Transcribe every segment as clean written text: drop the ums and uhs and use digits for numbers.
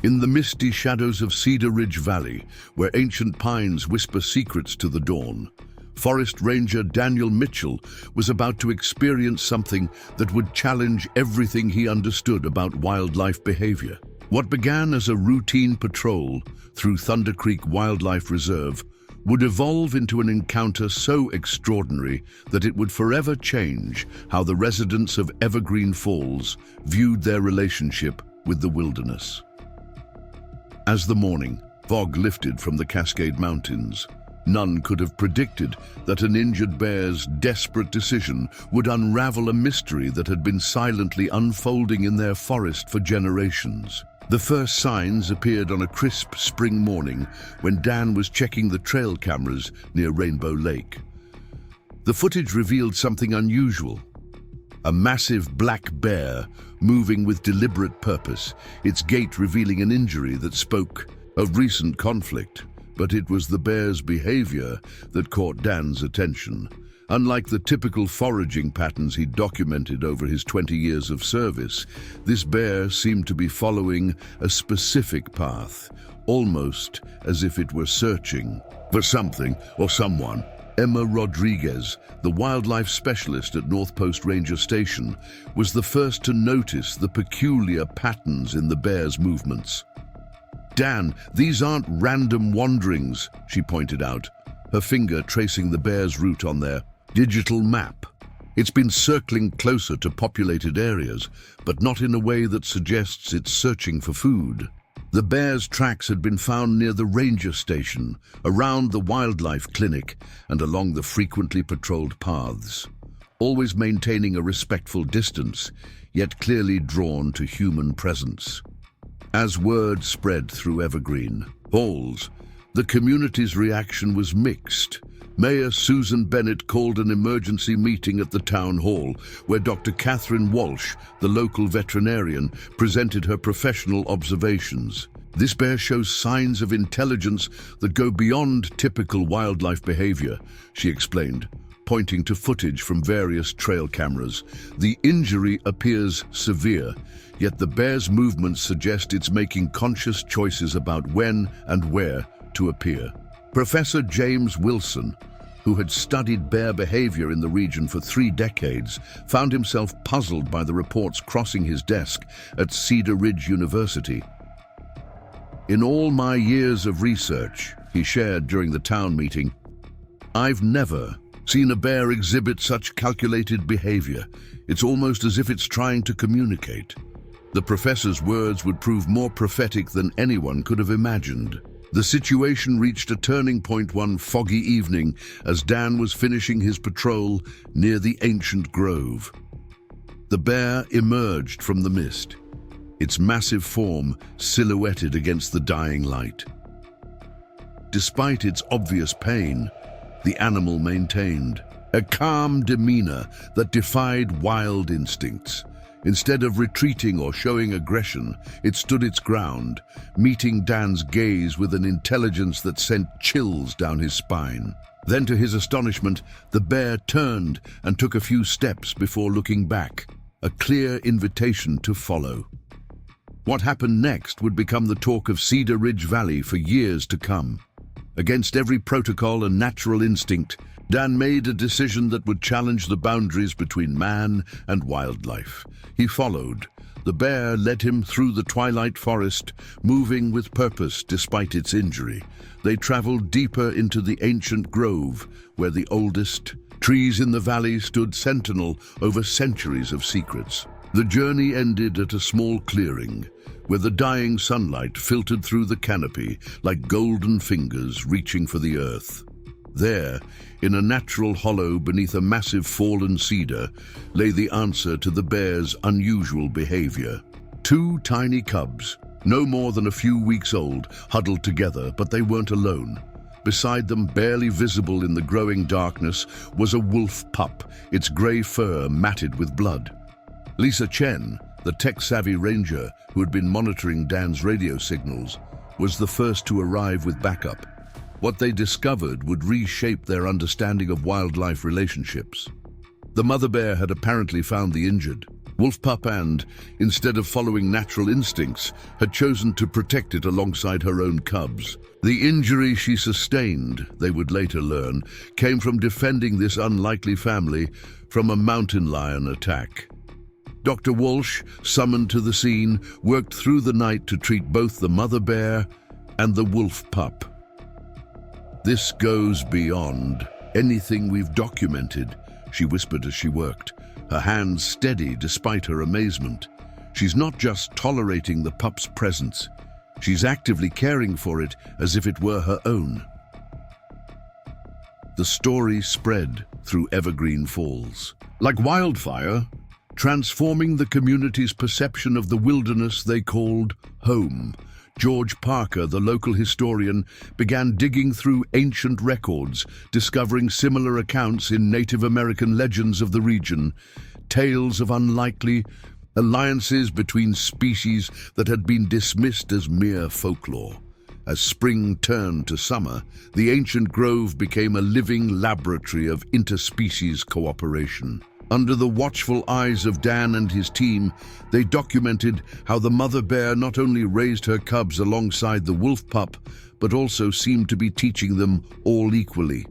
In the misty shadows of Cedar Ridge Valley, where ancient pines whisper secrets to the dawn, Forest Ranger Daniel Mitchell was about to experience something that would challenge everything he understood about wildlife behavior. What began as a routine patrol through Thunder Creek Wildlife Reserve would evolve into an encounter so extraordinary that it would forever change how the residents of Evergreen Falls viewed their relationship with the wilderness. As the morning fog lifted from the Cascade Mountains, none could have predicted that an injured bear's desperate decision would unravel a mystery that had been silently unfolding in their forest for generations. The first signs appeared on a crisp spring morning when Dan was checking the trail cameras near Rainbow Lake. The footage revealed something unusual. A massive black bear moving with deliberate purpose, its gait revealing an injury that spoke of recent conflict. But it was the bear's behavior that caught Dan's attention. Unlike the typical foraging patterns he documented over his 20 years of service, this bear seemed to be following a specific path, almost as if it were searching for something or someone. Emma Rodriguez, the wildlife specialist at North Post Ranger Station, was the first to notice the peculiar patterns in the bear's movements. "Dan, these aren't random wanderings," she pointed out, her finger tracing the bear's route on their digital map. "It's been circling closer to populated areas, but not in a way that suggests it's searching for food." The bear's tracks had been found near the ranger station, around the wildlife clinic, and along the frequently patrolled paths, always maintaining a respectful distance, yet clearly drawn to human presence. As word spread through Evergreen Falls, the community's reaction was mixed. Mayor Susan Bennett called an emergency meeting at the town hall, where Dr. Catherine Walsh, the local veterinarian, presented her professional observations. "This bear shows signs of intelligence that go beyond typical wildlife behavior," she explained, pointing to footage from various trail cameras. "The injury appears severe, yet the bear's movements suggest it's making conscious choices about when and where to appear." Professor James Wilson, who had studied bear behavior in the region for 3 decades, found himself puzzled by the reports crossing his desk at Cedar Ridge University. "In all my years of research," he shared during the town meeting, "I've never seen a bear exhibit such calculated behavior. It's almost as if it's trying to communicate." The professor's words would prove more prophetic than anyone could have imagined. The situation reached a turning point one foggy evening as Dan was finishing his patrol near the ancient grove. The bear emerged from the mist, its massive form silhouetted against the dying light. Despite its obvious pain, the animal maintained a calm demeanor that defied wild instincts. Instead of retreating or showing aggression, it stood its ground, meeting Dan's gaze with an intelligence that sent chills down his spine. Then, to his astonishment, the bear turned and took a few steps before looking back, a clear invitation to follow. What happened next would become the talk of Cedar Ridge Valley for years to come. Against every protocol and natural instinct, Dan made a decision that would challenge the boundaries between man and wildlife. He followed. The bear led him through the twilight forest, moving with purpose despite its injury. They traveled deeper into the ancient grove, where the oldest trees in the valley stood sentinel over centuries of secrets. The journey ended at a small clearing, where the dying sunlight filtered through the canopy like golden fingers reaching for the earth. There, in a natural hollow beneath a massive fallen cedar, lay the answer to the bear's unusual behavior. 2 tiny cubs, no more than a few weeks old, huddled together, but they weren't alone. Beside them, barely visible in the growing darkness, was a wolf pup, its gray fur matted with blood. Lisa Chen, the tech-savvy ranger who had been monitoring Dan's radio signals, was the first to arrive with backup. What they discovered would reshape their understanding of wildlife relationships. The mother bear had apparently found the injured, Wolf pup and, instead of following natural instincts, had chosen to protect it alongside her own cubs. The injury she sustained, they would later learn, came from defending this unlikely family from a mountain lion attack. Dr. Walsh, summoned to the scene, worked through the night to treat both the mother bear and the wolf pup. "This goes beyond anything we've documented," she whispered as she worked, her hands steady despite her amazement. She's not just tolerating the pup's presence, she's actively caring for it as if it were her own. The story spread through Evergreen Falls like wildfire, transforming the community's perception of the wilderness they called home. George Parker, the local historian, began digging through ancient records, discovering similar accounts in Native American legends of the region, tales of unlikely alliances between species that had been dismissed as mere folklore. As spring turned to summer, the ancient grove became a living laboratory of interspecies cooperation. Under the watchful eyes of Dan and his team, they documented how the mother bear not only raised her cubs alongside the wolf pup, but also seemed to be teaching them all equally.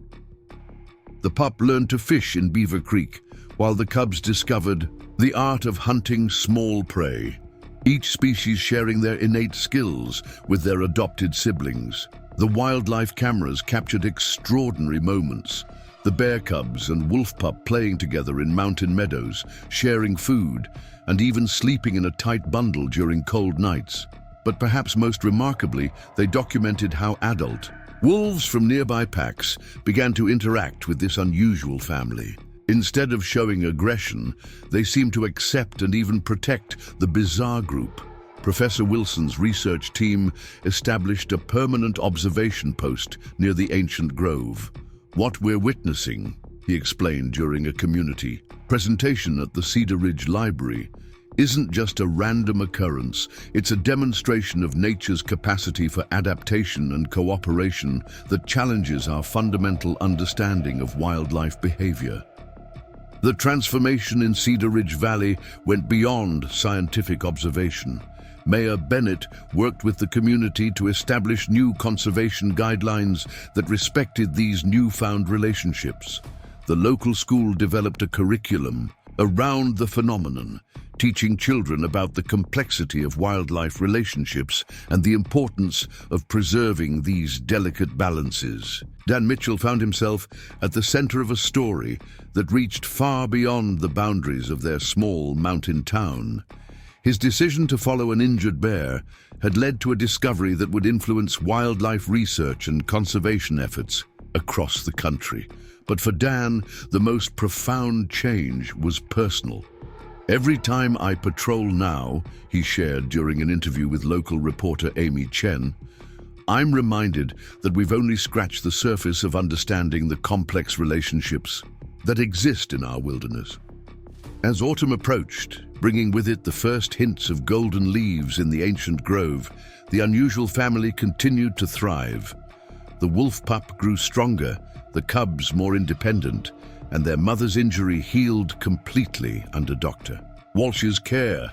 The pup learned to fish in Beaver Creek, while the cubs discovered the art of hunting small prey, each species sharing their innate skills with their adopted siblings. The wildlife cameras captured extraordinary moments. The bear cubs and wolf pup playing together in mountain meadows, sharing food, and even sleeping in a tight bundle during cold nights. But perhaps most remarkably, they documented how adult wolves from nearby packs began to interact with this unusual family. Instead of showing aggression, they seemed to accept and even protect the bizarre group. Professor Wilson's research team established a permanent observation post near the ancient grove. "What we're witnessing," he explained during a community presentation at the Cedar Ridge Library, "isn't just a random occurrence, it's a demonstration of nature's capacity for adaptation and cooperation that challenges our fundamental understanding of wildlife behavior." The transformation in Cedar Ridge Valley went beyond scientific observation. Mayor Bennett worked with the community to establish new conservation guidelines that respected these newfound relationships. The local school developed a curriculum around the phenomenon, teaching children about the complexity of wildlife relationships and the importance of preserving these delicate balances. Dan Mitchell found himself at the center of a story that reached far beyond the boundaries of their small mountain town. His decision to follow an injured bear had led to a discovery that would influence wildlife research and conservation efforts across the country. But for Dan, the most profound change was personal. "Every time I patrol now," he shared during an interview with local reporter Amy Chen, "I'm reminded that we've only scratched the surface of understanding the complex relationships that exist in our wilderness." As autumn approached, bringing with it the first hints of golden leaves in the ancient grove, the unusual family continued to thrive. The wolf pup grew stronger, the cubs more independent, and their mother's injury healed completely under Dr. Walsh's care.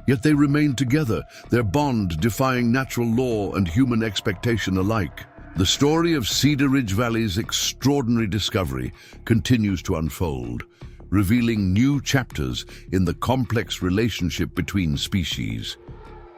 Yet they remained together, their bond defying natural law and human expectation alike. The story of Cedar Ridge Valley's extraordinary discovery continues to unfold, revealing new chapters in the complex relationship between species.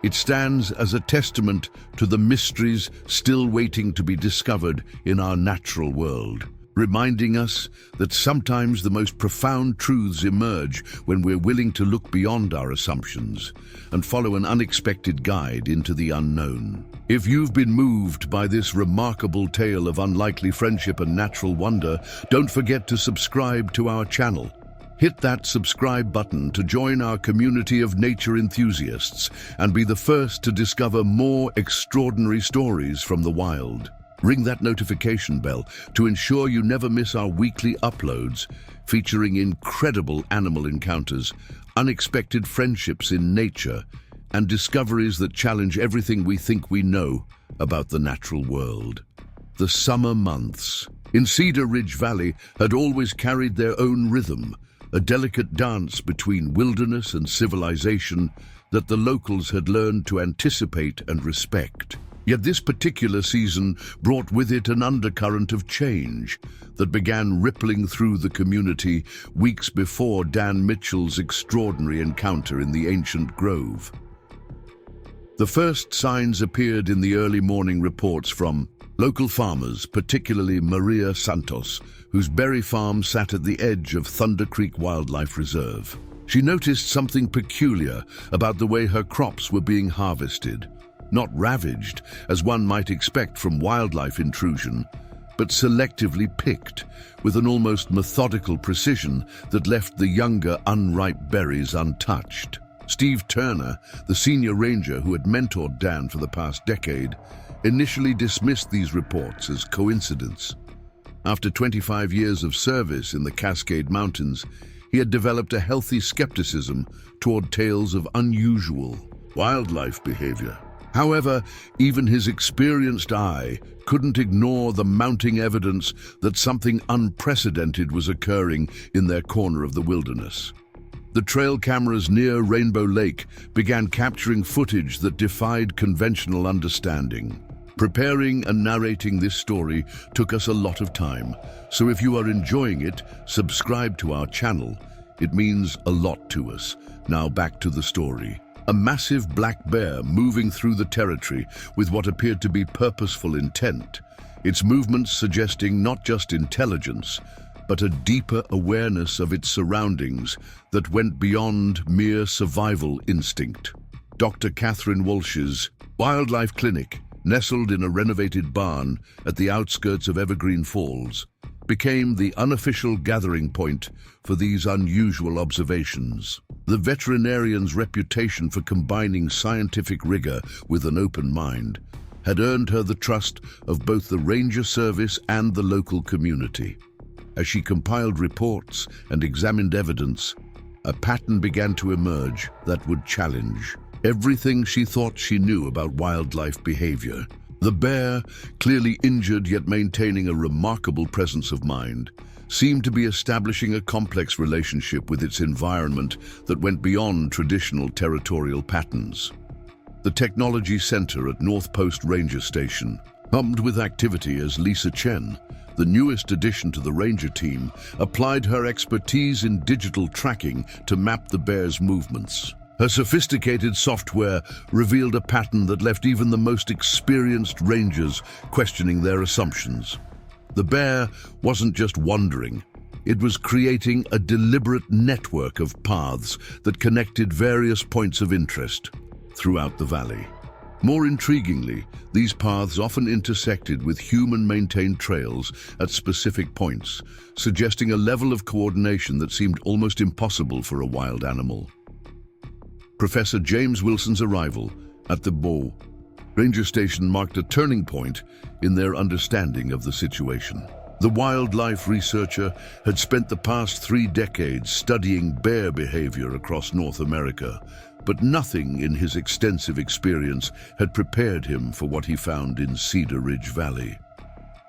It stands as a testament to the mysteries still waiting to be discovered in our natural world, reminding us that sometimes the most profound truths emerge when we're willing to look beyond our assumptions and follow an unexpected guide into the unknown. If you've been moved by this remarkable tale of unlikely friendship and natural wonder, don't forget to subscribe to our channel. Hit that subscribe button to join our community of nature enthusiasts and be the first to discover more extraordinary stories from the wild. Ring that notification bell to ensure you never miss our weekly uploads featuring incredible animal encounters, unexpected friendships in nature, and discoveries that challenge everything we think we know about the natural world. The summer months in Cedar Ridge Valley had always carried their own rhythm, a delicate dance between wilderness and civilization that the locals had learned to anticipate and respect. Yet this particular season brought with it an undercurrent of change that began rippling through the community weeks before Dan Mitchell's extraordinary encounter in the ancient grove. The first signs appeared in the early morning reports from local farmers, particularly Maria Santos, whose berry farm sat at the edge of Thunder Creek Wildlife Reserve. She noticed something peculiar about the way her crops were being harvested. Not ravaged, as one might expect from wildlife intrusion, but selectively picked, with an almost methodical precision that left the younger, unripe berries untouched. Steve Turner, the senior ranger who had mentored Dan for the past decade, initially dismissed these reports as coincidence. After 25 years of service in the Cascade Mountains, he had developed a healthy skepticism toward tales of unusual wildlife behavior. However, even his experienced eye couldn't ignore the mounting evidence that something unprecedented was occurring in their corner of the wilderness. The trail cameras near Rainbow Lake began capturing footage that defied conventional understanding. Preparing and narrating this story took us a lot of time, so if you are enjoying it, subscribe to our channel. It means a lot to us. Now back to the story. A massive black bear moving through the territory with what appeared to be purposeful intent, its movements suggesting not just intelligence, but a deeper awareness of its surroundings that went beyond mere survival instinct. Dr. Catherine Walsh's wildlife clinic, nestled in a renovated barn at the outskirts of Evergreen Falls, became the unofficial gathering point for these unusual observations. The veterinarian's reputation for combining scientific rigor with an open mind had earned her the trust of both the ranger service and the local community. As she compiled reports and examined evidence, a pattern began to emerge that would challenge everything she thought she knew about wildlife behavior. The bear, clearly injured yet maintaining a remarkable presence of mind, seemed to be establishing a complex relationship with its environment that went beyond traditional territorial patterns. The Technology Center at North Post Ranger Station hummed with activity as Lisa Chen, the newest addition to the ranger team, applied her expertise in digital tracking to map the bear's movements. Her sophisticated software revealed a pattern that left even the most experienced rangers questioning their assumptions. The bear wasn't just wandering, it was creating a deliberate network of paths that connected various points of interest throughout the valley. More intriguingly, these paths often intersected with human-maintained trails at specific points, suggesting a level of coordination that seemed almost impossible for a wild animal. Professor James Wilson's arrival at the Bow Ranger Station marked a turning point in their understanding of the situation. The wildlife researcher had spent the past 3 decades studying bear behavior across North America, but nothing in his extensive experience had prepared him for what he found in Cedar Ridge Valley.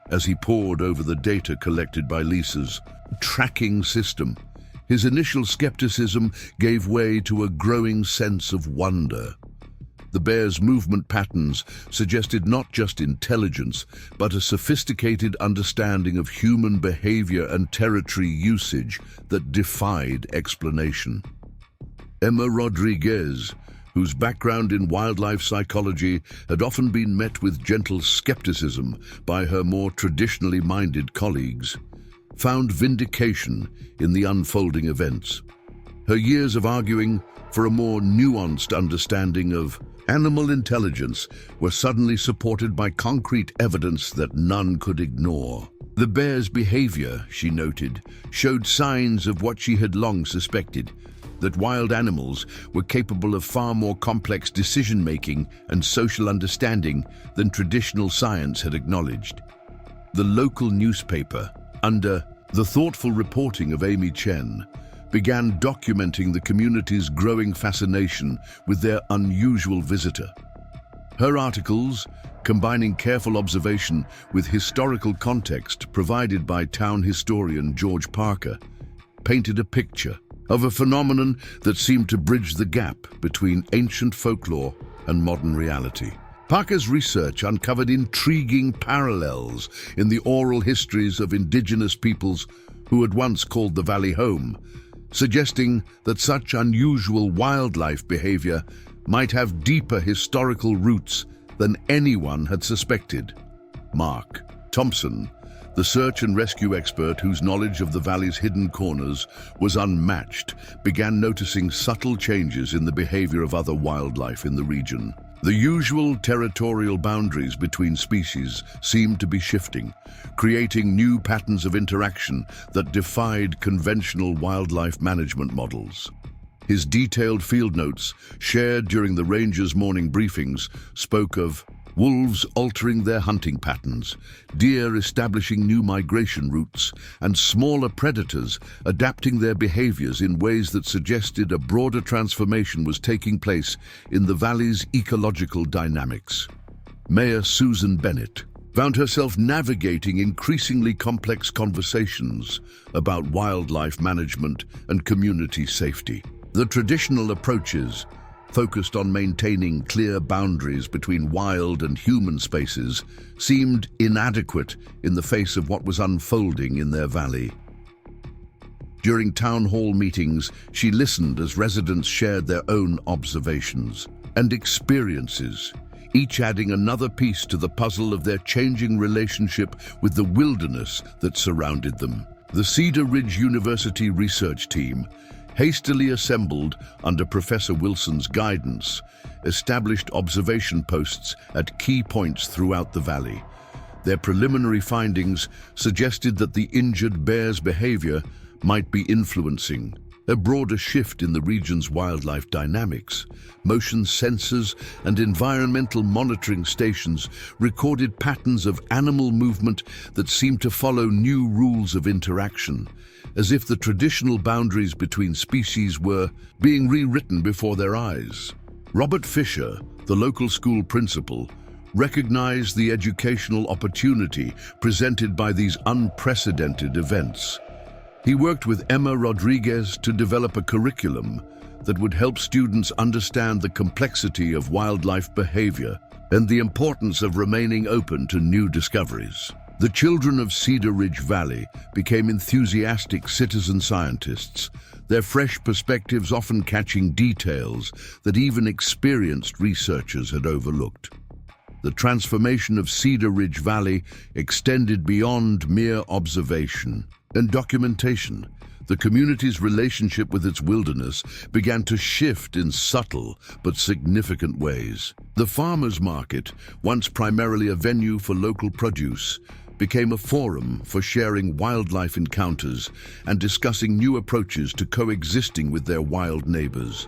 As he pored over the data collected by Lisa's tracking system, his initial skepticism gave way to a growing sense of wonder. The bear's movement patterns suggested not just intelligence, but a sophisticated understanding of human behavior and territory usage that defied explanation. Emma Rodriguez, whose background in wildlife psychology had often been met with gentle skepticism by her more traditionally minded colleagues, found vindication in the unfolding events. Her years of arguing for a more nuanced understanding of animal intelligence were suddenly supported by concrete evidence that none could ignore. The bear's behavior, she noted, showed signs of what she had long suspected, that wild animals were capable of far more complex decision-making and social understanding than traditional science had acknowledged. The local newspaper, under the thoughtful reporting of Amy Chen, began documenting the community's growing fascination with their unusual visitor. Her articles, combining careful observation with historical context provided by town historian George Parker, painted a picture of a phenomenon that seemed to bridge the gap between ancient folklore and modern reality. Parker's research uncovered intriguing parallels in the oral histories of indigenous peoples who had once called the valley home, suggesting that such unusual wildlife behavior might have deeper historical roots than anyone had suspected. Mark Thompson, the search and rescue expert whose knowledge of the valley's hidden corners was unmatched, began noticing subtle changes in the behavior of other wildlife in the region. The usual territorial boundaries between species seemed to be shifting, creating new patterns of interaction that defied conventional wildlife management models. His detailed field notes, shared during the rangers' morning briefings, spoke of wolves altering their hunting patterns, deer establishing new migration routes, and smaller predators adapting their behaviors in ways that suggested a broader transformation was taking place in the valley's ecological dynamics. Mayor Susan Bennett found herself navigating increasingly complex conversations about wildlife management and community safety. The traditional approaches, focused on maintaining clear boundaries between wild and human spaces, seemed inadequate in the face of what was unfolding in their valley. During town hall meetings, she listened as residents shared their own observations and experiences, each adding another piece to the puzzle of their changing relationship with the wilderness that surrounded them. The Cedar Ridge University research team, hastily assembled under Professor Wilson's guidance, established observation posts at key points throughout the valley. Their preliminary findings suggested that the injured bear's behavior might be influencing a broader shift in the region's wildlife dynamics. Motion sensors and environmental monitoring stations recorded patterns of animal movement that seemed to follow new rules of interaction, as if the traditional boundaries between species were being rewritten before their eyes. Robert Fisher, the local school principal, recognized the educational opportunity presented by these unprecedented events. He worked with Emma Rodriguez to develop a curriculum that would help students understand the complexity of wildlife behavior and the importance of remaining open to new discoveries. The children of Cedar Ridge Valley became enthusiastic citizen scientists, their fresh perspectives often catching details that even experienced researchers had overlooked. The transformation of Cedar Ridge Valley extended beyond mere observation and documentation. The community's relationship with its wilderness began to shift in subtle but significant ways. The farmers' market, once primarily a venue for local produce, became a forum for sharing wildlife encounters and discussing new approaches to coexisting with their wild neighbors.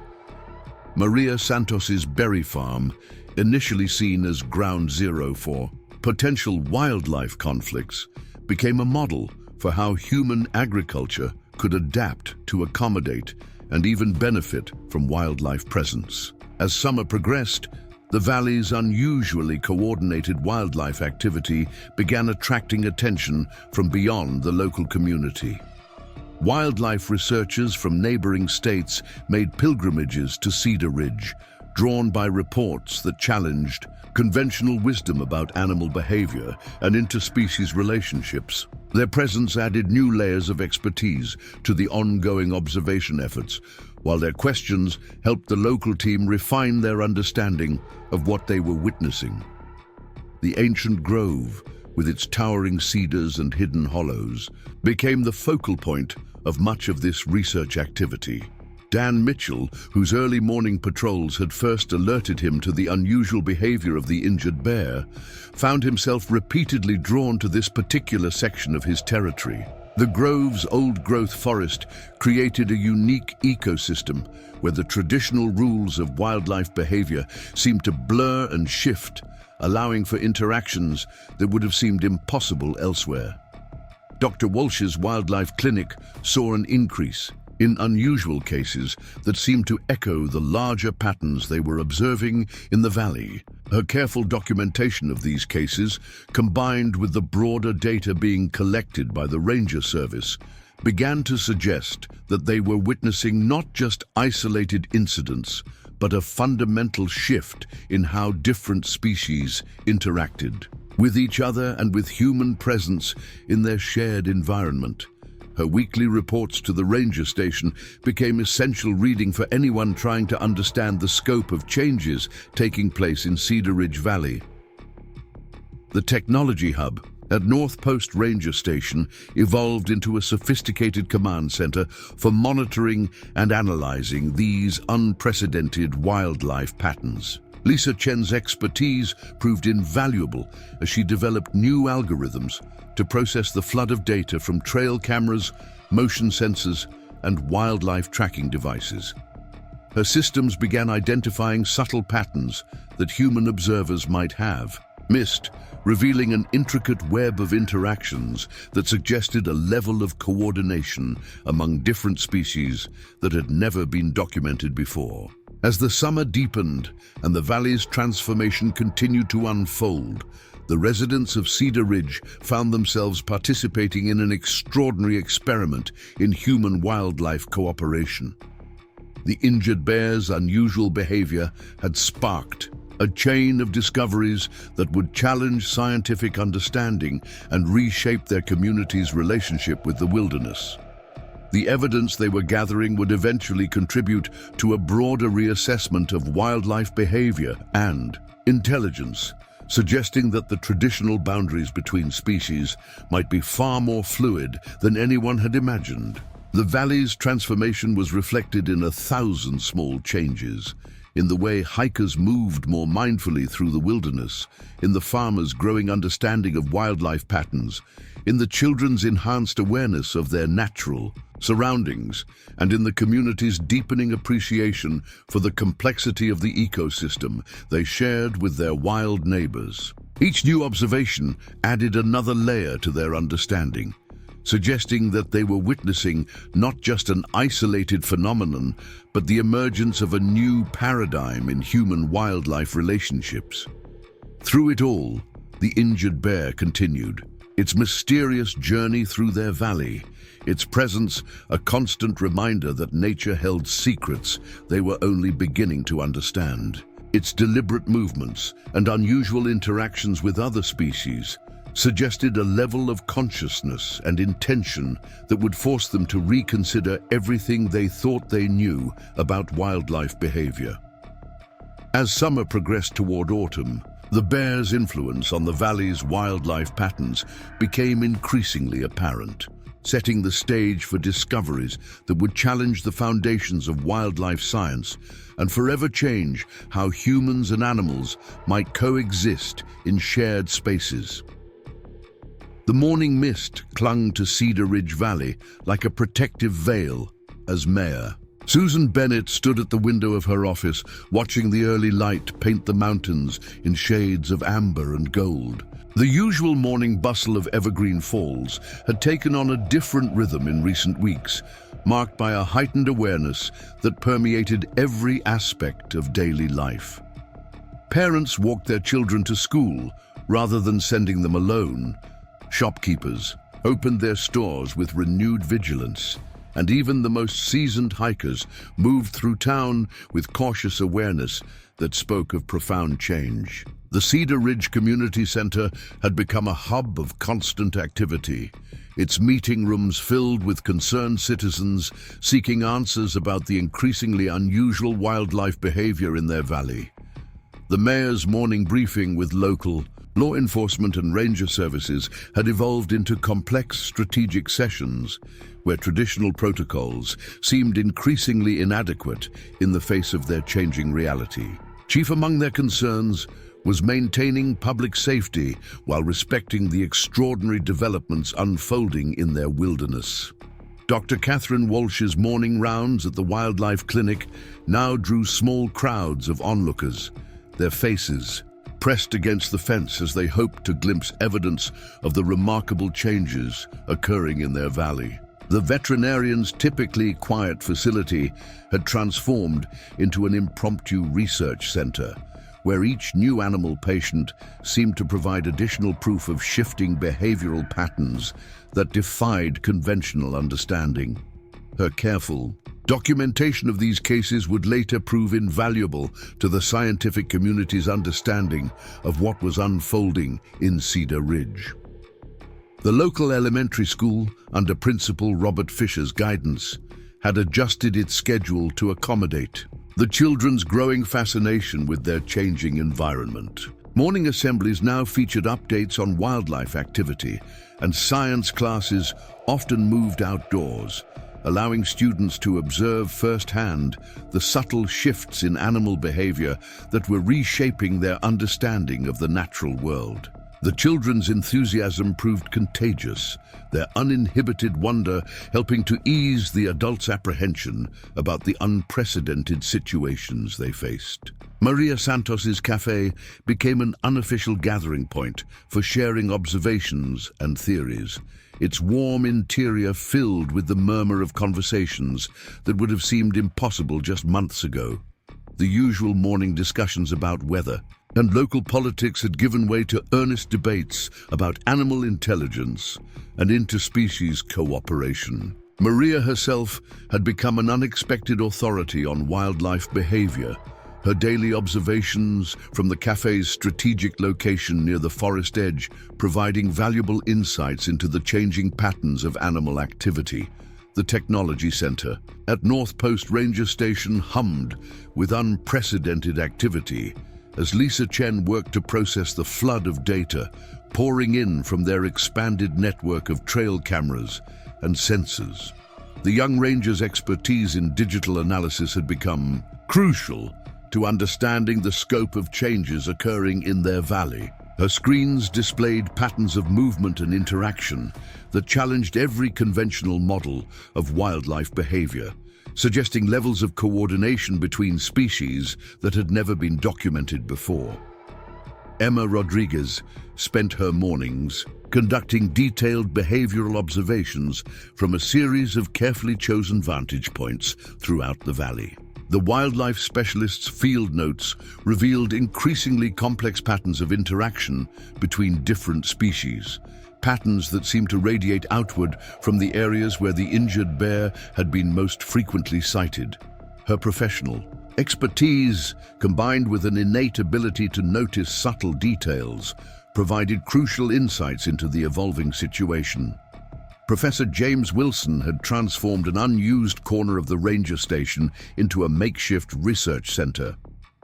Maria Santos's berry farm, initially seen as ground zero for potential wildlife conflicts, became a model for how human agriculture could adapt to accommodate and even benefit from wildlife presence. As summer progressed, the valley's unusually coordinated wildlife activity began attracting attention from beyond the local community. Wildlife researchers from neighboring states made pilgrimages to Cedar Ridge, drawn by reports that challenged conventional wisdom about animal behavior and interspecies relationships. Their presence added new layers of expertise to the ongoing observation efforts, while their questions helped the local team refine their understanding of what they were witnessing. The ancient grove, with its towering cedars and hidden hollows, became the focal point of much of this research activity. Dan Mitchell, whose early morning patrols had first alerted him to the unusual behavior of the injured bear, found himself repeatedly drawn to this particular section of his territory. The grove's old-growth forest created a unique ecosystem where the traditional rules of wildlife behavior seemed to blur and shift, allowing for interactions that would have seemed impossible elsewhere. Dr. Walsh's wildlife clinic saw an increase in unusual cases that seemed to echo the larger patterns they were observing in the valley. Her careful documentation of these cases, combined with the broader data being collected by the Ranger Service, began to suggest that they were witnessing not just isolated incidents, but a fundamental shift in how different species interacted with each other and with human presence in their shared environment. Her weekly reports to the ranger station became essential reading for anyone trying to understand the scope of changes taking place in Cedar Ridge Valley. The technology hub at North Post Ranger Station evolved into a sophisticated command center for monitoring and analyzing these unprecedented wildlife patterns. Lisa Chen's expertise proved invaluable as she developed new algorithms to process the flood of data from trail cameras, motion sensors, and wildlife tracking devices. Her systems began identifying subtle patterns that human observers might have missed, revealing an intricate web of interactions that suggested a level of coordination among different species that had never been documented before. As the summer deepened and the valley's transformation continued to unfold, the residents of Cedar Ridge found themselves participating in an extraordinary experiment in human-wildlife cooperation. The injured bear's unusual behavior had sparked a chain of discoveries that would challenge scientific understanding and reshape their community's relationship with the wilderness. The evidence they were gathering would eventually contribute to a broader reassessment of wildlife behavior and intelligence, suggesting that the traditional boundaries between species might be far more fluid than anyone had imagined. The valley's transformation was reflected in 1,000 small changes, in the way hikers moved more mindfully through the wilderness, in the farmers' growing understanding of wildlife patterns, in the children's enhanced awareness of their natural surroundings, and in the community's deepening appreciation for the complexity of the ecosystem they shared with their wild neighbors. Each new observation added another layer to their understanding, suggesting that they were witnessing not just an isolated phenomenon, but the emergence of a new paradigm in human-wildlife relationships. Through it all, the injured bear continued its mysterious journey through their valley, its presence a constant reminder that nature held secrets they were only beginning to understand. Its deliberate movements and unusual interactions with other species suggested a level of consciousness and intention that would force them to reconsider everything they thought they knew about wildlife behavior. As summer progressed toward autumn, the bear's influence on the valley's wildlife patterns became increasingly apparent, setting the stage for discoveries that would challenge the foundations of wildlife science and forever change how humans and animals might coexist in shared spaces. The morning mist clung to Cedar Ridge Valley like a protective veil as mayor. Susan Bennett stood at the window of her office, watching the early light paint the mountains in shades of amber and gold. The usual morning bustle of Evergreen Falls had taken on a different rhythm in recent weeks, marked by a heightened awareness that permeated every aspect of daily life. Parents walked their children to school rather than sending them alone. Shopkeepers opened their stores with renewed vigilance, and even the most seasoned hikers moved through town with cautious awareness that spoke of profound change. The Cedar Ridge Community Center had become a hub of constant activity, its meeting rooms filled with concerned citizens seeking answers about the increasingly unusual wildlife behavior in their valley. The mayor's morning briefing with local law enforcement and ranger services had evolved into complex strategic sessions where traditional protocols seemed increasingly inadequate in the face of their changing reality. Chief among their concerns was maintaining public safety while respecting the extraordinary developments unfolding in their wilderness. Dr. Catherine Walsh's morning rounds at the wildlife clinic now drew small crowds of onlookers, their faces pressed against the fence as they hoped to glimpse evidence of the remarkable changes occurring in their valley. The veterinarian's typically quiet facility had transformed into an impromptu research center, where each new animal patient seemed to provide additional proof of shifting behavioral patterns that defied conventional understanding. Her careful documentation of these cases would later prove invaluable to the scientific community's understanding of what was unfolding in Cedar Ridge. The local elementary school, under Principal Robert Fisher's guidance, had adjusted its schedule to accommodate the children's growing fascination with their changing environment. Morning assemblies now featured updates on wildlife activity, and science classes often moved outdoors, allowing students to observe firsthand the subtle shifts in animal behavior that were reshaping their understanding of the natural world. The children's enthusiasm proved contagious, their uninhibited wonder helping to ease the adults' apprehension about the unprecedented situations they faced. Maria Santos's cafe became an unofficial gathering point for sharing observations and theories, its warm interior filled with the murmur of conversations that would have seemed impossible just months ago. The usual morning discussions about weather and local politics had given way to earnest debates about animal intelligence and interspecies cooperation. Maria herself had become an unexpected authority on wildlife behavior, her daily observations from the cafe's strategic location near the forest edge providing valuable insights into the changing patterns of animal activity. The Technology Center at North Post Ranger Station hummed with unprecedented activity as Lisa Chen worked to process the flood of data pouring in from their expanded network of trail cameras and sensors. The young ranger's expertise in digital analysis had become crucial to understanding the scope of changes occurring in their valley. Her screens displayed patterns of movement and interaction that challenged every conventional model of wildlife behavior, suggesting levels of coordination between species that had never been documented before. Emma Rodriguez spent her mornings conducting detailed behavioral observations from a series of carefully chosen vantage points throughout the valley. The wildlife specialist's field notes revealed increasingly complex patterns of interaction between different species, patterns that seemed to radiate outward from the areas where the injured bear had been most frequently sighted. Her professional expertise, combined with an innate ability to notice subtle details, provided crucial insights into the evolving situation. Professor James Wilson had transformed an unused corner of the ranger station into a makeshift research center.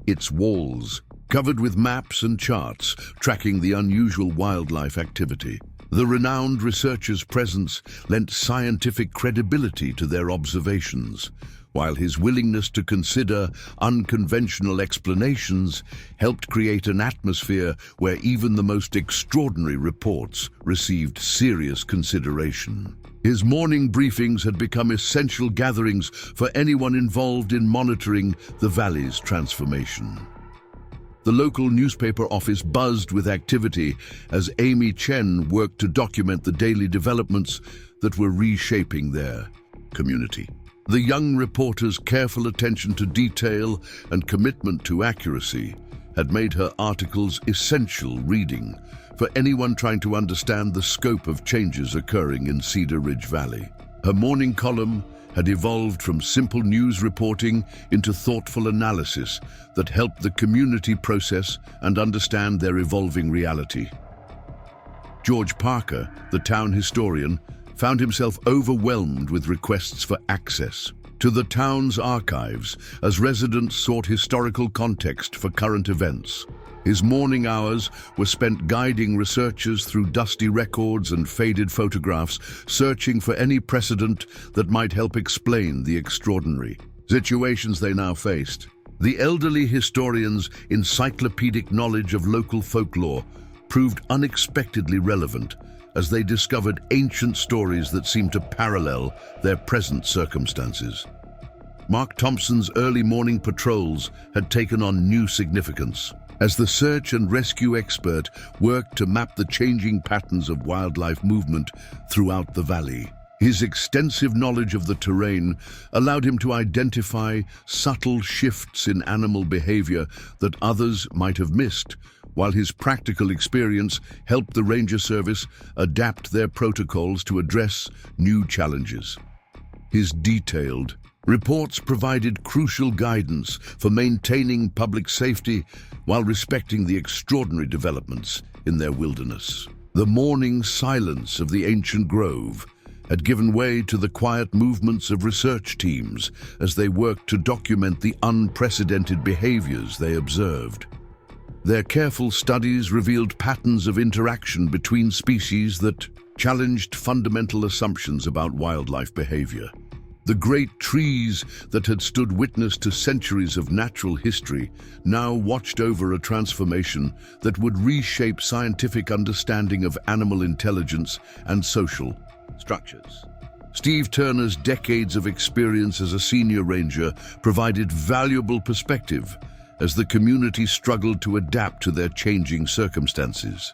Its walls, covered with maps and charts tracking the unusual wildlife activity. The renowned researcher's presence lent scientific credibility to their observations, while his willingness to consider unconventional explanations helped create an atmosphere where even the most extraordinary reports received serious consideration. His morning briefings had become essential gatherings for anyone involved in monitoring the valley's transformation. The local newspaper office buzzed with activity as Amy Chen worked to document the daily developments that were reshaping their community. The young reporter's careful attention to detail and commitment to accuracy had made her articles essential reading for anyone trying to understand the scope of changes occurring in Cedar Ridge Valley. Her morning column had evolved from simple news reporting into thoughtful analysis that helped the community process and understand their evolving reality. George Parker, the town historian, found himself overwhelmed with requests for access to the town's archives as residents sought historical context for current events. His morning hours were spent guiding researchers through dusty records and faded photographs, searching for any precedent that might help explain the extraordinary situations they now faced. The elderly historian's encyclopedic knowledge of local folklore proved unexpectedly relevant as they discovered ancient stories that seemed to parallel their present circumstances. Mark Thompson's early morning patrols had taken on new significance as the search and rescue expert worked to map the changing patterns of wildlife movement throughout the valley. His extensive knowledge of the terrain allowed him to identify subtle shifts in animal behavior that others might have missed, while his practical experience helped the Ranger Service adapt their protocols to address new challenges. His detailed reports provided crucial guidance for maintaining public safety while respecting the extraordinary developments in their wilderness. The morning silence of the ancient grove had given way to the quiet movements of research teams as they worked to document the unprecedented behaviors they observed. Their careful studies revealed patterns of interaction between species that challenged fundamental assumptions about wildlife behavior. The great trees that had stood witness to centuries of natural history now watched over a transformation that would reshape scientific understanding of animal intelligence and social structures. Steve Turner's decades of experience as a senior ranger provided valuable perspective as the community struggled to adapt to their changing circumstances.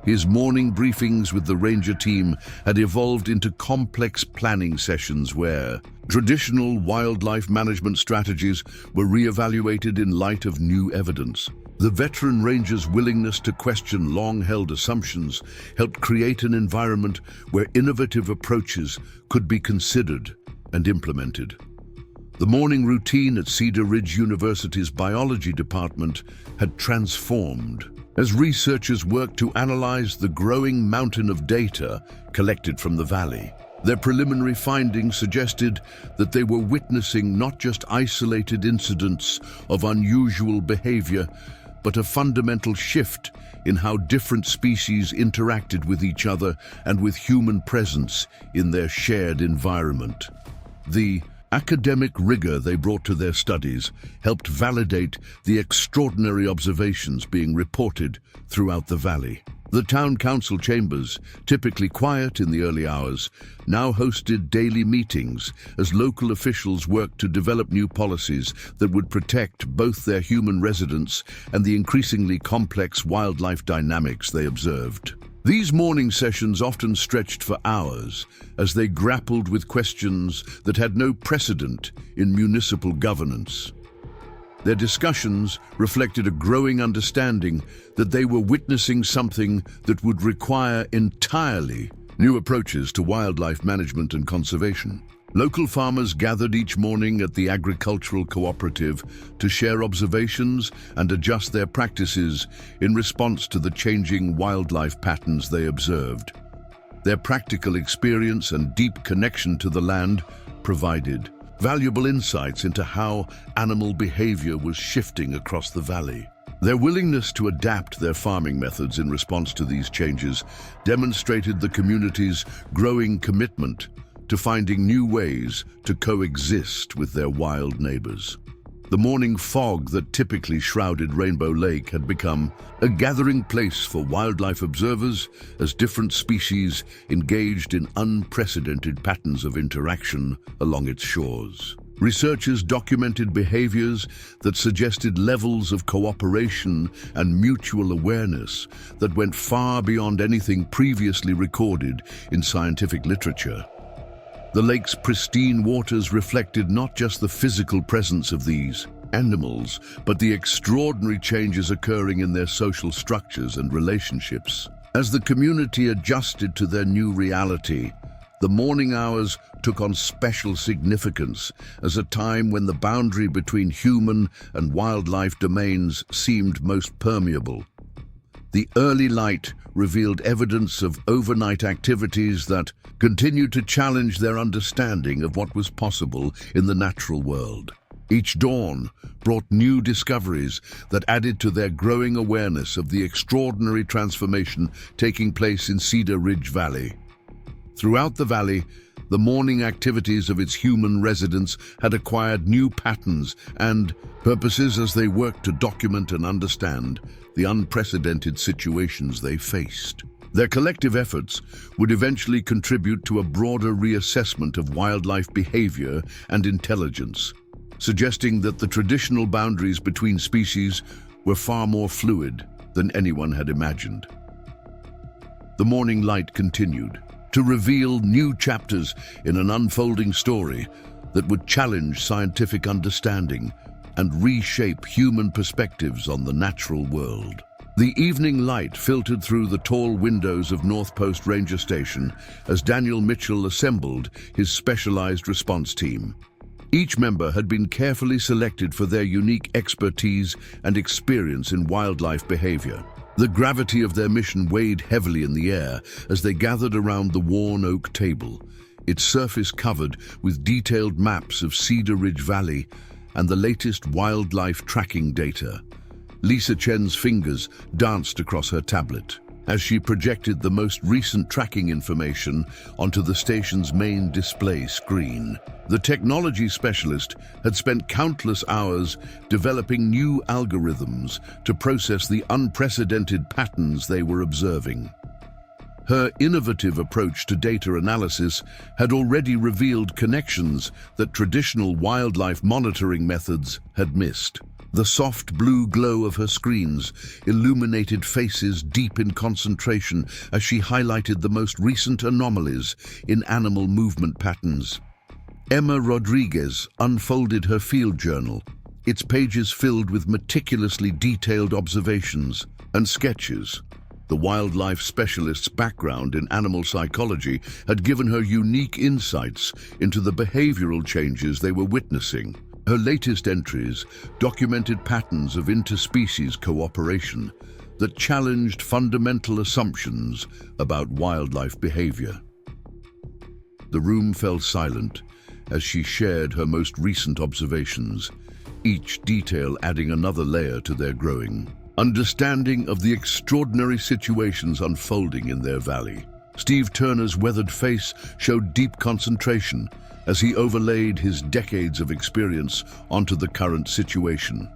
His morning briefings with the ranger team had evolved into complex planning sessions where traditional wildlife management strategies were reevaluated in light of new evidence. The veteran ranger's willingness to question long-held assumptions helped create an environment where innovative approaches could be considered and implemented. The morning routine at Cedar Ridge University's biology department had transformed as researchers worked to analyze the growing mountain of data collected from the valley. Their preliminary findings suggested that they were witnessing not just isolated incidents of unusual behavior, but a fundamental shift in how different species interacted with each other and with human presence in their shared environment. The academic rigor they brought to their studies helped validate the extraordinary observations being reported throughout the valley. The town council chambers, typically quiet in the early hours, now hosted daily meetings as local officials worked to develop new policies that would protect both their human residents and the increasingly complex wildlife dynamics they observed. These morning sessions often stretched for hours as they grappled with questions that had no precedent in municipal governance. Their discussions reflected a growing understanding that they were witnessing something that would require entirely new approaches to wildlife management and conservation. Local farmers gathered each morning at the agricultural cooperative to share observations and adjust their practices in response to the changing wildlife patterns they observed. Their practical experience and deep connection to the land provided valuable insights into how animal behavior was shifting across the valley. Their willingness to adapt their farming methods in response to these changes demonstrated the community's growing commitment to finding new ways to coexist with their wild neighbors. The morning fog that typically shrouded Rainbow Lake had become a gathering place for wildlife observers as different species engaged in unprecedented patterns of interaction along its shores. Researchers documented behaviors that suggested levels of cooperation and mutual awareness that went far beyond anything previously recorded in scientific literature. The lake's pristine waters reflected not just the physical presence of these animals, but the extraordinary changes occurring in their social structures and relationships. As the community adjusted to their new reality, the morning hours took on special significance as a time when the boundary between human and wildlife domains seemed most permeable. The early light revealed evidence of overnight activities that continued to challenge their understanding of what was possible in the natural world. Each dawn brought new discoveries that added to their growing awareness of the extraordinary transformation taking place in Cedar Ridge Valley. Throughout the valley, the morning activities of its human residents had acquired new patterns and purposes as they worked to document and understand the unprecedented situations they faced. Their collective efforts would eventually contribute to a broader reassessment of wildlife behavior and intelligence, suggesting that the traditional boundaries between species were far more fluid than anyone had imagined. The morning light continued to reveal new chapters in an unfolding story that would challenge scientific understanding and reshape human perspectives on the natural world. The evening light filtered through the tall windows of North Post Ranger Station as Daniel Mitchell assembled his specialized response team. Each member had been carefully selected for their unique expertise and experience in wildlife behavior. The gravity of their mission weighed heavily in the air as they gathered around the worn oak table, its surface covered with detailed maps of Cedar Ridge Valley and the latest wildlife tracking data. Lisa Chen's fingers danced across her tablet as she projected the most recent tracking information onto the station's main display screen. The technology specialist had spent countless hours developing new algorithms to process the unprecedented patterns they were observing. Her innovative approach to data analysis had already revealed connections that traditional wildlife monitoring methods had missed. The soft blue glow of her screens illuminated faces deep in concentration as she highlighted the most recent anomalies in animal movement patterns. Emma Rodriguez unfolded her field journal, its pages filled with meticulously detailed observations and sketches. The wildlife specialist's background in animal psychology had given her unique insights into the behavioral changes they were witnessing. Her latest entries documented patterns of interspecies cooperation that challenged fundamental assumptions about wildlife behavior. The room fell silent as she shared her most recent observations, each detail adding another layer to their growing understanding of the extraordinary situations unfolding in their valley. Steve Turner's weathered face showed deep concentration as he overlaid his decades of experience onto the current situation.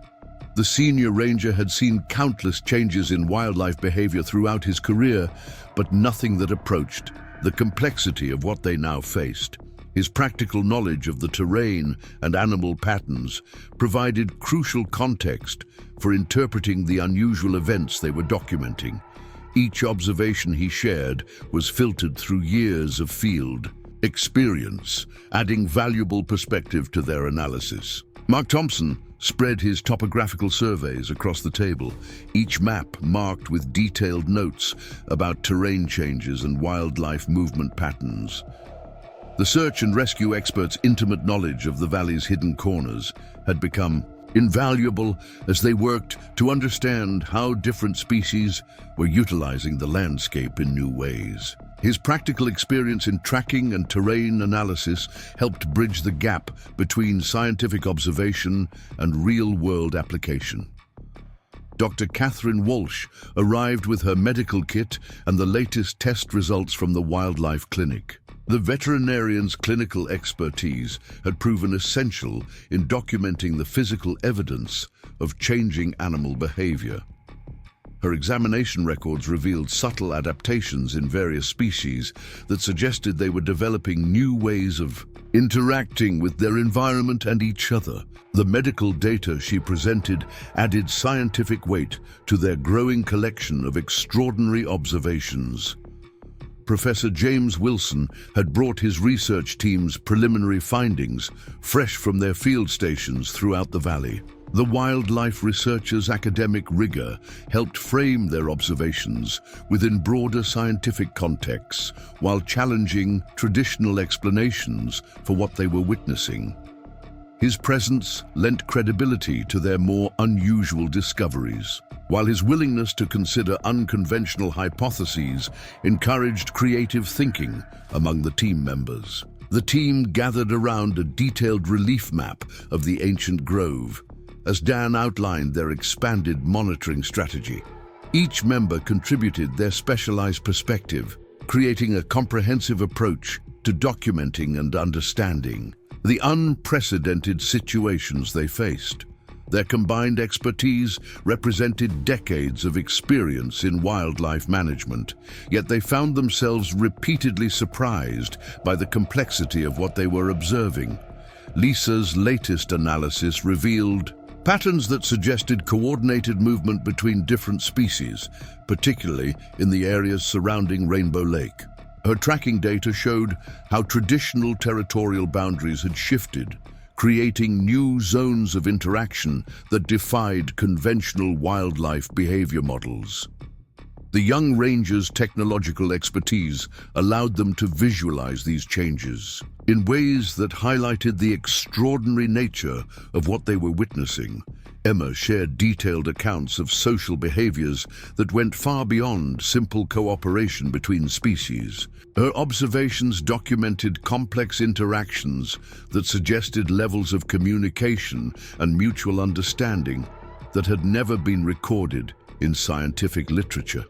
The senior ranger had seen countless changes in wildlife behavior throughout his career, but nothing that approached the complexity of what they now faced. His practical knowledge of the terrain and animal patterns provided crucial context for interpreting the unusual events they were documenting. Each observation he shared was filtered through years of field experience, adding valuable perspective to their analysis. Mark Thompson spread his topographical surveys across the table, each map marked with detailed notes about terrain changes and wildlife movement patterns. The search and rescue experts' intimate knowledge of the valley's hidden corners had become invaluable as they worked to understand how different species were utilizing the landscape in new ways. His practical experience in tracking and terrain analysis helped bridge the gap between scientific observation and real-world application. Dr. Catherine Walsh arrived with her medical kit and the latest test results from the wildlife clinic. The veterinarian's clinical expertise had proven essential in documenting the physical evidence of changing animal behavior. Her examination records revealed subtle adaptations in various species that suggested they were developing new ways of interacting with their environment and each other. The medical data she presented added scientific weight to their growing collection of extraordinary observations. Professor James Wilson had brought his research team's preliminary findings fresh from their field stations throughout the valley. The wildlife researchers' academic rigor helped frame their observations within broader scientific contexts while challenging traditional explanations for what they were witnessing. His presence lent credibility to their more unusual discoveries, while his willingness to consider unconventional hypotheses encouraged creative thinking among the team members. The team gathered around a detailed relief map of the ancient grove, as Dan outlined their expanded monitoring strategy. Each member contributed their specialized perspective, creating a comprehensive approach to documenting and understanding the unprecedented situations they faced. Their combined expertise represented decades of experience in wildlife management, yet they found themselves repeatedly surprised by the complexity of what they were observing. Lisa's latest analysis revealed patterns that suggested coordinated movement between different species, particularly in the areas surrounding Rainbow Lake. Her tracking data showed how traditional territorial boundaries had shifted, creating new zones of interaction that defied conventional wildlife behavior models. The young ranger's technological expertise allowed them to visualize these changes in ways that highlighted the extraordinary nature of what they were witnessing. Emma shared detailed accounts of social behaviors that went far beyond simple cooperation between species. Her observations documented complex interactions that suggested levels of communication and mutual understanding that had never been recorded in scientific literature.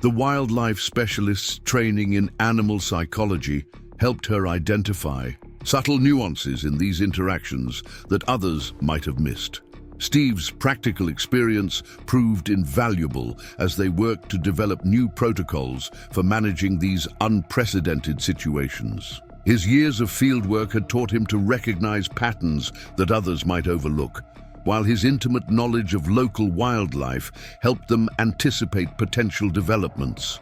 The wildlife specialist's training in animal psychology helped her identify subtle nuances in these interactions that others might have missed. Steve's practical experience proved invaluable as they worked to develop new protocols for managing these unprecedented situations. His years of fieldwork had taught him to recognize patterns that others might overlook, while his intimate knowledge of local wildlife helped them anticipate potential developments.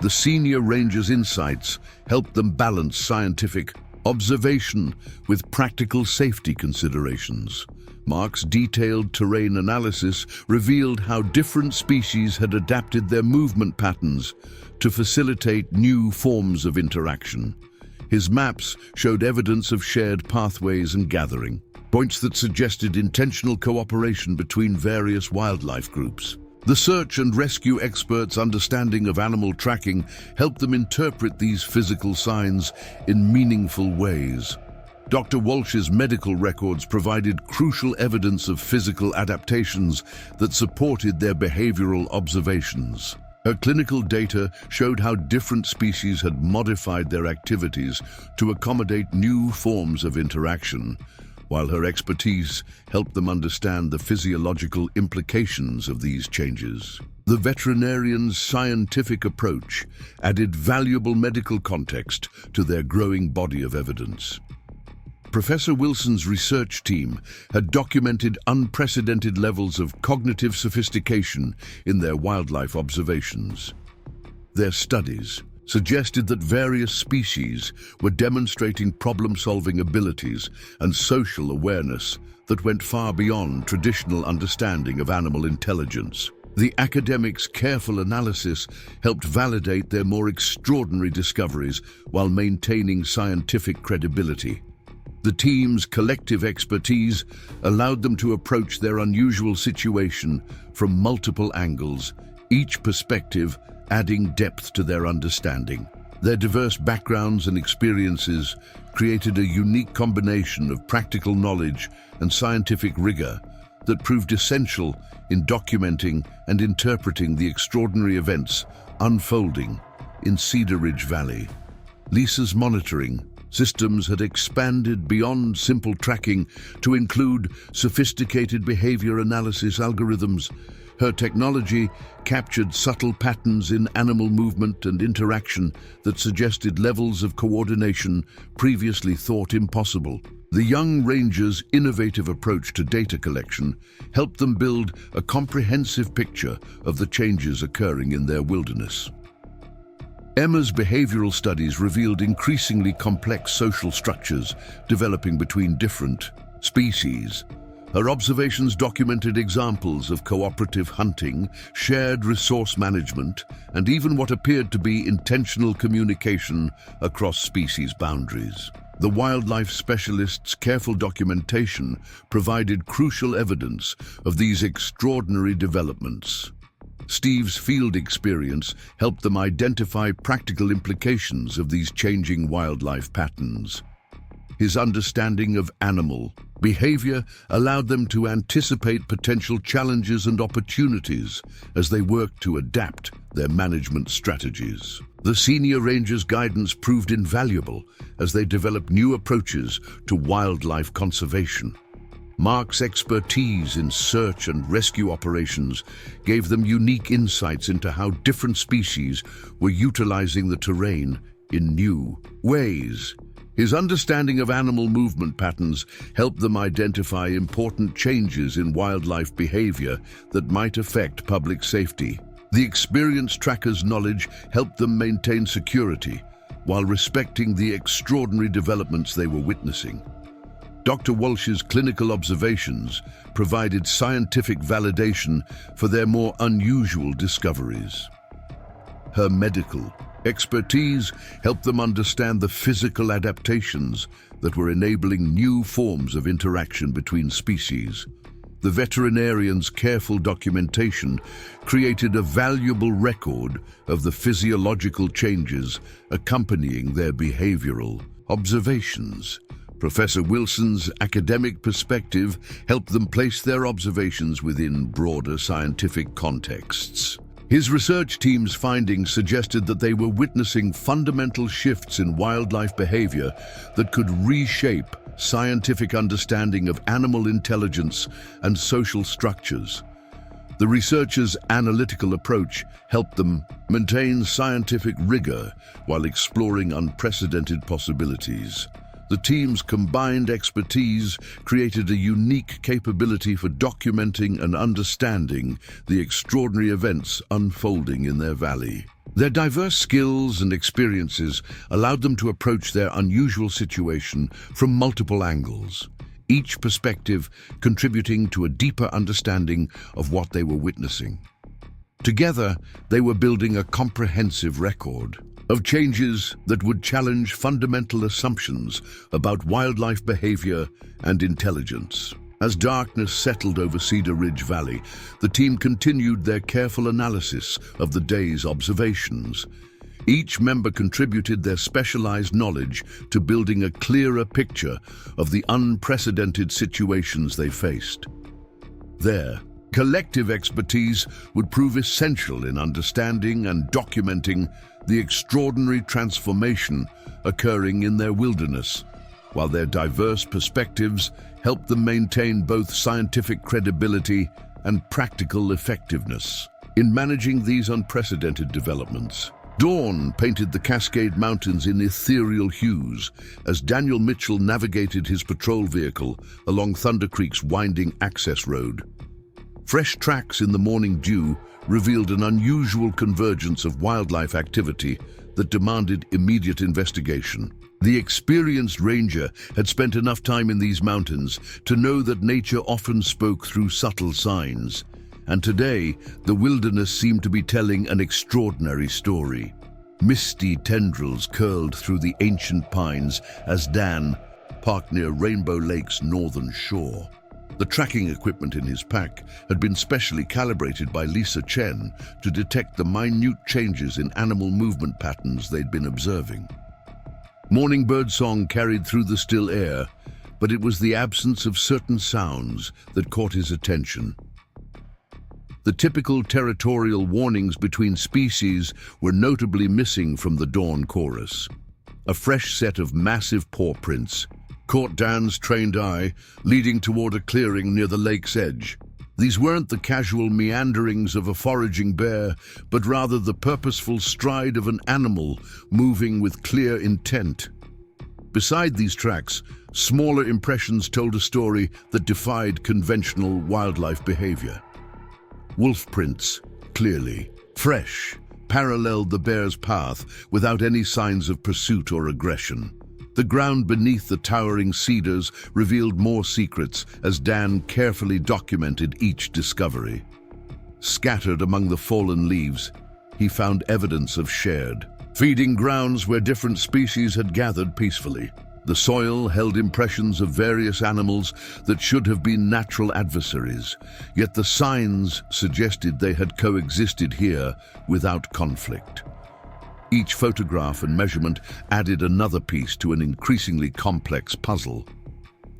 The senior ranger's insights helped them balance scientific observation with practical safety considerations. Mark's detailed terrain analysis revealed how different species had adapted their movement patterns to facilitate new forms of interaction. His maps showed evidence of shared pathways and gathering, points that suggested intentional cooperation between various wildlife groups. The search and rescue experts' understanding of animal tracking helped them interpret these physical signs in meaningful ways. Dr. Walsh's medical records provided crucial evidence of physical adaptations that supported their behavioral observations. Her clinical data showed how different species had modified their activities to accommodate new forms of interaction, while her expertise helped them understand the physiological implications of these changes. The veterinarian's scientific approach added valuable medical context to their growing body of evidence. Professor Wilson's research team had documented unprecedented levels of cognitive sophistication in their wildlife observations. Their studies suggested that various species were demonstrating problem-solving abilities and social awareness that went far beyond traditional understanding of animal intelligence. The academics' careful analysis helped validate their more extraordinary discoveries while maintaining scientific credibility. The team's collective expertise allowed them to approach their unusual situation from multiple angles, each perspective adding depth to their understanding. Their diverse backgrounds and experiences created a unique combination of practical knowledge and scientific rigor that proved essential in documenting and interpreting the extraordinary events unfolding in Cedar Ridge Valley. Lisa's monitoring systems had expanded beyond simple tracking to include sophisticated behavior analysis algorithms. Her technology captured subtle patterns in animal movement and interaction that suggested levels of coordination previously thought impossible. The young ranger's innovative approach to data collection helped them build a comprehensive picture of the changes occurring in their wilderness. Emma's behavioral studies revealed increasingly complex social structures developing between different species. Her observations documented examples of cooperative hunting, shared resource management, and even what appeared to be intentional communication across species boundaries. The wildlife specialist's careful documentation provided crucial evidence of these extraordinary developments. Steve's field experience helped them identify practical implications of these changing wildlife patterns. His understanding of animal behavior allowed them to anticipate potential challenges and opportunities as they worked to adapt their management strategies. The senior ranger's guidance proved invaluable as they developed new approaches to wildlife conservation. Mark's expertise in search and rescue operations gave them unique insights into how different species were utilizing the terrain in new ways. His understanding of animal movement patterns helped them identify important changes in wildlife behavior that might affect public safety. The experienced tracker's knowledge helped them maintain security while respecting the extraordinary developments they were witnessing. Dr. Walsh's clinical observations provided scientific validation for their more unusual discoveries. Her medical expertise helped them understand the physical adaptations that were enabling new forms of interaction between species. The veterinarian's careful documentation created a valuable record of the physiological changes accompanying their behavioral observations. Professor Wilson's academic perspective helped them place their observations within broader scientific contexts. His research team's findings suggested that they were witnessing fundamental shifts in wildlife behavior that could reshape scientific understanding of animal intelligence and social structures. The researchers' analytical approach helped them maintain scientific rigor while exploring unprecedented possibilities. The team's combined expertise created a unique capability for documenting and understanding the extraordinary events unfolding in their valley. Their diverse skills and experiences allowed them to approach their unusual situation from multiple angles, each perspective contributing to a deeper understanding of what they were witnessing. Together, they were building a comprehensive record of changes that would challenge fundamental assumptions about wildlife behavior and intelligence. As darkness settled over Cedar Ridge Valley, the team continued their careful analysis of the day's observations. Each member contributed their specialized knowledge to building a clearer picture of the unprecedented situations they faced. Their collective expertise would prove essential in understanding and documenting the extraordinary transformation occurring in their wilderness, while their diverse perspectives helped them maintain both scientific credibility and practical effectiveness. In managing these unprecedented developments, dawn painted the Cascade Mountains in ethereal hues as Daniel Mitchell navigated his patrol vehicle along Thunder Creek's winding access road. Fresh tracks in the morning dew revealed an unusual convergence of wildlife activity that demanded immediate investigation. The experienced ranger had spent enough time in these mountains to know that nature often spoke through subtle signs, and today the wilderness seemed to be telling an extraordinary story. Misty tendrils curled through the ancient pines as Dan parked near Rainbow Lake's northern shore. The tracking equipment in his pack had been specially calibrated by Lisa Chen to detect the minute changes in animal movement patterns they'd been observing. Morning birdsong carried through the still air, but it was the absence of certain sounds that caught his attention. The typical territorial warnings between species were notably missing from the dawn chorus. A fresh set of massive paw prints caught Dan's trained eye, leading toward a clearing near the lake's edge. These weren't the casual meanderings of a foraging bear, but rather the purposeful stride of an animal moving with clear intent. Beside these tracks, smaller impressions told a story that defied conventional wildlife behavior. Wolf prints, clearly fresh, paralleled the bear's path without any signs of pursuit or aggression. The ground beneath the towering cedars revealed more secrets as Dan carefully documented each discovery. Scattered among the fallen leaves, he found evidence of shared feeding grounds where different species had gathered peacefully. The soil held impressions of various animals that should have been natural adversaries, yet the signs suggested they had coexisted here without conflict. Each photograph and measurement added another piece to an increasingly complex puzzle.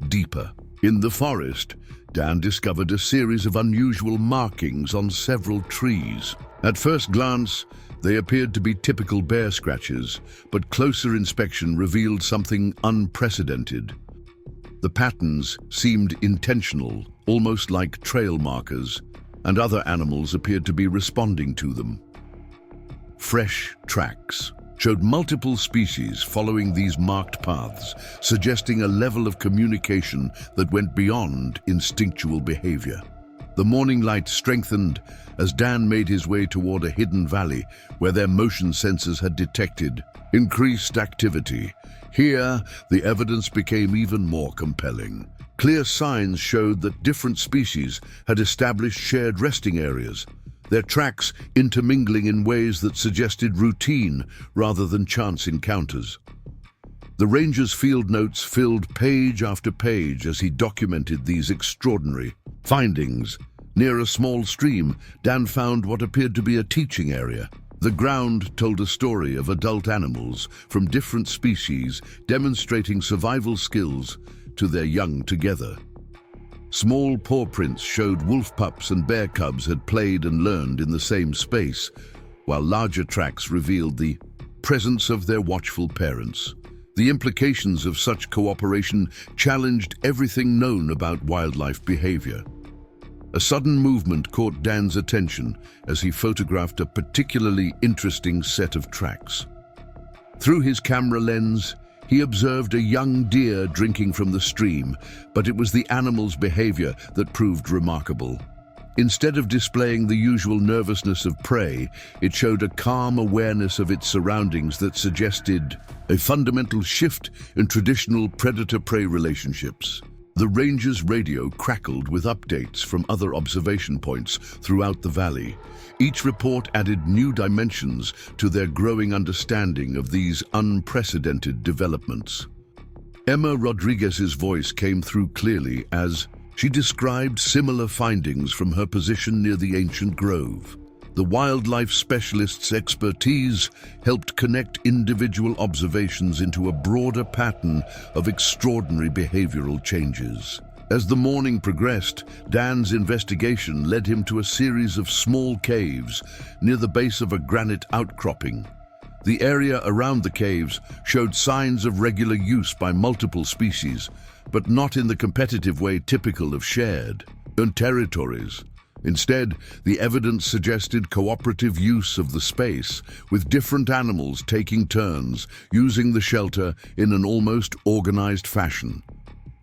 Deeper in the forest, Dan discovered a series of unusual markings on several trees. At first glance, they appeared to be typical bear scratches, but closer inspection revealed something unprecedented. The patterns seemed intentional, almost like trail markers, and other animals appeared to be responding to them. Fresh tracks showed multiple species following these marked paths, suggesting a level of communication that went beyond instinctual behavior. The morning light strengthened as Dan made his way toward a hidden valley where their motion sensors had detected increased activity. Here, the evidence became even more compelling. Clear signs showed that different species had established shared resting areas, their tracks intermingling in ways that suggested routine rather than chance encounters. The ranger's field notes filled page after page as he documented these extraordinary findings. Near a small stream, Dan found what appeared to be a teaching area. The ground told a story of adult animals from different species demonstrating survival skills to their young together. Small paw prints showed wolf pups and bear cubs had played and learned in the same space, while larger tracks revealed the presence of their watchful parents. The implications of such cooperation challenged everything known about wildlife behavior. A sudden movement caught Dan's attention as he photographed a particularly interesting set of tracks. Through his camera lens, he observed a young deer drinking from the stream, but it was the animal's behavior that proved remarkable. Instead of displaying the usual nervousness of prey, it showed a calm awareness of its surroundings that suggested a fundamental shift in traditional predator-prey relationships. The ranger's radio crackled with updates from other observation points throughout the valley. Each report added new dimensions to their growing understanding of these unprecedented developments. Emma Rodriguez's voice came through clearly as she described similar findings from her position near the ancient grove. The wildlife specialist's expertise helped connect individual observations into a broader pattern of extraordinary behavioral changes. As the morning progressed, Dan's investigation led him to a series of small caves near the base of a granite outcropping. The area around the caves showed signs of regular use by multiple species, but not in the competitive way typical of shared territories. Instead, the evidence suggested cooperative use of the space, with different animals taking turns using the shelter in an almost organized fashion.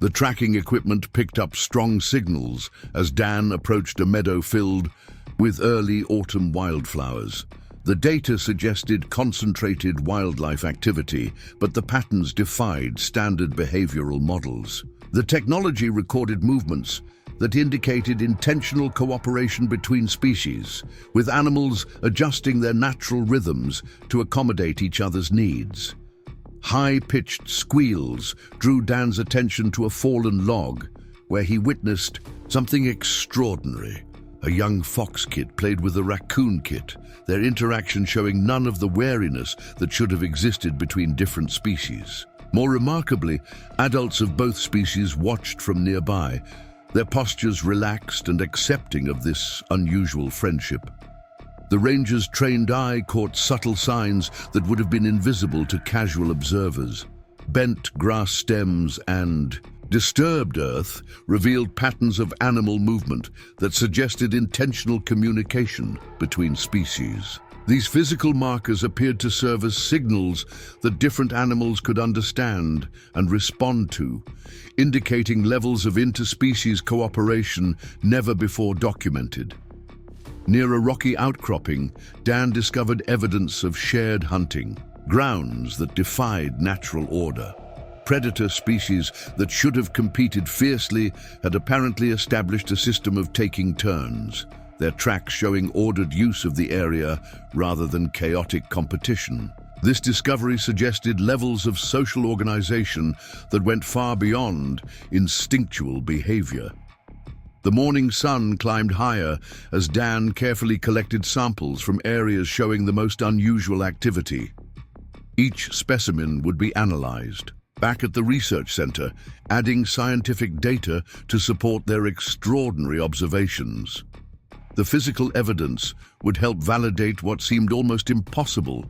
The tracking equipment picked up strong signals as Dan approached a meadow filled with early autumn wildflowers. The data suggested concentrated wildlife activity, but the patterns defied standard behavioral models. The technology recorded movements that indicated intentional cooperation between species, with animals adjusting their natural rhythms to accommodate each other's needs. High-pitched squeals drew Dan's attention to a fallen log, where he witnessed something extraordinary. A young fox kit played with a raccoon kit, their interaction showing none of the wariness that should have existed between different species. More remarkably, adults of both species watched from nearby, their postures relaxed and accepting of this unusual friendship. The ranger's trained eye caught subtle signs that would have been invisible to casual observers. Bent grass stems and disturbed earth revealed patterns of animal movement that suggested intentional communication between species. These physical markers appeared to serve as signals that different animals could understand and respond to, indicating levels of interspecies cooperation never before documented. Near a rocky outcropping, Dan discovered evidence of shared hunting, grounds that defied natural order. Predator species that should have competed fiercely had apparently established a system of taking turns, their tracks showing ordered use of the area rather than chaotic competition. This discovery suggested levels of social organization that went far beyond instinctual behavior. The morning sun climbed higher as Dan carefully collected samples from areas showing the most unusual activity. Each specimen would be analyzed, back at the research center, adding scientific data to support their extraordinary observations. The physical evidence would help validate what seemed almost impossible,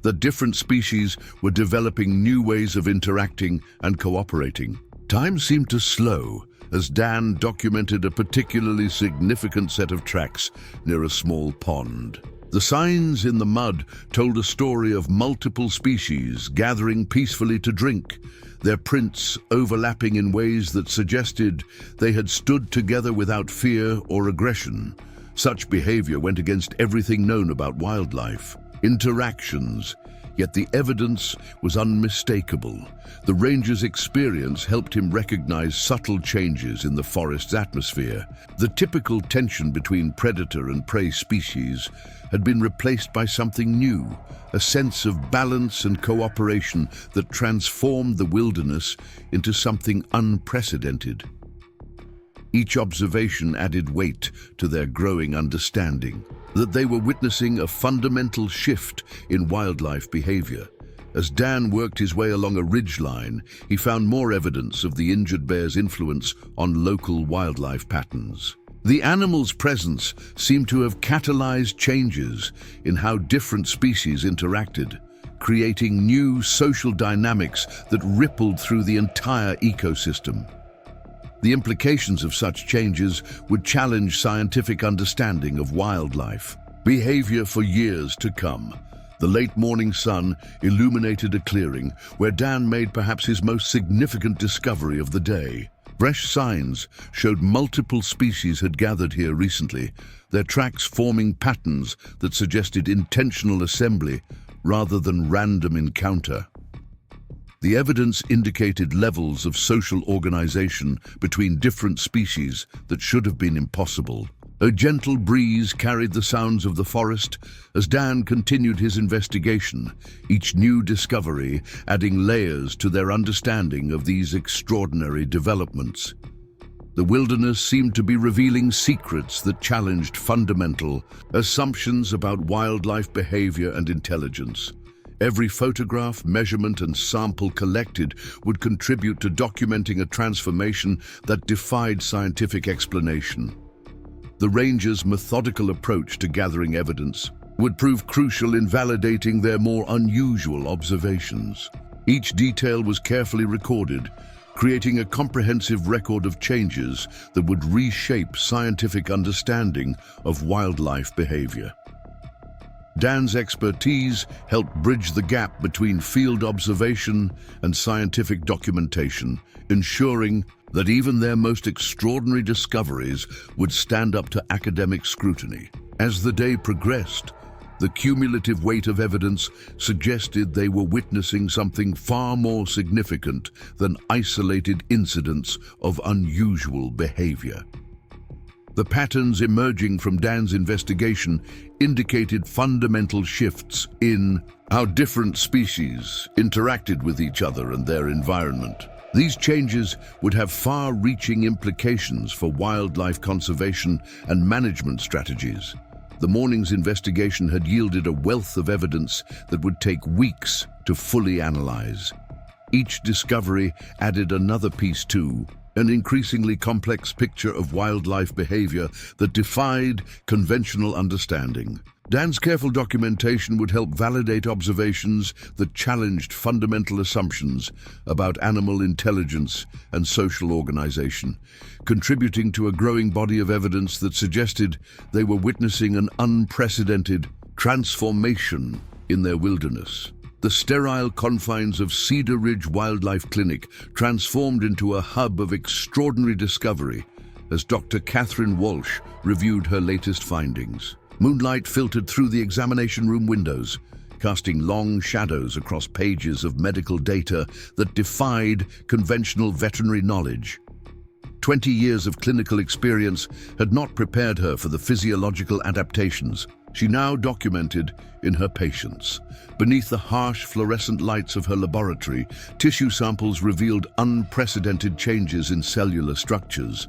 that different species were developing new ways of interacting and cooperating. Time seemed to slow as Dan documented a particularly significant set of tracks near a small pond. The signs in the mud told a story of multiple species gathering peacefully to drink, their prints overlapping in ways that suggested they had stood together without fear or aggression. Such behavior went against everything known about wildlife. Interactions, yet the evidence was unmistakable. The ranger's experience helped him recognize subtle changes in the forest's atmosphere. The typical tension between predator and prey species had been replaced by something new, a sense of balance and cooperation that transformed the wilderness into something unprecedented. Each observation added weight to their growing understanding that they were witnessing a fundamental shift in wildlife behavior. As Dan worked his way along a ridgeline, he found more evidence of the injured bear's influence on local wildlife patterns. The animal's presence seemed to have catalyzed changes in how different species interacted, creating new social dynamics that rippled through the entire ecosystem. The implications of such changes would challenge scientific understanding of wildlife behavior for years to come. The late morning sun illuminated a clearing where Dan made perhaps his most significant discovery of the day. Fresh signs showed multiple species had gathered here recently, their tracks forming patterns that suggested intentional assembly rather than random encounter. The evidence indicated levels of social organization between different species that should have been impossible. A gentle breeze carried the sounds of the forest as Dan continued his investigation, each new discovery adding layers to their understanding of these extraordinary developments. The wilderness seemed to be revealing secrets that challenged fundamental assumptions about wildlife behavior and intelligence. Every photograph, measurement, and sample collected would contribute to documenting a transformation that defied scientific explanation. The ranger's methodical approach to gathering evidence would prove crucial in validating their more unusual observations. Each detail was carefully recorded, creating a comprehensive record of changes that would reshape scientific understanding of wildlife behavior. Dan's expertise helped bridge the gap between field observation and scientific documentation, ensuring that even their most extraordinary discoveries would stand up to academic scrutiny. As the day progressed, the cumulative weight of evidence suggested they were witnessing something far more significant than isolated incidents of unusual behavior. The patterns emerging from Dan's investigation indicated fundamental shifts in how different species interacted with each other and their environment. These changes would have far-reaching implications for wildlife conservation and management strategies. The morning's investigation had yielded a wealth of evidence that would take weeks to fully analyze. Each discovery added another piece to an increasingly complex picture of wildlife behavior that defied conventional understanding. Dan's careful documentation would help validate observations that challenged fundamental assumptions about animal intelligence and social organization, contributing to a growing body of evidence that suggested they were witnessing an unprecedented transformation in their wilderness. The sterile confines of Cedar Ridge Wildlife Clinic transformed into a hub of extraordinary discovery as Dr. Catherine Walsh reviewed her latest findings. Moonlight filtered through the examination room windows, casting long shadows across pages of medical data that defied conventional veterinary knowledge. 20 years of clinical experience had not prepared her for the physiological adaptations she now documented in her patients. Beneath the harsh fluorescent lights of her laboratory, tissue samples revealed unprecedented changes in cellular structures.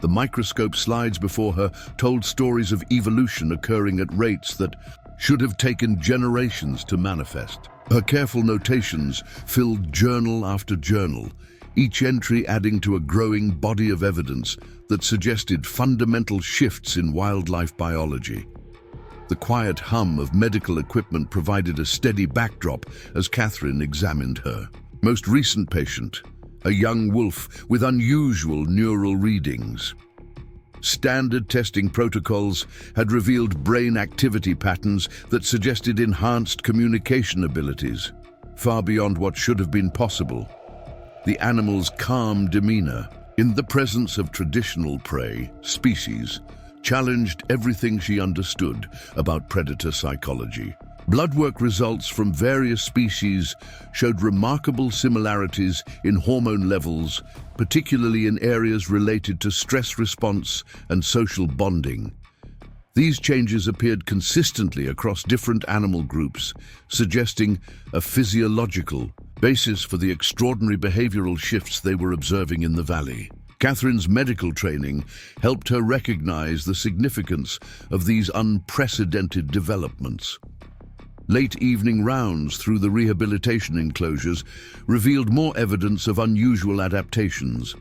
The microscope slides before her told stories of evolution occurring at rates that should have taken generations to manifest. Her careful notations filled journal after journal, each entry adding to a growing body of evidence that suggested fundamental shifts in wildlife biology. The quiet hum of medical equipment provided a steady backdrop as Catherine examined her most recent patient, a young wolf with unusual neural readings. Standard testing protocols had revealed brain activity patterns that suggested enhanced communication abilities, far beyond what should have been possible. The animal's calm demeanor, in the presence of traditional prey species, challenged everything she understood about predator psychology. Bloodwork results from various species showed remarkable similarities in hormone levels, particularly in areas related to stress response and social bonding. These changes appeared consistently across different animal groups, suggesting a physiological basis for the extraordinary behavioral shifts they were observing in the valley. Catherine's medical training helped her recognize the significance of these unprecedented developments. Late evening rounds through the rehabilitation enclosures revealed more evidence of unusual adaptations.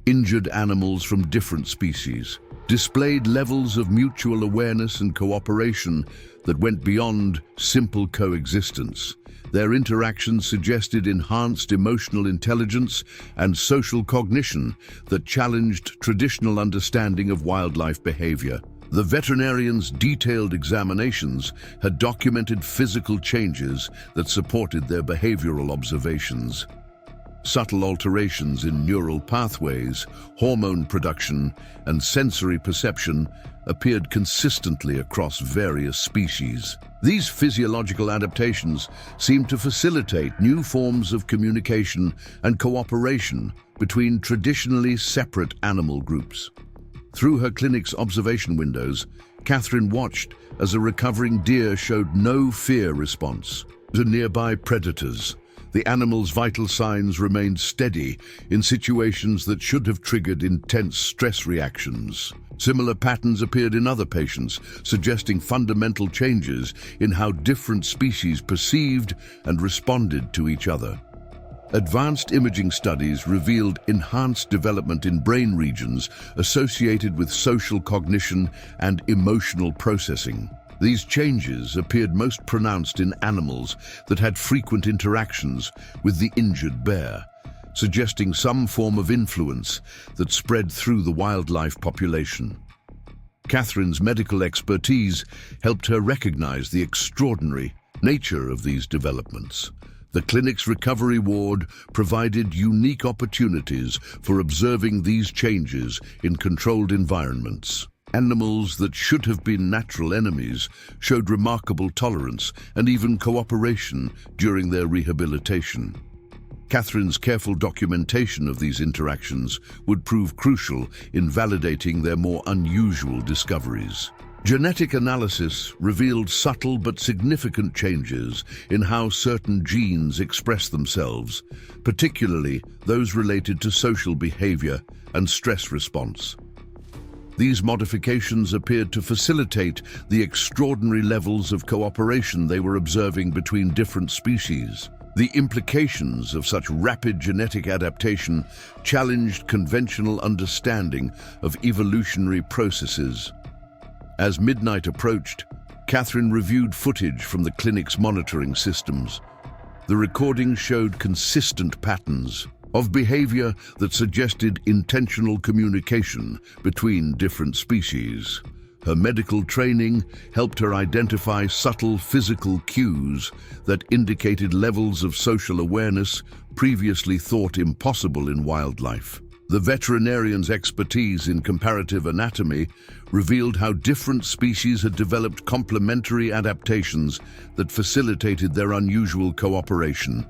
Injured animals from different species displayed levels of mutual awareness and cooperation that went beyond simple coexistence. Their interactions suggested enhanced emotional intelligence and social cognition that challenged traditional understanding of wildlife behavior. The veterinarian's detailed examinations had documented physical changes that supported their behavioral observations. Subtle alterations in neural pathways, hormone production, and sensory perception appeared consistently across various species. These physiological adaptations seemed to facilitate new forms of communication and cooperation between traditionally separate animal groups. Through her clinic's observation windows, Catherine watched as a recovering deer showed no fear response to nearby predators. The animal's vital signs remained steady in situations that should have triggered intense stress reactions. Similar patterns appeared in other patients, suggesting fundamental changes in how different species perceived and responded to each other. Advanced imaging studies revealed enhanced development in brain regions associated with social cognition and emotional processing. These changes appeared most pronounced in animals that had frequent interactions with the injured bear, suggesting some form of influence that spread through the wildlife population. Catherine's medical expertise helped her recognize the extraordinary nature of these developments. The clinic's recovery ward provided unique opportunities for observing these changes in controlled environments. Animals that should have been natural enemies showed remarkable tolerance and even cooperation during their rehabilitation. Catherine's careful documentation of these interactions would prove crucial in validating their more unusual discoveries. Genetic analysis revealed subtle but significant changes in how certain genes express themselves, particularly those related to social behavior and stress response. These modifications appeared to facilitate the extraordinary levels of cooperation they were observing between different species. The implications of such rapid genetic adaptation challenged conventional understanding of evolutionary processes. As midnight approached, Catherine reviewed footage from the clinic's monitoring systems. The recordings showed consistent patterns of behavior that suggested intentional communication between different species. Her medical training helped her identify subtle physical cues that indicated levels of social awareness previously thought impossible in wildlife. The veterinarian's expertise in comparative anatomy revealed how different species had developed complementary adaptations that facilitated their unusual cooperation.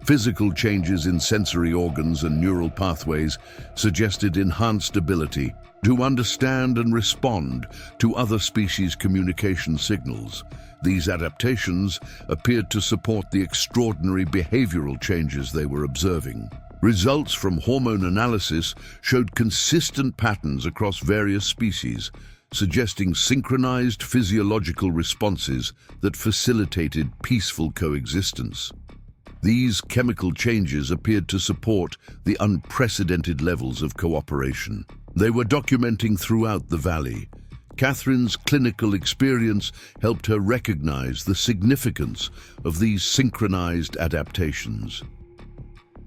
Physical changes in sensory organs and neural pathways suggested enhanced ability to understand and respond to other species' communication signals. These adaptations appeared to support the extraordinary behavioral changes they were observing. Results from hormone analysis showed consistent patterns across various species, suggesting synchronized physiological responses that facilitated peaceful coexistence. These chemical changes appeared to support the unprecedented levels of cooperation they were documenting throughout the valley. Catherine's clinical experience helped her recognize the significance of these synchronized adaptations.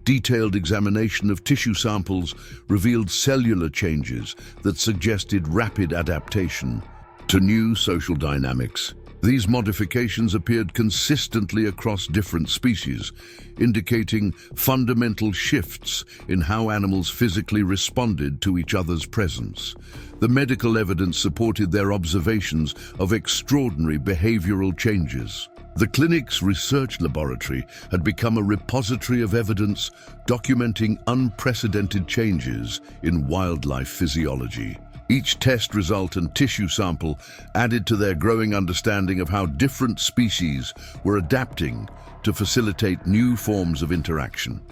Detailed examination of tissue samples revealed cellular changes that suggested rapid adaptation to new social dynamics. These modifications appeared consistently across different species, indicating fundamental shifts in how animals physically responded to each other's presence. The medical evidence supported their observations of extraordinary behavioral changes. The clinic's research laboratory had become a repository of evidence documenting unprecedented changes in wildlife physiology. Each test result and tissue sample added to their growing understanding of how different species were adapting to facilitate new forms of interaction.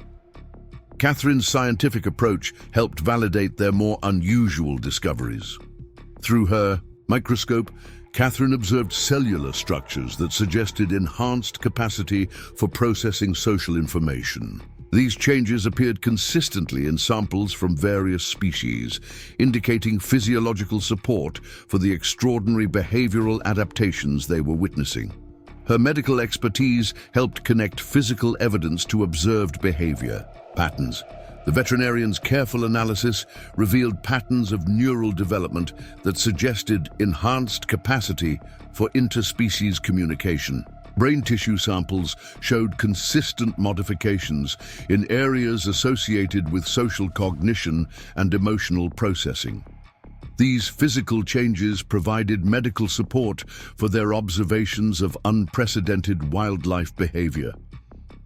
Catherine's scientific approach helped validate their more unusual discoveries. Through her microscope, Catherine observed cellular structures that suggested enhanced capacity for processing social information. These changes appeared consistently in samples from various species, indicating physiological support for the extraordinary behavioral adaptations they were witnessing. Her medical expertise helped connect physical evidence to observed behavior patterns. The veterinarian's careful analysis revealed patterns of neural development that suggested enhanced capacity for interspecies communication. Brain tissue samples showed consistent modifications in areas associated with social cognition and emotional processing. These physical changes provided medical support for their observations of unprecedented wildlife behavior.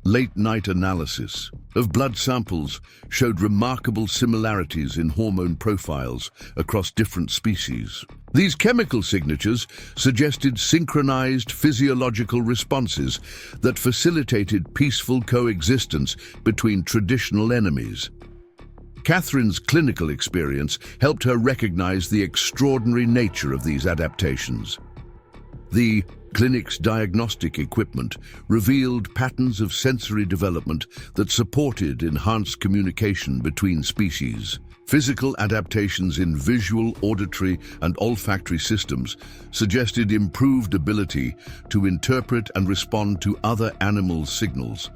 Late-night analysis of blood samples showed remarkable similarities in hormone profiles across different species. These chemical signatures suggested synchronized physiological responses that facilitated peaceful coexistence between traditional enemies. Catherine's clinical experience helped her recognize the extraordinary nature of these adaptations. The clinic's diagnostic equipment revealed patterns of sensory development that supported enhanced communication between species. Physical adaptations in visual, auditory, and olfactory systems suggested improved ability to interpret and respond to other animals' signals.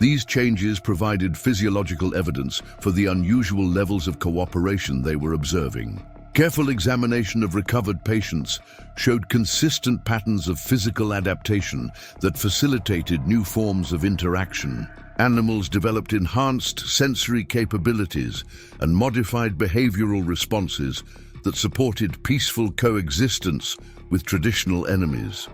These changes provided physiological evidence for the unusual levels of cooperation they were observing. Careful examination of recovered patients showed consistent patterns of physical adaptation that facilitated new forms of interaction. Animals developed enhanced sensory capabilities and modified behavioral responses that supported peaceful coexistence with traditional enemies.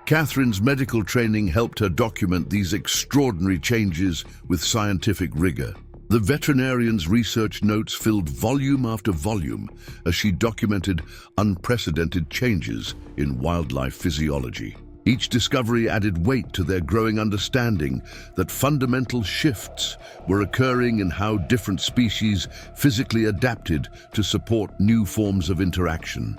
Catherine's medical training helped her document these extraordinary changes with scientific rigor. The veterinarian's research notes filled volume after volume as she documented unprecedented changes in wildlife physiology. Each discovery added weight to their growing understanding that fundamental shifts were occurring in how different species physically adapted to support new forms of interaction.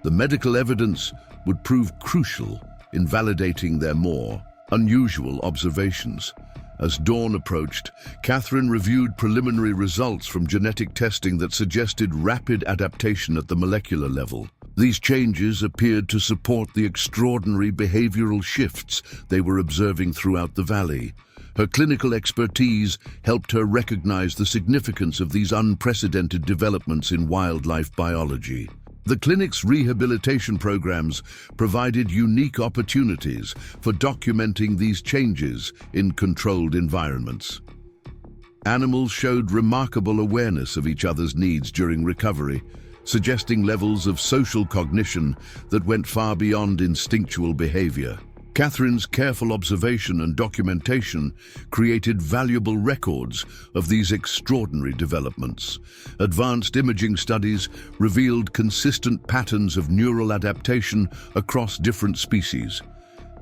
The medical evidence would prove crucial in validating their more unusual observations. As dawn approached, Catherine reviewed preliminary results from genetic testing that suggested rapid adaptation at the molecular level. These changes appeared to support the extraordinary behavioral shifts they were observing throughout the valley. Her clinical expertise helped her recognize the significance of these unprecedented developments in wildlife biology. The clinic's rehabilitation programs provided unique opportunities for documenting these changes in controlled environments. Animals showed remarkable awareness of each other's needs during recovery, suggesting levels of social cognition that went far beyond instinctual behavior. Catherine's careful observation and documentation created valuable records of these extraordinary developments. Advanced imaging studies revealed consistent patterns of neural adaptation across different species.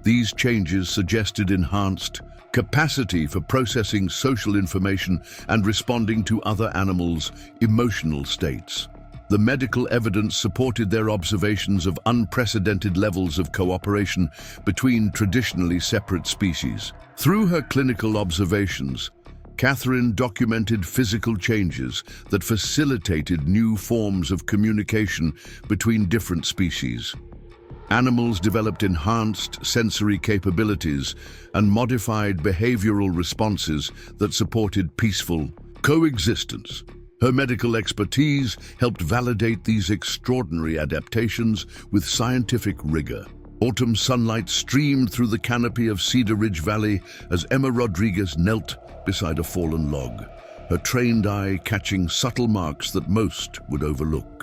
These changes suggested enhanced capacity for processing social information and responding to other animals' emotional states. The medical evidence supported their observations of unprecedented levels of cooperation between traditionally separate species. Through her clinical observations, Catherine documented physical changes that facilitated new forms of communication between different species. Animals developed enhanced sensory capabilities and modified behavioral responses that supported peaceful coexistence. Her medical expertise helped validate these extraordinary adaptations with scientific rigor. Autumn sunlight streamed through the canopy of Cedar Ridge Valley as Emma Rodriguez knelt beside a fallen log, her trained eye catching subtle marks that most would overlook.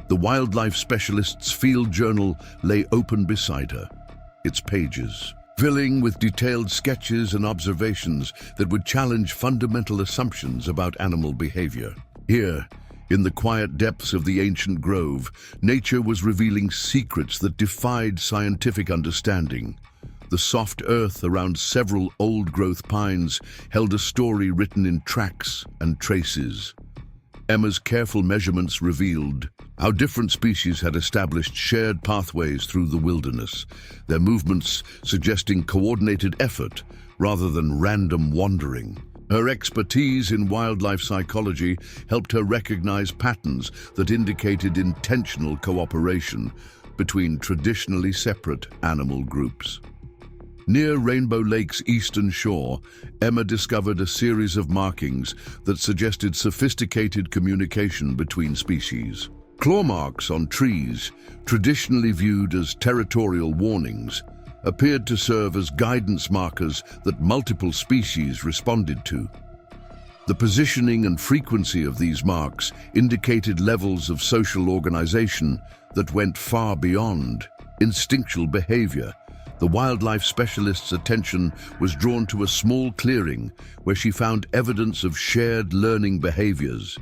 The wildlife specialist's field journal lay open beside her, its pages filling with detailed sketches and observations that would challenge fundamental assumptions about animal behavior. Here, in the quiet depths of the ancient grove, nature was revealing secrets that defied scientific understanding. The soft earth around several old-growth pines held a story written in tracks and traces. Emma's careful measurements revealed how different species had established shared pathways through the wilderness, their movements suggesting coordinated effort rather than random wandering. Her expertise in wildlife psychology helped her recognize patterns that indicated intentional cooperation between traditionally separate animal groups. Near Rainbow Lake's eastern shore, Emma discovered a series of markings that suggested sophisticated communication between species. Claw marks on trees, traditionally viewed as territorial warnings, appeared to serve as guidance markers that multiple species responded to. The positioning and frequency of these marks indicated levels of social organization that went far beyond instinctual behavior. The wildlife specialist's attention was drawn to a small clearing where she found evidence of shared learning behaviors.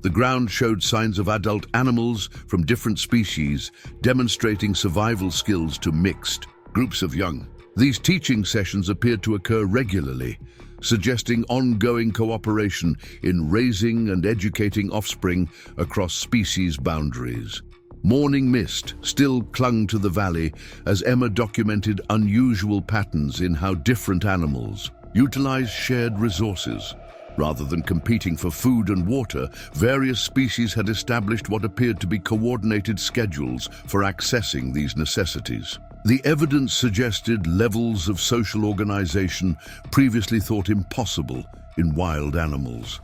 The ground showed signs of adult animals from different species, demonstrating survival skills to mixed groups of young. These teaching sessions appeared to occur regularly, suggesting ongoing cooperation in raising and educating offspring across species boundaries. Morning mist still clung to the valley as Emma documented unusual patterns in how different animals utilized shared resources. Rather than competing for food and water, various species had established what appeared to be coordinated schedules for accessing these necessities. The evidence suggested levels of social organization previously thought impossible in wild animals.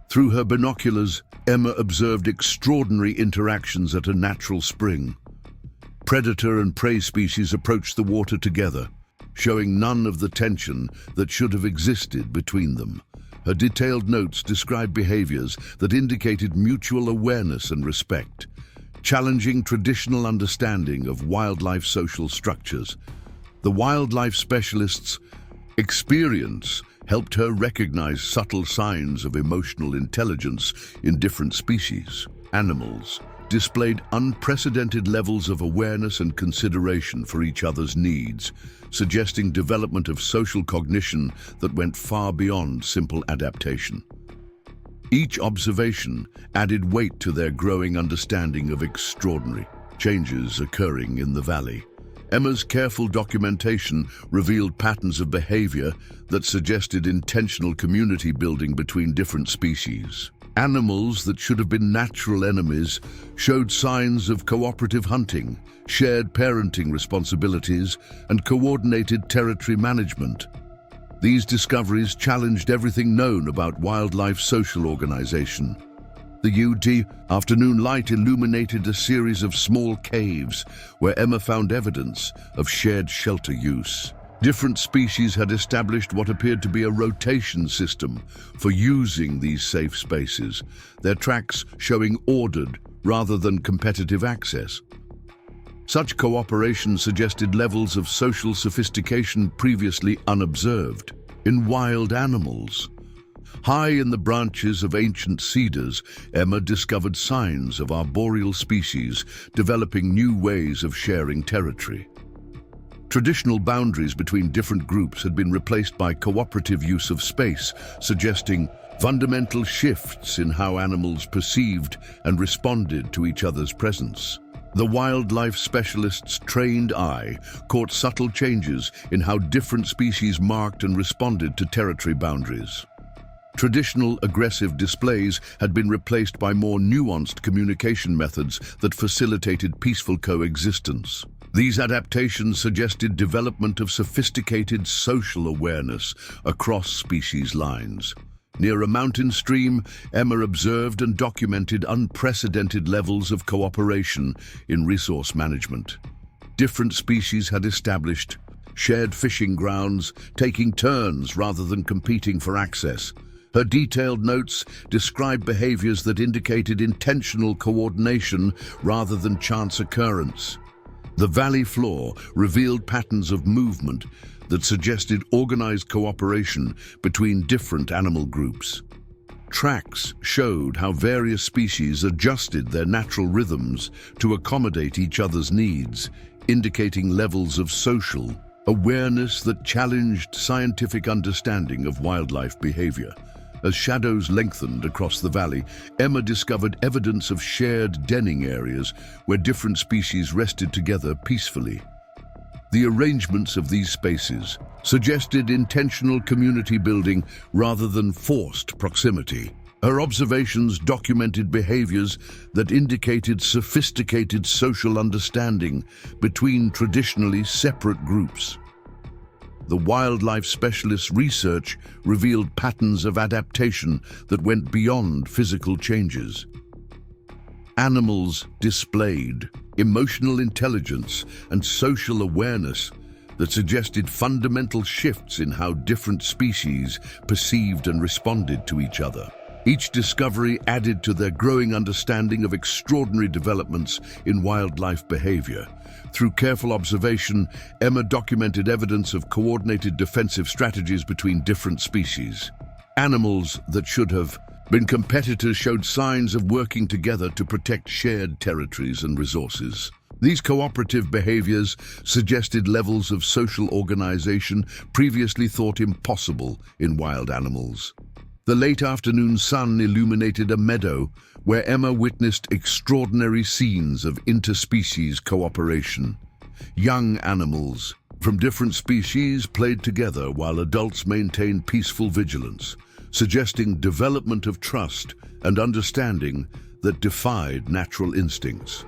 Through her binoculars, Emma observed extraordinary interactions at a natural spring. Predator and prey species approached the water together, showing none of the tension that should have existed between them. Her detailed notes described behaviors that indicated mutual awareness and respect, challenging traditional understanding of wildlife social structures. The wildlife specialist's experience helped her recognize subtle signs of emotional intelligence in different species. Animals displayed unprecedented levels of awareness and consideration for each other's needs, suggesting development of social cognition that went far beyond simple adaptation. Each observation added weight to their growing understanding of extraordinary changes occurring in the valley. Emma's careful documentation revealed patterns of behavior that suggested intentional community building between different species. Animals that should have been natural enemies showed signs of cooperative hunting, shared parenting responsibilities, and coordinated territory management. These discoveries challenged everything known about wildlife social organization. The afternoon light illuminated a series of small caves where Emma found evidence of shared shelter use. Different species had established what appeared to be a rotation system for using these safe spaces, their tracks showing ordered rather than competitive access. Such cooperation suggested levels of social sophistication previously unobserved in wild animals. High in the branches of ancient cedars, Emma discovered signs of arboreal species developing new ways of sharing territory. Traditional boundaries between different groups had been replaced by cooperative use of space, suggesting fundamental shifts in how animals perceived and responded to each other's presence. The wildlife specialist's trained eye caught subtle changes in how different species marked and responded to territory boundaries. Traditional aggressive displays had been replaced by more nuanced communication methods that facilitated peaceful coexistence. These adaptations suggested development of sophisticated social awareness across species lines. Near a mountain stream, Emma observed and documented unprecedented levels of cooperation in resource management. Different species had established shared fishing grounds, taking turns rather than competing for access. Her detailed notes described behaviors that indicated intentional coordination rather than chance occurrence. The valley floor revealed patterns of movement that suggested organized cooperation between different animal groups. Tracks showed how various species adjusted their natural rhythms to accommodate each other's needs, indicating levels of social awareness that challenged scientific understanding of wildlife behavior. As shadows lengthened across the valley, Emma discovered evidence of shared denning areas where different species rested together peacefully. The arrangements of these spaces suggested intentional community building rather than forced proximity. Her observations documented behaviors that indicated sophisticated social understanding between traditionally separate groups. The wildlife specialist's research revealed patterns of adaptation that went beyond physical changes. Animals displayed emotional intelligence and social awareness that suggested fundamental shifts in how different species perceived and responded to each other. Each discovery added to their growing understanding of extraordinary developments in wildlife behavior. Through careful observation, Emma documented evidence of coordinated defensive strategies between different species. Animals that should have been competitors showed signs of working together to protect shared territories and resources. These cooperative behaviors suggested levels of social organization previously thought impossible in wild animals. The late afternoon sun illuminated a meadow where Emma witnessed extraordinary scenes of interspecies cooperation. Young animals from different species played together while adults maintained peaceful vigilance, suggesting development of trust and understanding that defied natural instincts.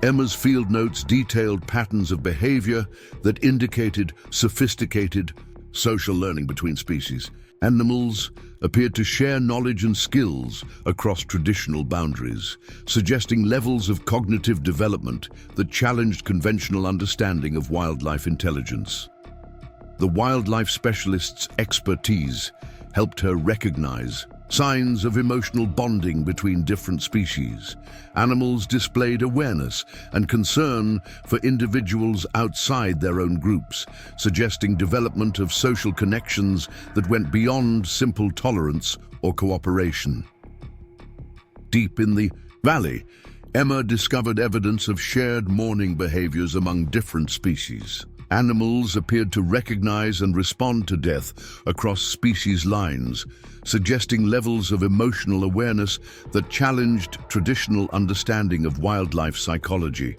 Emma's field notes detailed patterns of behavior that indicated sophisticated social learning between species. Animals appeared to share knowledge and skills across traditional boundaries, suggesting levels of cognitive development that challenged conventional understanding of wildlife intelligence. The wildlife specialist's expertise helped her recognize signs of emotional bonding between different species. Animals displayed awareness and concern for individuals outside their own groups, suggesting development of social connections that went beyond simple tolerance or cooperation. Deep in the valley, Emma discovered evidence of shared mourning behaviors among different species. Animals appeared to recognize and respond to death across species lines, suggesting levels of emotional awareness that challenged traditional understanding of wildlife psychology.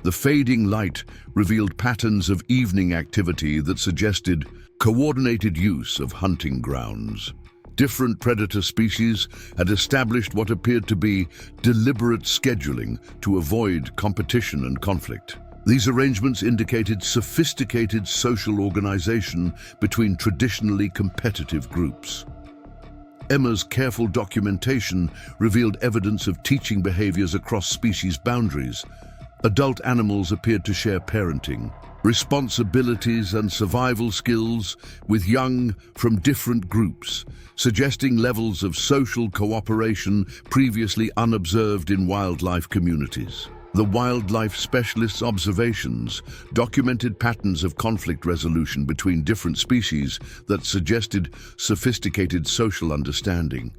The fading light revealed patterns of evening activity that suggested coordinated use of hunting grounds. Different predator species had established what appeared to be deliberate scheduling to avoid competition and conflict. These arrangements indicated sophisticated social organization between traditionally competitive groups. Emma's careful documentation revealed evidence of teaching behaviors across species boundaries. Adult animals appeared to share parenting, responsibilities and survival skills with young from different groups, suggesting levels of social cooperation previously unobserved in wildlife communities. The wildlife specialist's observations documented patterns of conflict resolution between different species that suggested sophisticated social understanding.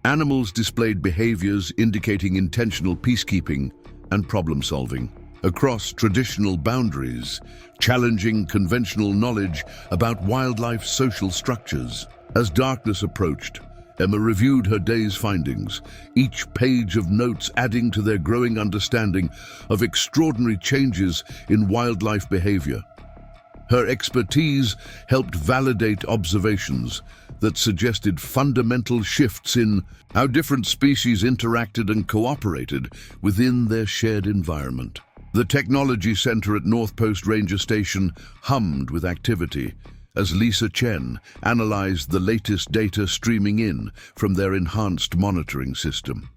Animals displayed behaviors indicating intentional peacekeeping and problem-solving across traditional boundaries, challenging conventional knowledge about wildlife social structures. As darkness approached, Emma reviewed her day's findings, each page of notes adding to their growing understanding of extraordinary changes in wildlife behavior. Her expertise helped validate observations that suggested fundamental shifts in how different species interacted and cooperated within their shared environment. The Technology Center at North Post Ranger Station hummed with activity as Lisa Chen analyzed the latest data streaming in from their enhanced monitoring system.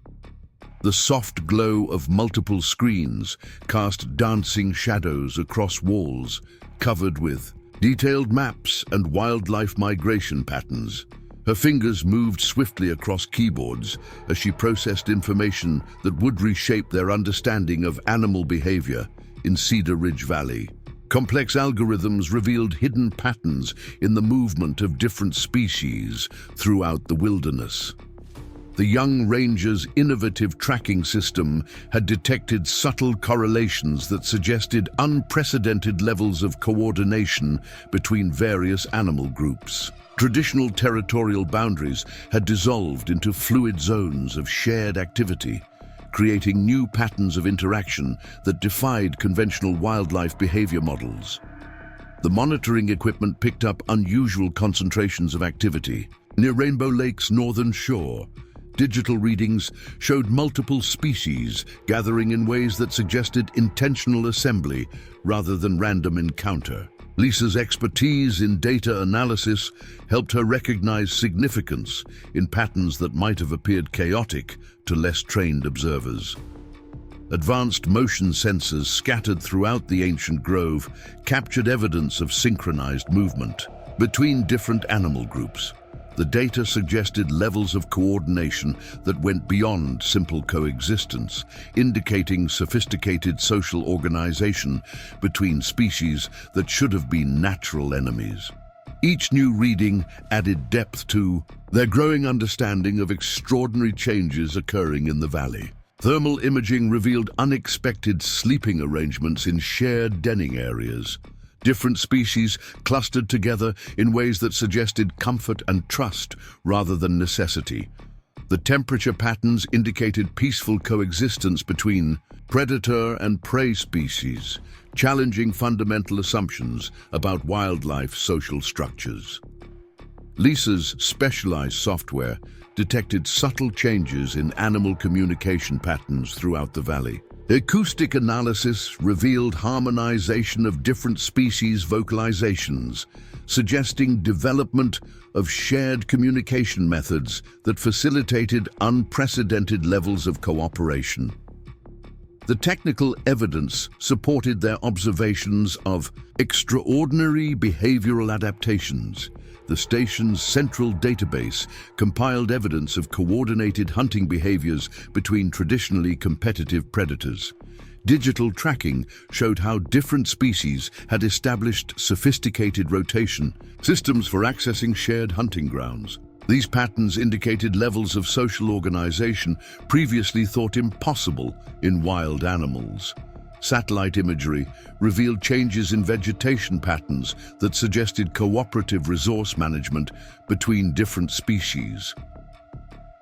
The soft glow of multiple screens cast dancing shadows across walls covered with detailed maps and wildlife migration patterns. Her fingers moved swiftly across keyboards as she processed information that would reshape their understanding of animal behavior in Cedar Ridge Valley. Complex algorithms revealed hidden patterns in the movement of different species throughout the wilderness. The young ranger's innovative tracking system had detected subtle correlations that suggested unprecedented levels of coordination between various animal groups. Traditional territorial boundaries had dissolved into fluid zones of shared activity, creating new patterns of interaction that defied conventional wildlife behavior models. The monitoring equipment picked up unusual concentrations of activity. Near Rainbow Lake's northern shore, digital readings showed multiple species gathering in ways that suggested intentional assembly rather than random encounter. Lisa's expertise in data analysis helped her recognize significance in patterns that might have appeared chaotic to less trained observers. Advanced motion sensors scattered throughout the ancient grove captured evidence of synchronized movement between different animal groups. The data suggested levels of coordination that went beyond simple coexistence, indicating sophisticated social organization between species that should have been natural enemies. Each new reading added depth to their growing understanding of extraordinary changes occurring in the valley. Thermal imaging revealed unexpected sleeping arrangements in shared denning areas. Different species clustered together in ways that suggested comfort and trust rather than necessity. The temperature patterns indicated peaceful coexistence between predator and prey species, challenging fundamental assumptions about wildlife social structures. Lisa's specialized software detected subtle changes in animal communication patterns throughout the valley. Acoustic analysis revealed harmonization of different species' vocalizations, suggesting development of shared communication methods that facilitated unprecedented levels of cooperation. The technical evidence supported their observations of extraordinary behavioral adaptations. The station's central database compiled evidence of coordinated hunting behaviors between traditionally competitive predators. Digital tracking showed how different species had established sophisticated rotation systems for accessing shared hunting grounds. These patterns indicated levels of social organization previously thought impossible in wild animals. Satellite imagery revealed changes in vegetation patterns that suggested cooperative resource management between different species.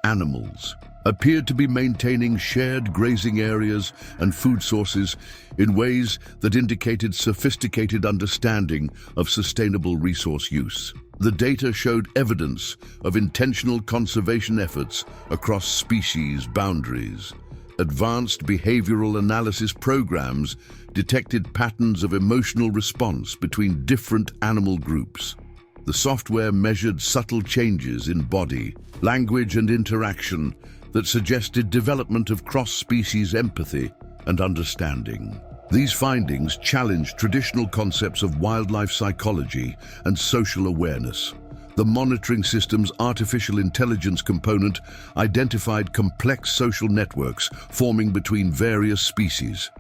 Animals appeared to be maintaining shared grazing areas and food sources in ways that indicated sophisticated understanding of sustainable resource use. The data showed evidence of intentional conservation efforts across species boundaries. Advanced behavioral analysis programs detected patterns of emotional response between different animal groups. The software measured subtle changes in body, language, and interaction that suggested development of cross-species empathy and understanding. These findings challenged traditional concepts of wildlife psychology and social awareness. The monitoring system's artificial intelligence component identified complex social networks forming between various species.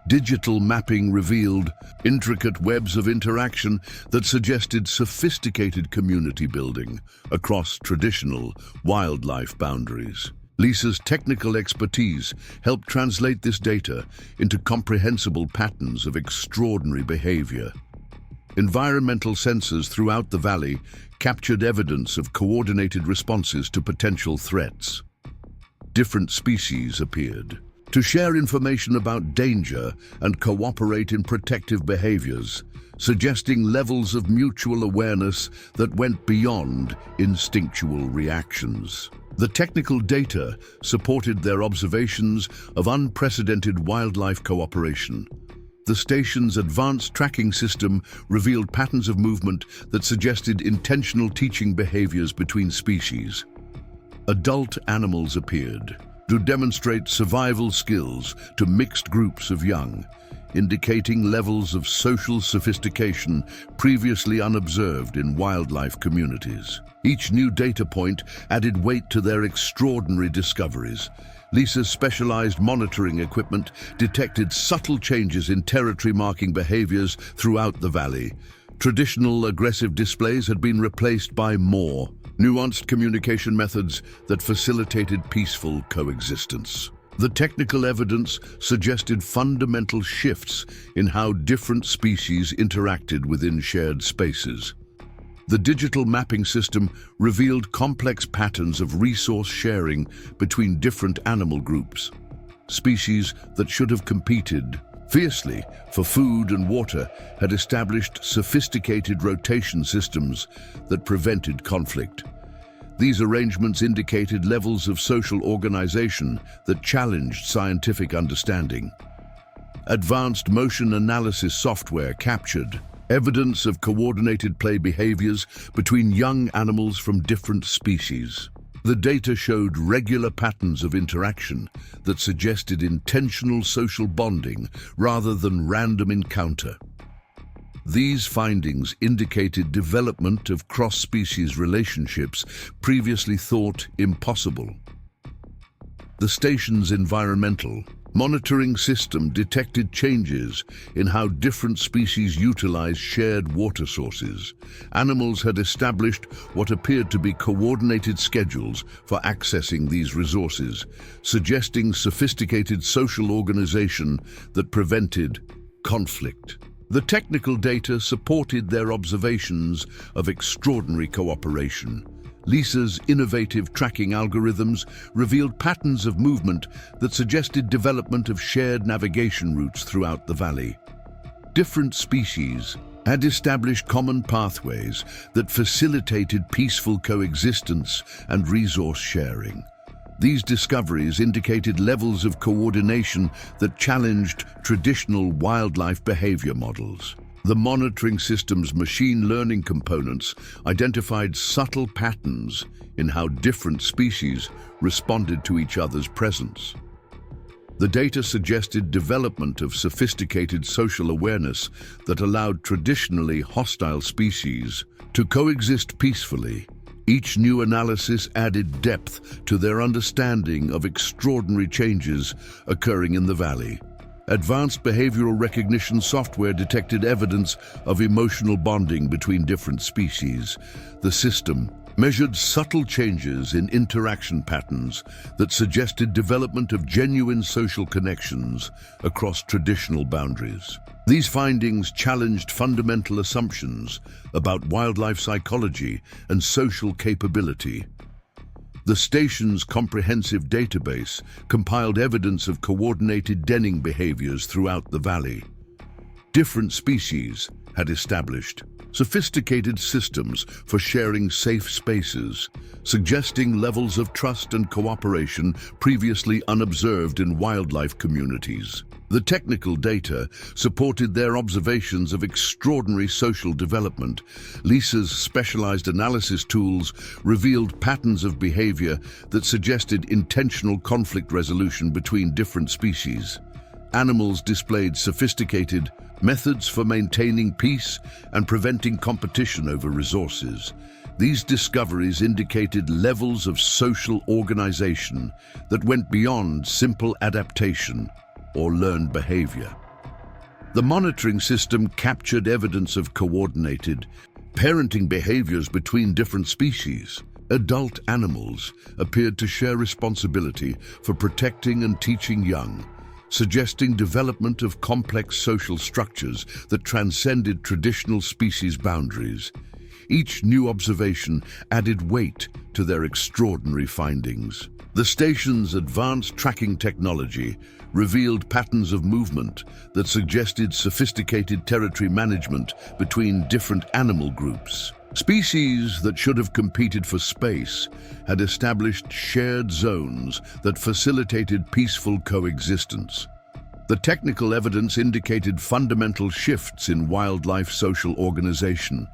Digital mapping revealed intricate webs of interaction that suggested sophisticated community building across traditional wildlife boundaries. Lisa's technical expertise helped translate this data into comprehensible patterns of extraordinary behavior. Environmental sensors throughout the valley captured evidence of coordinated responses to potential threats. Different species appeared to share information about danger and cooperate in protective behaviors, suggesting levels of mutual awareness that went beyond instinctual reactions. The technical data supported their observations of unprecedented wildlife cooperation. The station's advanced tracking system revealed patterns of movement that suggested intentional teaching behaviors between species. Adult animals appeared to demonstrate survival skills to mixed groups of young, indicating levels of social sophistication previously unobserved in wildlife communities. Each new data point added weight to their extraordinary discoveries. Lisa's specialized monitoring equipment detected subtle changes in territory marking behaviors throughout the valley. Traditional aggressive displays had been replaced by more nuanced communication methods that facilitated peaceful coexistence. The technical evidence suggested fundamental shifts in how different species interacted within shared spaces. The digital mapping system revealed complex patterns of resource sharing between different animal groups. Species that should have competed fiercely for food and water had established sophisticated rotation systems that prevented conflict. These arrangements indicated levels of social organization that challenged scientific understanding. Advanced motion analysis software captured evidence of coordinated play behaviors between young animals from different species. The data showed regular patterns of interaction that suggested intentional social bonding rather than random encounter. These findings indicated development of cross-species relationships previously thought impossible. The station's environmental monitoring system detected changes in how different species utilize shared water sources. Animals had established what appeared to be coordinated schedules for accessing these resources, suggesting sophisticated social organization that prevented conflict. The technical data supported their observations of extraordinary cooperation. Lisa's innovative tracking algorithms revealed patterns of movement that suggested development of shared navigation routes throughout the valley. Different species had established common pathways that facilitated peaceful coexistence and resource sharing. These discoveries indicated levels of coordination that challenged traditional wildlife behavior models. The monitoring system's machine learning components identified subtle patterns in how different species responded to each other's presence. The data suggested development of sophisticated social awareness that allowed traditionally hostile species to coexist peacefully. Each new analysis added depth to their understanding of extraordinary changes occurring in the valley. Advanced behavioral recognition software detected evidence of emotional bonding between different species. The system measured subtle changes in interaction patterns that suggested development of genuine social connections across traditional boundaries. These findings challenged fundamental assumptions about wildlife psychology and social capability. The station's comprehensive database compiled evidence of coordinated denning behaviors throughout the valley. Different species had established sophisticated systems for sharing safe spaces, suggesting levels of trust and cooperation previously unobserved in wildlife communities. The technical data supported their observations of extraordinary social development. Lisa's specialized analysis tools revealed patterns of behavior that suggested intentional conflict resolution between different species. Animals displayed sophisticated methods for maintaining peace and preventing competition over resources. These discoveries indicated levels of social organization that went beyond simple adaptation or learned behavior. The monitoring system captured evidence of coordinated parenting behaviors between different species. Adult animals appeared to share responsibility for protecting and teaching young, suggesting development of complex social structures that transcended traditional species boundaries. Each new observation added weight to their extraordinary findings. The station's advanced tracking technology revealed patterns of movement that suggested sophisticated territory management between different animal groups. Species that should have competed for space had established shared zones that facilitated peaceful coexistence. The technical evidence indicated fundamental shifts in wildlife social organization.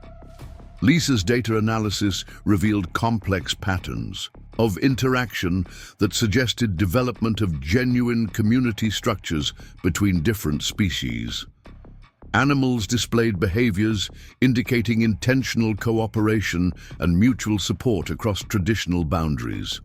Lisa's data analysis revealed complex patterns of interaction that suggested development of genuine community structures between different species. Animals displayed behaviors indicating intentional cooperation and mutual support across traditional boundaries.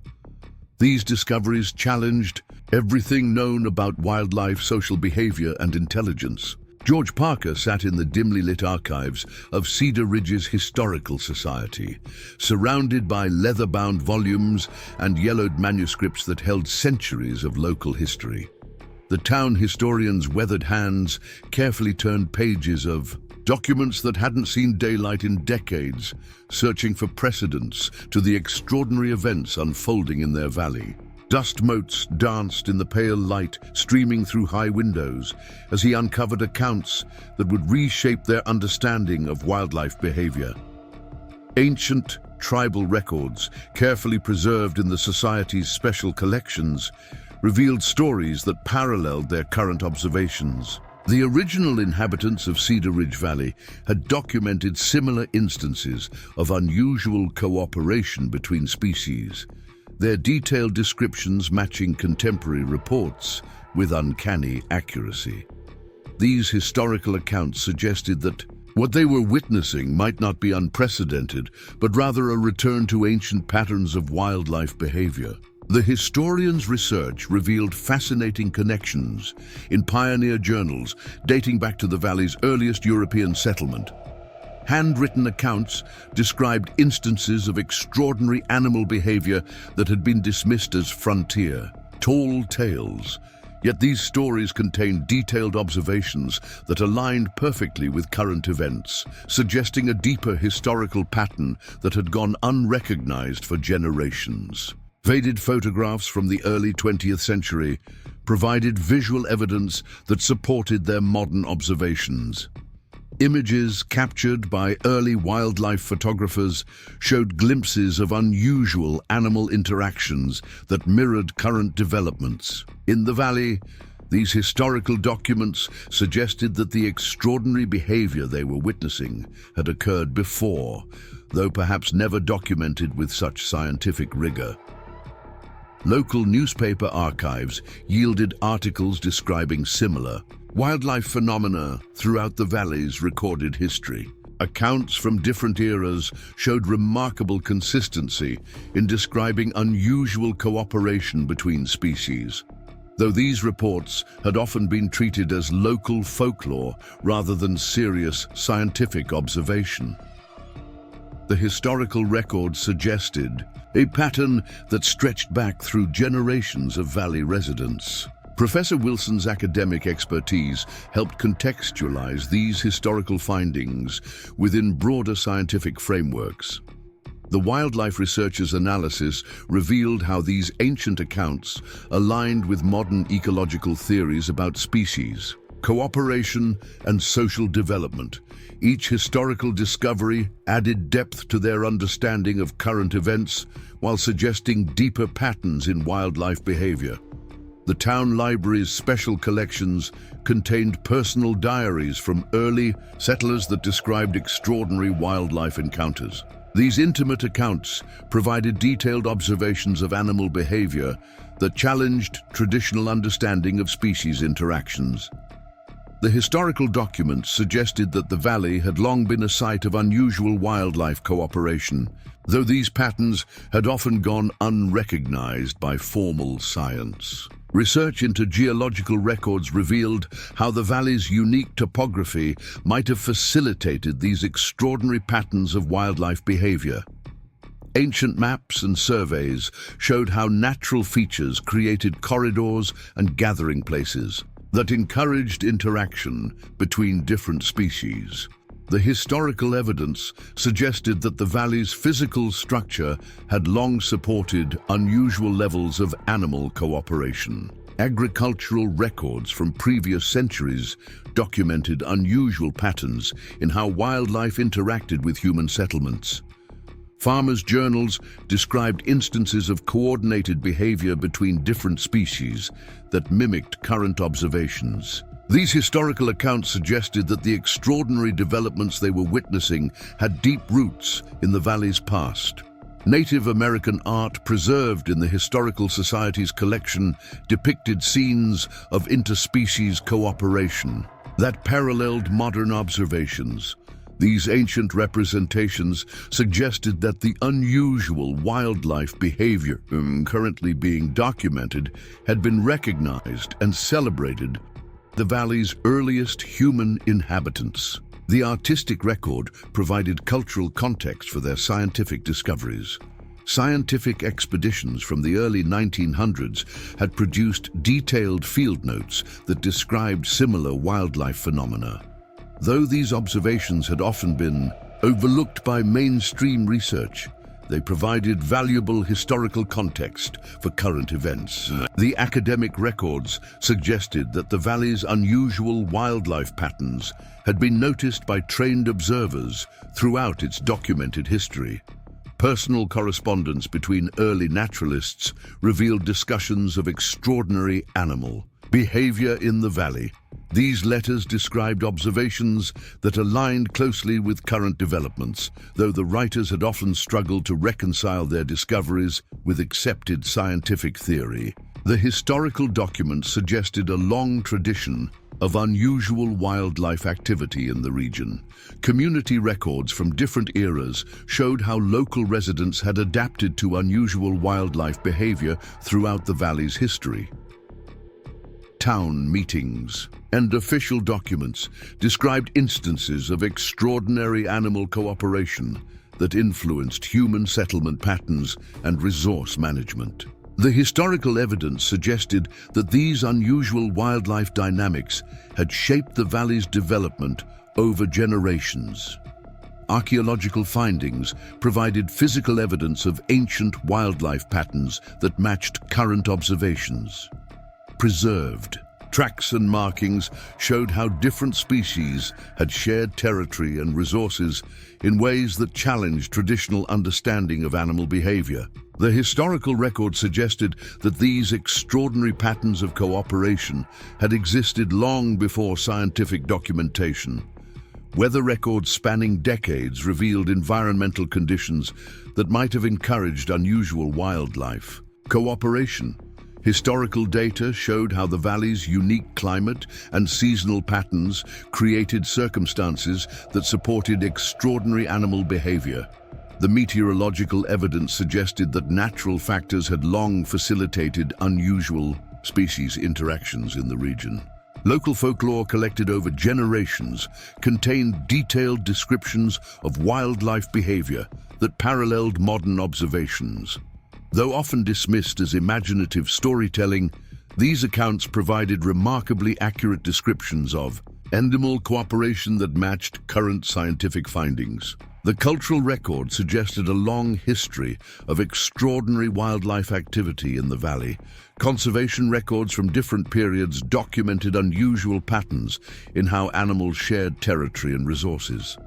These discoveries challenged everything known about wildlife social behavior and intelligence. George Parker sat in the dimly lit archives of Cedar Ridge's Historical Society, surrounded by leather-bound volumes and yellowed manuscripts that held centuries of local history. The town historian's weathered hands carefully turned pages of documents that hadn't seen daylight in decades, searching for precedents to the extraordinary events unfolding in their valley. Dust motes danced in the pale light streaming through high windows as he uncovered accounts that would reshape their understanding of wildlife behavior. Ancient tribal records, carefully preserved in the Society's special collections, revealed stories that paralleled their current observations. The original inhabitants of Cedar Ridge Valley had documented similar instances of unusual cooperation between species, their detailed descriptions matching contemporary reports with uncanny accuracy. These historical accounts suggested that what they were witnessing might not be unprecedented, but rather a return to ancient patterns of wildlife behavior. The historian's research revealed fascinating connections in pioneer journals dating back to the valley's earliest European settlement. Handwritten accounts described instances of extraordinary animal behavior that had been dismissed as frontier, tall tales. Yet these stories contained detailed observations that aligned perfectly with current events, suggesting a deeper historical pattern that had gone unrecognized for generations. Faded photographs from the early 20th century provided visual evidence that supported their modern observations. Images captured by early wildlife photographers showed glimpses of unusual animal interactions that mirrored current developments. In the valley, these historical documents suggested that the extraordinary behavior they were witnessing had occurred before, though perhaps never documented with such scientific rigor. Local newspaper archives yielded articles describing similar wildlife phenomena throughout the valley's recorded history. Accounts from different eras showed remarkable consistency in describing unusual cooperation between species, though these reports had often been treated as local folklore rather than serious scientific observation. The historical record suggested a pattern that stretched back through generations of valley residents. Professor Wilson's academic expertise helped contextualize these historical findings within broader scientific frameworks. The wildlife researcher's analysis revealed how these ancient accounts aligned with modern ecological theories about species, cooperation, and social development. Each historical discovery added depth to their understanding of current events while suggesting deeper patterns in wildlife behavior. The town library's special collections contained personal diaries from early settlers that described extraordinary wildlife encounters. These intimate accounts provided detailed observations of animal behavior that challenged traditional understanding of species interactions. The historical documents suggested that the valley had long been a site of unusual wildlife cooperation, though these patterns had often gone unrecognized by formal science. Research into geological records revealed how the valley's unique topography might have facilitated these extraordinary patterns of wildlife behavior. Ancient maps and surveys showed how natural features created corridors and gathering places that encouraged interaction between different species. The historical evidence suggested that the valley's physical structure had long supported unusual levels of animal cooperation. Agricultural records from previous centuries documented unusual patterns in how wildlife interacted with human settlements. Farmers' journals described instances of coordinated behavior between different species that mimicked current observations. These historical accounts suggested that the extraordinary developments they were witnessing had deep roots in the valley's past. Native American art preserved in the Historical Society's collection depicted scenes of interspecies cooperation that paralleled modern observations. These ancient representations suggested that the unusual wildlife behavior currently being documented had been recognized and celebrated by the valley's earliest human inhabitants. The artistic record provided cultural context for their scientific discoveries. Scientific expeditions from the early 1900s had produced detailed field notes that described similar wildlife phenomena. Though these observations had often been overlooked by mainstream research, they provided valuable historical context for current events. The academic records suggested that the valley's unusual wildlife patterns had been noticed by trained observers throughout its documented history. Personal correspondence between early naturalists revealed discussions of extraordinary animal behavior in the valley. These letters described observations that aligned closely with current developments, though the writers had often struggled to reconcile their discoveries with accepted scientific theory. The historical documents suggested a long tradition of unusual wildlife activity in the region. Community records from different eras showed how local residents had adapted to unusual wildlife behavior throughout the valley's history. Town meetings and official documents described instances of extraordinary animal cooperation that influenced human settlement patterns and resource management. The historical evidence suggested that these unusual wildlife dynamics had shaped the valley's development over generations. Archaeological findings provided physical evidence of ancient wildlife patterns that matched current observations. Preserved tracks and markings showed how different species had shared territory and resources in ways that challenged traditional understanding of animal behavior. The historical record suggested that these extraordinary patterns of cooperation had existed long before scientific documentation. Weather records spanning decades revealed environmental conditions that might have encouraged unusual wildlife cooperation. Historical data showed how the valley's unique climate and seasonal patterns created circumstances that supported extraordinary animal behavior. The meteorological evidence suggested that natural factors had long facilitated unusual species interactions in the region. Local folklore collected over generations contained detailed descriptions of wildlife behavior that paralleled modern observations. Though often dismissed as imaginative storytelling, these accounts provided remarkably accurate descriptions of animal cooperation that matched current scientific findings. The cultural record suggested a long history of extraordinary wildlife activity in the valley. Conservation records from different periods documented unusual patterns in how animals shared territory and resources.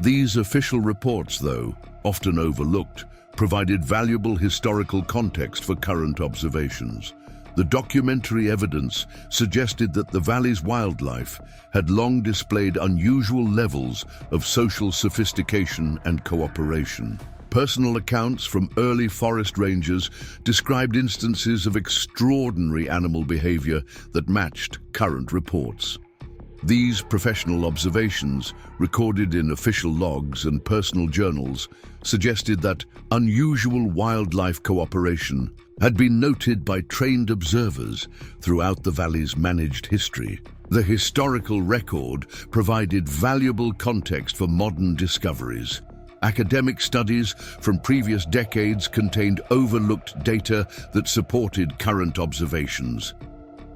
These official reports, though often overlooked, provided valuable historical context for current observations. The documentary evidence suggested that the valley's wildlife had long displayed unusual levels of social sophistication and cooperation. Personal accounts from early forest rangers described instances of extraordinary animal behavior that matched current reports. These professional observations, recorded in official logs and personal journals, suggested that unusual wildlife cooperation had been noted by trained observers throughout the valley's managed history. The historical record provided valuable context for modern discoveries. Academic studies from previous decades contained overlooked data that supported current observations.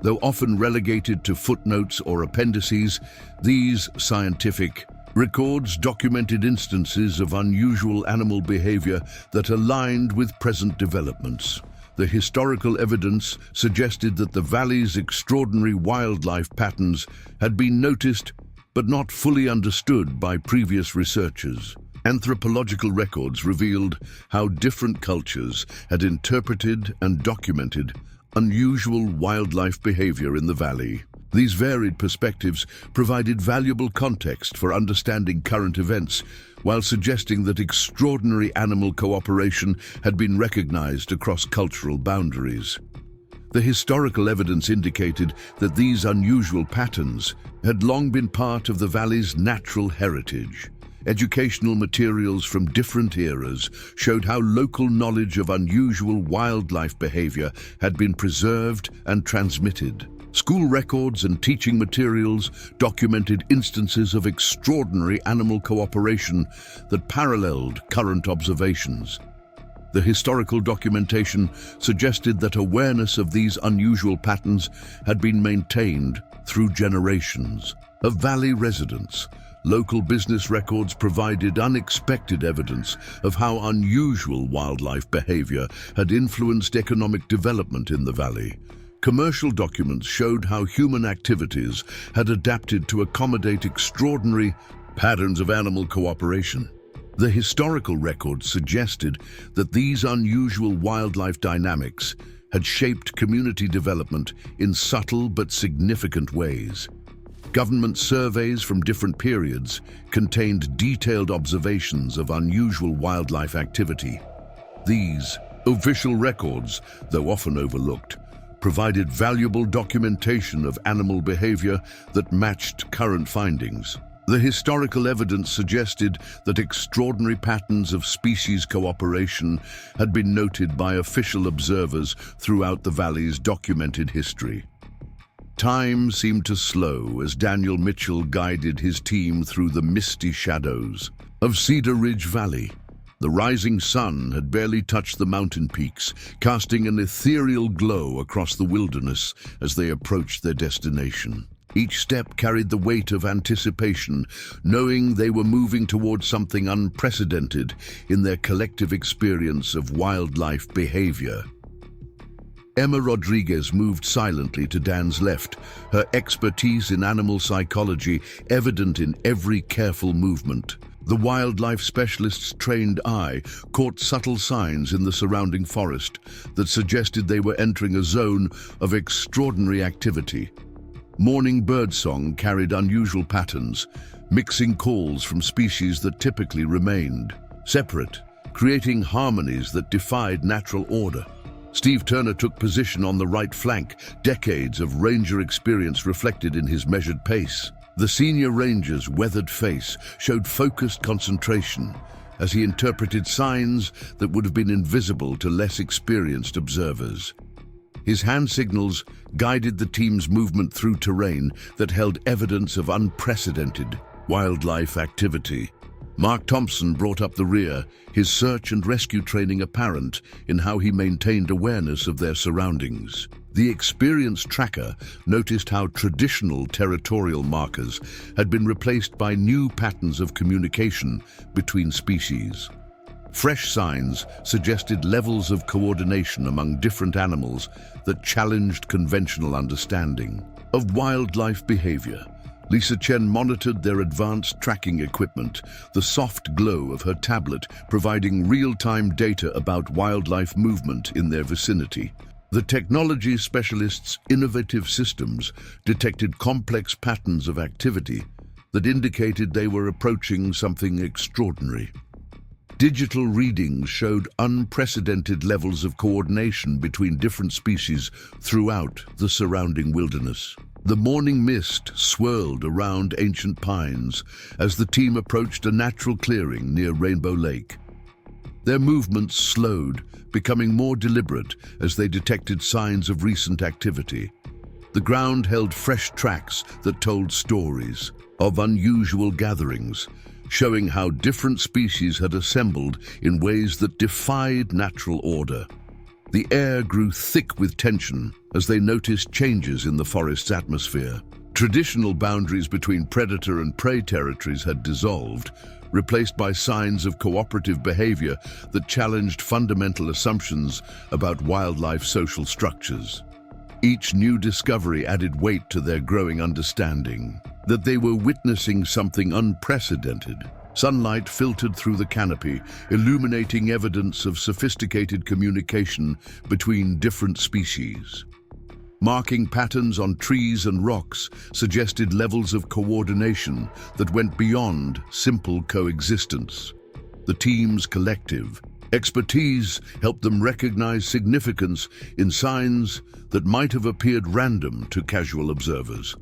Though often relegated to footnotes or appendices, these scientific Records documented instances of unusual animal behavior that aligned with present developments. The historical evidence suggested that the valley's extraordinary wildlife patterns had been noticed but not fully understood by previous researchers. Anthropological records revealed how different cultures had interpreted and documented unusual wildlife behavior in the valley. These varied perspectives provided valuable context for understanding current events, while suggesting that extraordinary animal cooperation had been recognized across cultural boundaries. The historical evidence indicated that these unusual patterns had long been part of the valley's natural heritage. Educational materials from different eras showed how local knowledge of unusual wildlife behavior had been preserved and transmitted. School records and teaching materials documented instances of extraordinary animal cooperation that paralleled current observations. The historical documentation suggested that awareness of these unusual patterns had been maintained through generations. Of valley residents, local business records provided unexpected evidence of how unusual wildlife behavior had influenced economic development in the valley. Commercial documents showed how human activities had adapted to accommodate extraordinary patterns of animal cooperation. The historical records suggested that these unusual wildlife dynamics had shaped community development in subtle but significant ways. Government surveys from different periods contained detailed observations of unusual wildlife activity. These official records, though often overlooked, provided valuable documentation of animal behavior that matched current findings. The historical evidence suggested that extraordinary patterns of species cooperation had been noted by official observers throughout the valley's documented history. Time seemed to slow as Daniel Mitchell guided his team through the misty shadows of Cedar Ridge Valley. The rising sun had barely touched the mountain peaks, casting an ethereal glow across the wilderness as they approached their destination. Each step carried the weight of anticipation, knowing they were moving towards something unprecedented in their collective experience of wildlife behavior. Emma Rodriguez moved silently to Dan's left, her expertise in animal psychology evident in every careful movement. The wildlife specialist's trained eye caught subtle signs in the surrounding forest that suggested they were entering a zone of extraordinary activity. Morning birdsong carried unusual patterns, mixing calls from species that typically remained separate, creating harmonies that defied natural order. Steve Turner took position on the right flank, decades of ranger experience reflected in his measured pace. The senior ranger's weathered face showed focused concentration as he interpreted signs that would have been invisible to less experienced observers. His hand signals guided the team's movement through terrain that held evidence of unprecedented wildlife activity. Mark Thompson brought up the rear, his search and rescue training apparent in how he maintained awareness of their surroundings. The experienced tracker noticed how traditional territorial markers had been replaced by new patterns of communication between species. Fresh signs suggested levels of coordination among different animals that challenged conventional understanding of wildlife behavior. Lisa Chen monitored their advanced tracking equipment, the soft glow of her tablet providing real-time data about wildlife movement in their vicinity. The technology specialists' innovative systems detected complex patterns of activity that indicated they were approaching something extraordinary. Digital readings showed unprecedented levels of coordination between different species throughout the surrounding wilderness. The morning mist swirled around ancient pines as the team approached a natural clearing near Rainbow Lake. Their movements slowed, becoming more deliberate as they detected signs of recent activity. The ground held fresh tracks that told stories of unusual gatherings, showing how different species had assembled in ways that defied natural order. The air grew thick with tension as they noticed changes in the forest's atmosphere. Traditional boundaries between predator and prey territories had dissolved, replaced by signs of cooperative behavior that challenged fundamental assumptions about wildlife social structures. Each new discovery added weight to their growing understanding that they were witnessing something unprecedented. Sunlight filtered through the canopy, illuminating evidence of sophisticated communication between different species. Marking patterns on trees and rocks suggested levels of coordination that went beyond simple coexistence. The team's collective expertise helped them recognize significance in signs that might have appeared random to casual observers.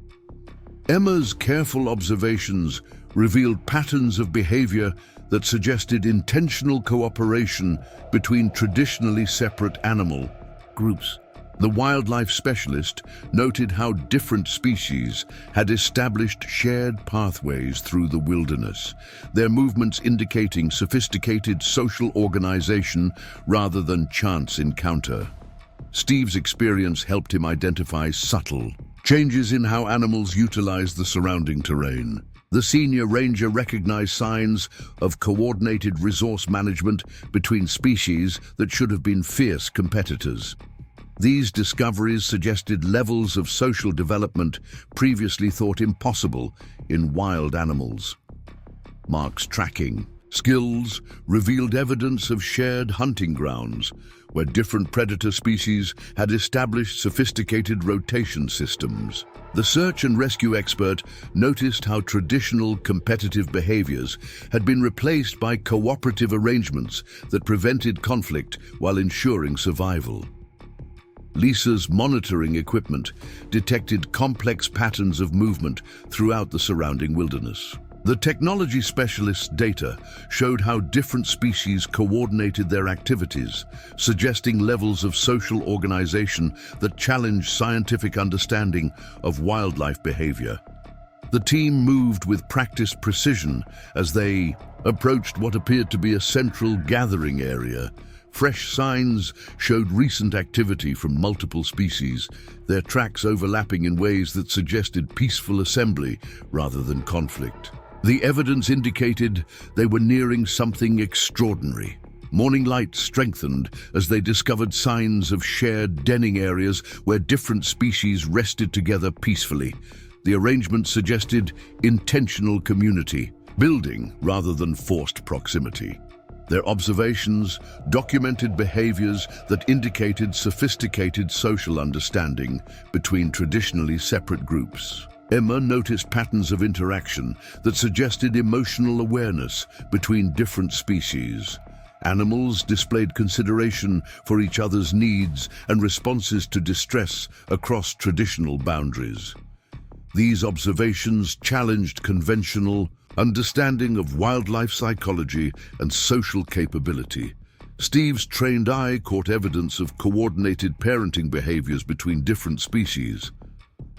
Emma's careful observations revealed patterns of behavior that suggested intentional cooperation between traditionally separate animal groups. The wildlife specialist noted how different species had established shared pathways through the wilderness, their movements indicating sophisticated social organization rather than chance encounter. Steve's experience helped him identify subtle changes in how animals utilize the surrounding terrain. The senior ranger recognized signs of coordinated resource management between species that should have been fierce competitors. These discoveries suggested levels of social development previously thought impossible in wild animals. Mark's tracking skills revealed evidence of shared hunting grounds, where different predator species had established sophisticated rotation systems. The search and rescue expert noticed how traditional competitive behaviors had been replaced by cooperative arrangements that prevented conflict while ensuring survival. Lisa's monitoring equipment detected complex patterns of movement throughout the surrounding wilderness. The technology specialist's data showed how different species coordinated their activities, suggesting levels of social organization that challenged scientific understanding of wildlife behavior. The team moved with practiced precision as they approached what appeared to be a central gathering area. Fresh signs showed recent activity from multiple species, their tracks overlapping in ways that suggested peaceful assembly rather than conflict. The evidence indicated they were nearing something extraordinary. Morning light strengthened as they discovered signs of shared denning areas where different species rested together peacefully. The arrangement suggested intentional community, building rather than forced proximity. Their observations documented behaviors that indicated sophisticated social understanding between traditionally separate groups. Emma noticed patterns of interaction that suggested emotional awareness between different species. Animals displayed consideration for each other's needs and responses to distress across traditional boundaries. These observations challenged conventional understanding of wildlife psychology and social capability. Steve's trained eye caught evidence of coordinated parenting behaviors between different species.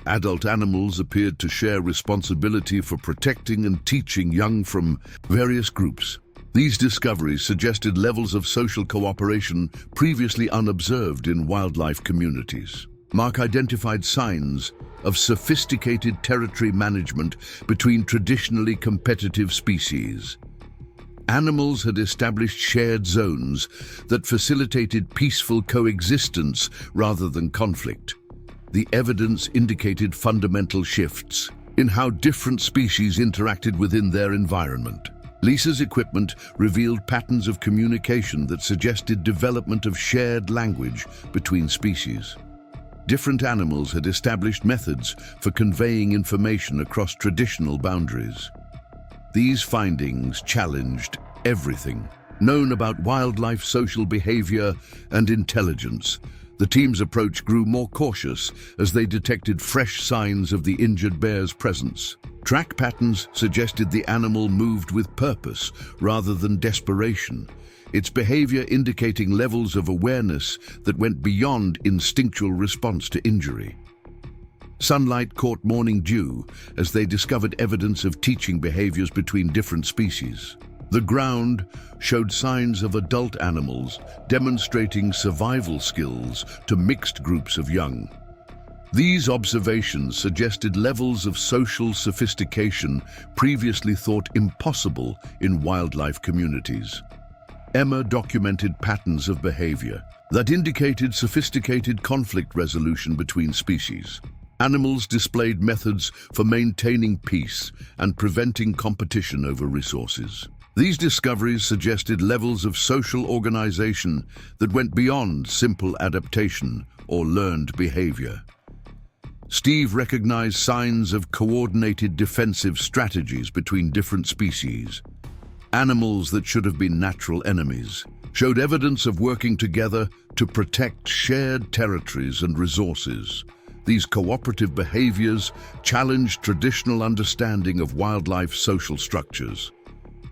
Adult animals appeared to share responsibility for protecting and teaching young from various groups. These discoveries suggested levels of social cooperation previously unobserved in wildlife communities. Mark identified signs of sophisticated territory management between traditionally competitive species. Animals had established shared zones that facilitated peaceful coexistence rather than conflict. The evidence indicated fundamental shifts in how different species interacted within their environment. Lisa's equipment revealed patterns of communication that suggested development of shared language between species. Different animals had established methods for conveying information across traditional boundaries. These findings challenged everything known about wildlife social behavior and intelligence. The team's approach grew more cautious as they detected fresh signs of the injured bear's presence. Track patterns suggested the animal moved with purpose rather than desperation, its behavior indicating levels of awareness that went beyond instinctual response to injury. Sunlight caught morning dew as they discovered evidence of teaching behaviors between different species. The ground showed signs of adult animals demonstrating survival skills to mixed groups of young. These observations suggested levels of social sophistication previously thought impossible in wildlife communities. Emma documented patterns of behavior that indicated sophisticated conflict resolution between species. Animals displayed methods for maintaining peace and preventing competition over resources. These discoveries suggested levels of social organization that went beyond simple adaptation or learned behavior. Steve recognized signs of coordinated defensive strategies between different species. Animals that should have been natural enemies showed evidence of working together to protect shared territories and resources. These cooperative behaviors challenged traditional understanding of wildlife social structures.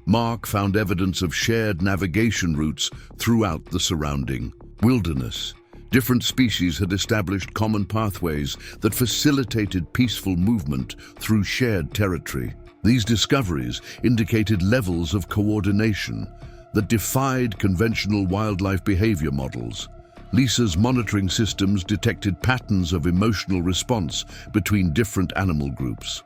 Mark found evidence of shared navigation routes throughout the surrounding wilderness. Different species had established common pathways that facilitated peaceful movement through shared territory. These discoveries indicated levels of coordination that defied conventional wildlife behavior models. Lisa's monitoring systems detected patterns of emotional response between different animal groups.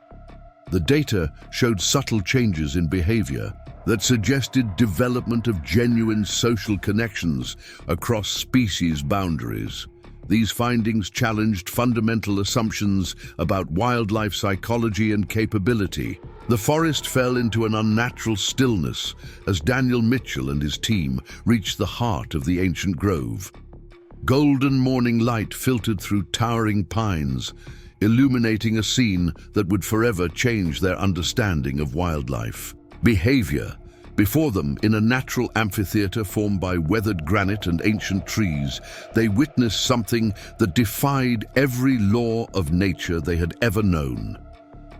The data showed subtle changes in behavior that suggested development of genuine social connections across species boundaries. These findings challenged fundamental assumptions about wildlife psychology and capability. The forest fell into an unnatural stillness as Daniel Mitchell and his team reached the heart of the ancient grove. Golden morning light filtered through towering pines, illuminating a scene that would forever change their understanding of wildlife. Behavior. Before them, in a natural amphitheater formed by weathered granite and ancient trees, they witnessed something that defied every law of nature they had ever known.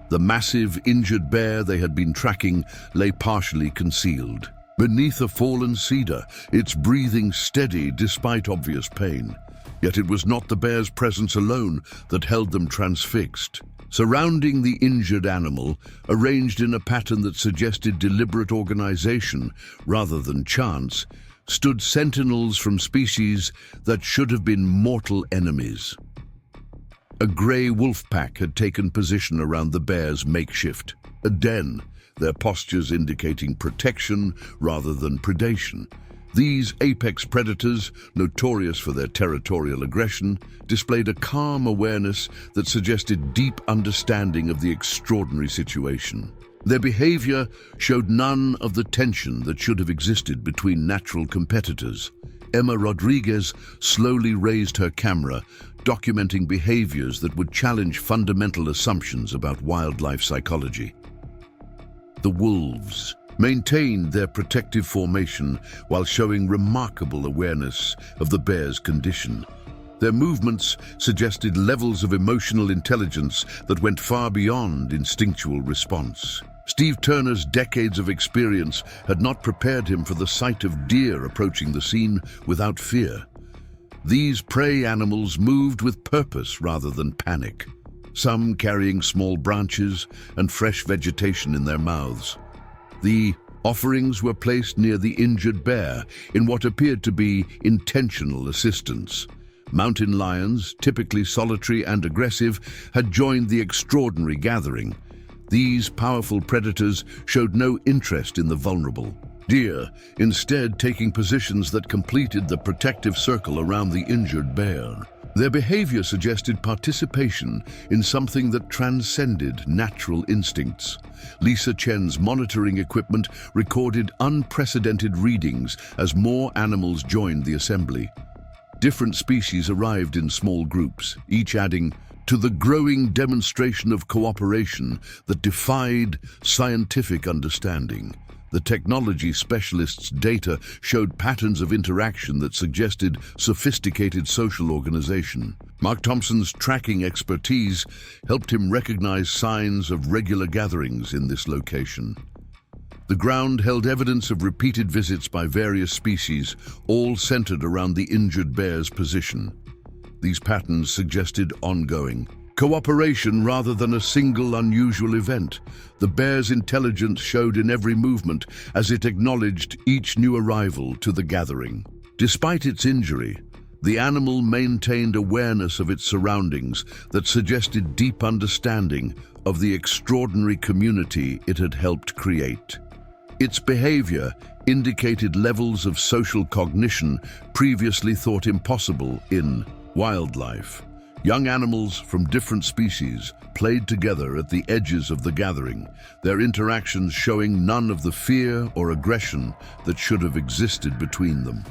The massive, injured bear they had been tracking lay partially concealed beneath a fallen cedar, its breathing steady despite obvious pain. Yet it was not the bear's presence alone that held them transfixed. Surrounding the injured animal, arranged in a pattern that suggested deliberate organization rather than chance, stood sentinels from species that should have been mortal enemies. A gray wolf pack had taken position around the bear's makeshift den, their postures indicating protection rather than predation. These apex predators, notorious for their territorial aggression, displayed a calm awareness that suggested deep understanding of the extraordinary situation. Their behavior showed none of the tension that should have existed between natural competitors. Emma Rodriguez slowly raised her camera, documenting behaviors that would challenge fundamental assumptions about wildlife psychology. The wolves maintained their protective formation while showing remarkable awareness of the bear's condition. Their movements suggested levels of emotional intelligence that went far beyond instinctual response. Steve Turner's decades of experience had not prepared him for the sight of deer approaching the scene without fear. These prey animals moved with purpose rather than panic, some carrying small branches and fresh vegetation in their mouths. The offerings were placed near the injured bear in what appeared to be intentional assistance. Mountain lions, typically solitary and aggressive, had joined the extraordinary gathering. These powerful predators showed no interest in the vulnerable. Deer, instead taking positions that completed the protective circle around the injured bear. Their behavior suggested participation in something that transcended natural instincts. Lisa Chen's monitoring equipment recorded unprecedented readings as more animals joined the assembly. Different species arrived in small groups, each adding to the growing demonstration of cooperation that defied scientific understanding. The technology specialists' data showed patterns of interaction that suggested sophisticated social organization. Mark Thompson's tracking expertise helped him recognize signs of regular gatherings in this location. The ground held evidence of repeated visits by various species, all centered around the injured bear's position. These patterns suggested ongoing cooperation rather than a single unusual event. The bear's intelligence showed in every movement as it acknowledged each new arrival to the gathering. Despite its injury, The animal maintained awareness of its surroundings that suggested deep understanding of the extraordinary community it had helped create. Its behavior indicated levels of social cognition previously thought impossible in wildlife. Young animals from different species played together at the edges of the gathering, their interactions showing none of the fear or aggression that should have existed between them.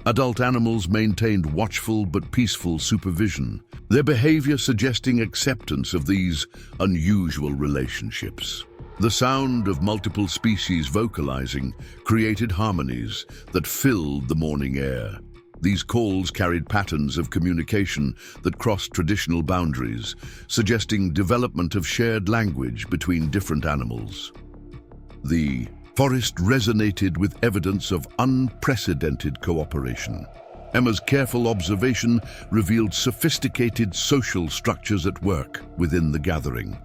Adult animals maintained watchful but peaceful supervision, their behavior suggesting acceptance of these unusual relationships. The sound of multiple species vocalizing created harmonies that filled the morning air. These calls carried patterns of communication that crossed traditional boundaries, suggesting development of shared language between different animals. The forest resonated with evidence of unprecedented cooperation. Emma's careful observation revealed sophisticated social structures at work within the gathering.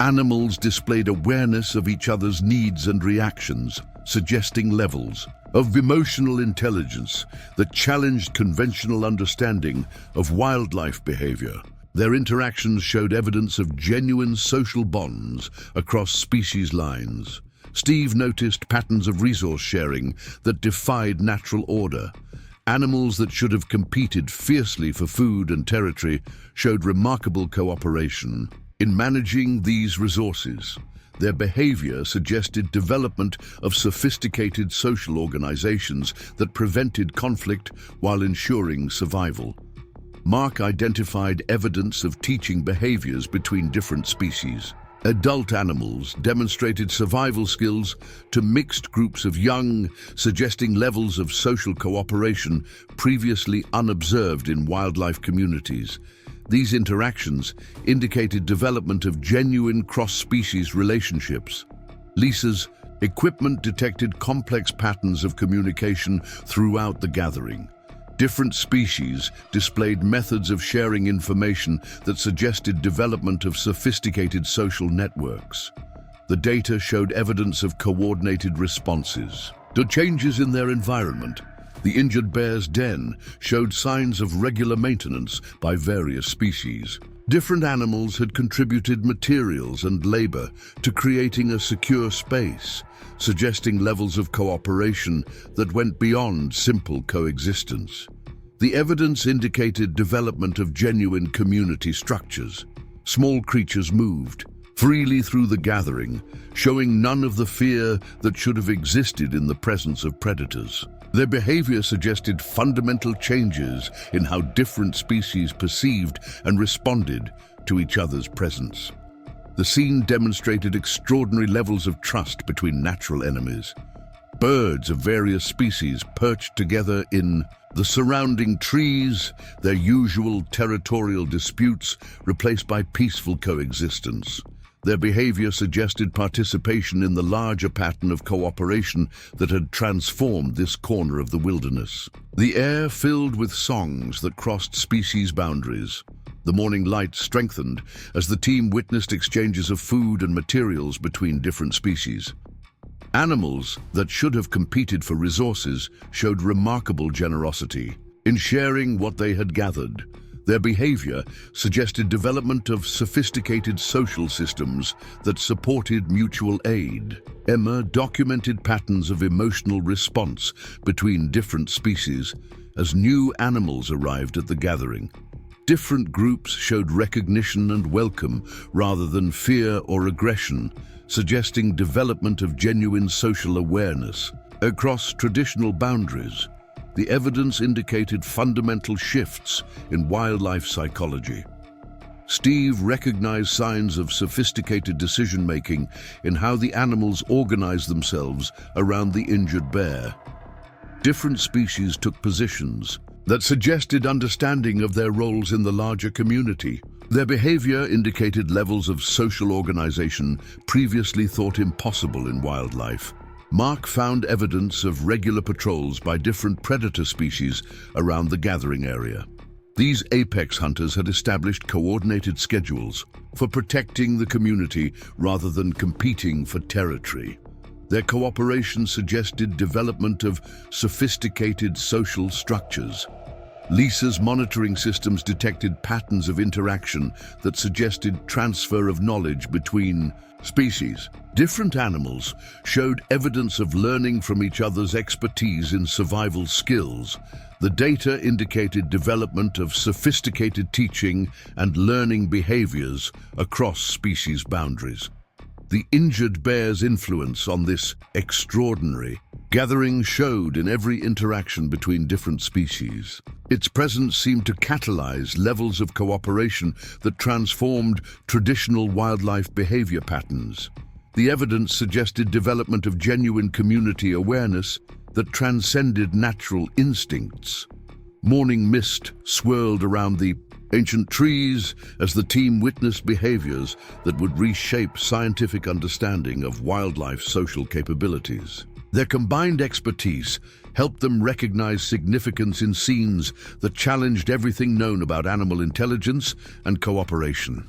Animals displayed awareness of each other's needs and reactions, suggesting levels of emotional intelligence that challenged conventional understanding of wildlife behavior. Their interactions showed evidence of genuine social bonds across species lines. Steve noticed patterns of resource sharing that defied natural order. Animals that should have competed fiercely for food and territory showed remarkable cooperation in managing these resources. Their behavior suggested development of sophisticated social organizations that prevented conflict while ensuring survival. Mark identified evidence of teaching behaviors between different species. Adult animals demonstrated survival skills to mixed groups of young, suggesting levels of social cooperation previously unobserved in wildlife communities. These interactions indicated development of genuine cross-species relationships. Lisa's equipment detected complex patterns of communication throughout the gathering. Different species displayed methods of sharing information that suggested development of sophisticated social networks. The data showed evidence of coordinated responses to changes in their environment. The injured bear's den showed signs of regular maintenance by various species. Different animals had contributed materials and labor to creating a secure space, suggesting levels of cooperation that went beyond simple coexistence. The evidence indicated development of genuine community structures. Small creatures moved freely through the gathering, showing none of the fear that should have existed in the presence of predators. Their behavior suggested fundamental changes in how different species perceived and responded to each other's presence. The scene demonstrated extraordinary levels of trust between natural enemies. Birds of various species perched together in the surrounding trees, their usual territorial disputes replaced by peaceful coexistence. Their behavior suggested participation in the larger pattern of cooperation that had transformed this corner of the wilderness. The air filled with songs that crossed species boundaries. The morning light strengthened as the team witnessed exchanges of food and materials between different species. Animals that should have competed for resources showed remarkable generosity in sharing what they had gathered. Their behavior suggested development of sophisticated social systems that supported mutual aid. Emma documented patterns of emotional response between different species as new animals arrived at the gathering. Different groups showed recognition and welcome rather than fear or aggression, suggesting development of genuine social awareness across traditional boundaries. The evidence indicated fundamental shifts in wildlife psychology. Steve recognized signs of sophisticated decision-making in how the animals organized themselves around the injured bear. Different species took positions that suggested understanding of their roles in the larger community. Their behavior indicated levels of social organization previously thought impossible in wildlife. Mark found evidence of regular patrols by different predator species around the gathering area. These apex hunters had established coordinated schedules for protecting the community rather than competing for territory. Their cooperation suggested development of sophisticated social structures. Lisa's monitoring systems detected patterns of interaction that suggested transfer of knowledge between species. Different animals showed evidence of learning from each other's expertise in survival skills. The data indicated development of sophisticated teaching and learning behaviors across species boundaries. The injured bear's influence on this extraordinary gathering showed in every interaction between different species. Its presence seemed to catalyze levels of cooperation that transformed traditional wildlife behavior patterns. The evidence suggested development of genuine community awareness that transcended natural instincts. Morning mist swirled around the ancient trees as the team witnessed behaviors that would reshape scientific understanding of wildlife's social capabilities. Their combined expertise helped them recognize significance in scenes that challenged everything known about animal intelligence and cooperation.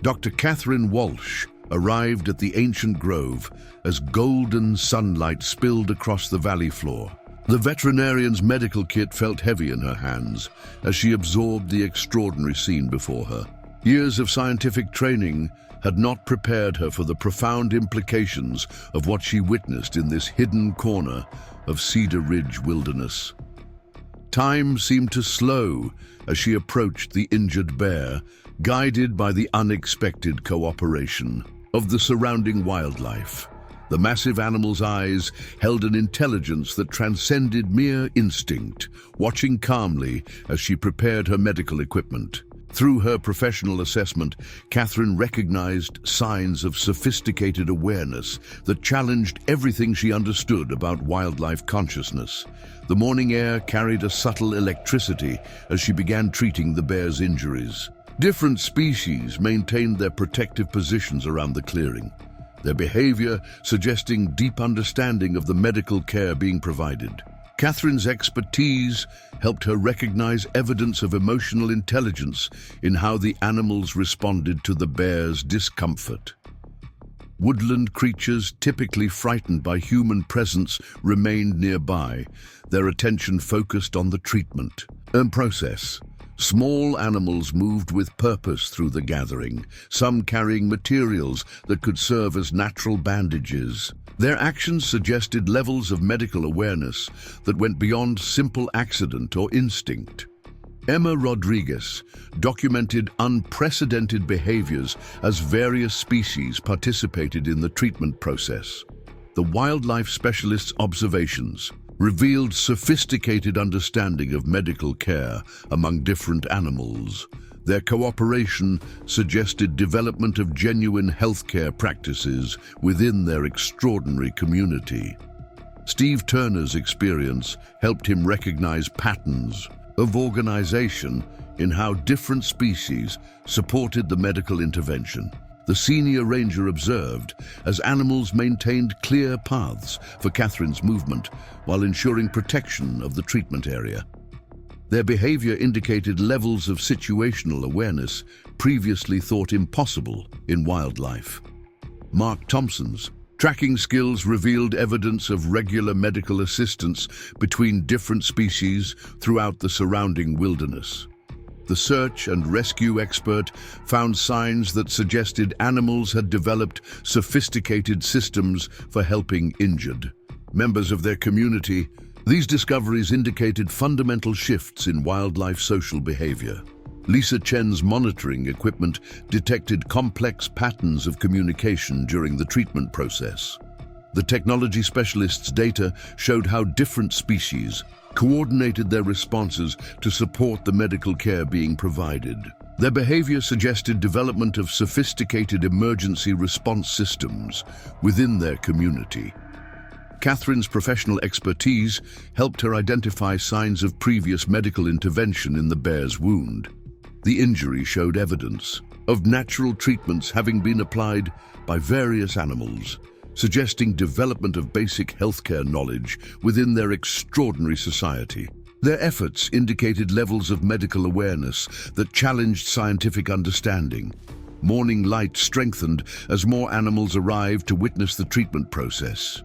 Dr. Catherine Walsh arrived at the ancient grove as golden sunlight spilled across the valley floor. The veterinarian's medical kit felt heavy in her hands as she absorbed the extraordinary scene before her. Years of scientific training had not prepared her for the profound implications of what she witnessed in this hidden corner of Cedar Ridge wilderness. Time seemed to slow as she approached the injured bear, guided by the unexpected cooperation of the surrounding wildlife. The massive animal's eyes held an intelligence that transcended mere instinct, watching calmly as she prepared her medical equipment. Through her professional assessment, Catherine recognized signs of sophisticated awareness that challenged everything she understood about wildlife consciousness. The morning air carried a subtle electricity as she began treating the bear's injuries. Different species maintained their protective positions around the clearing, their behavior suggesting deep understanding of the medical care being provided. Catherine's expertise helped her recognize evidence of emotional intelligence in how the animals responded to the bear's discomfort. Woodland creatures, typically frightened by human presence, remained nearby, their attention focused on the treatment and process. Small animals moved with purpose through the gathering, some carrying materials that could serve as natural bandages. Their actions suggested levels of medical awareness that went beyond simple accident or instinct. Emma Rodriguez documented unprecedented behaviors as various species participated in the treatment process. The wildlife specialist's observations revealed sophisticated understanding of medical care among different animals. Their cooperation suggested development of genuine healthcare practices within their extraordinary community. Steve Turner's experience helped him recognize patterns of organization in how different species supported the medical intervention. The senior ranger observed as animals maintained clear paths for Catherine's movement while ensuring protection of the treatment area. Their behavior indicated levels of situational awareness previously thought impossible in wildlife. Mark Thompson's tracking skills revealed evidence of regular medical assistance between different species throughout the surrounding wilderness. The search and rescue expert found signs that suggested animals had developed sophisticated systems for helping injured members of their community. These discoveries indicated fundamental shifts in wildlife social behavior. Lisa Chen's monitoring equipment detected complex patterns of communication during the treatment process. The technology specialist's data showed how different species coordinated their responses to support the medical care being provided. Their behavior suggested development of sophisticated emergency response systems within their community. Catherine's professional expertise helped her identify signs of previous medical intervention in the bear's wound. The injury showed evidence of natural treatments having been applied by various animals, suggesting development of basic healthcare knowledge within their extraordinary society. Their efforts indicated levels of medical awareness that challenged scientific understanding. Morning light strengthened as more animals arrived to witness the treatment process.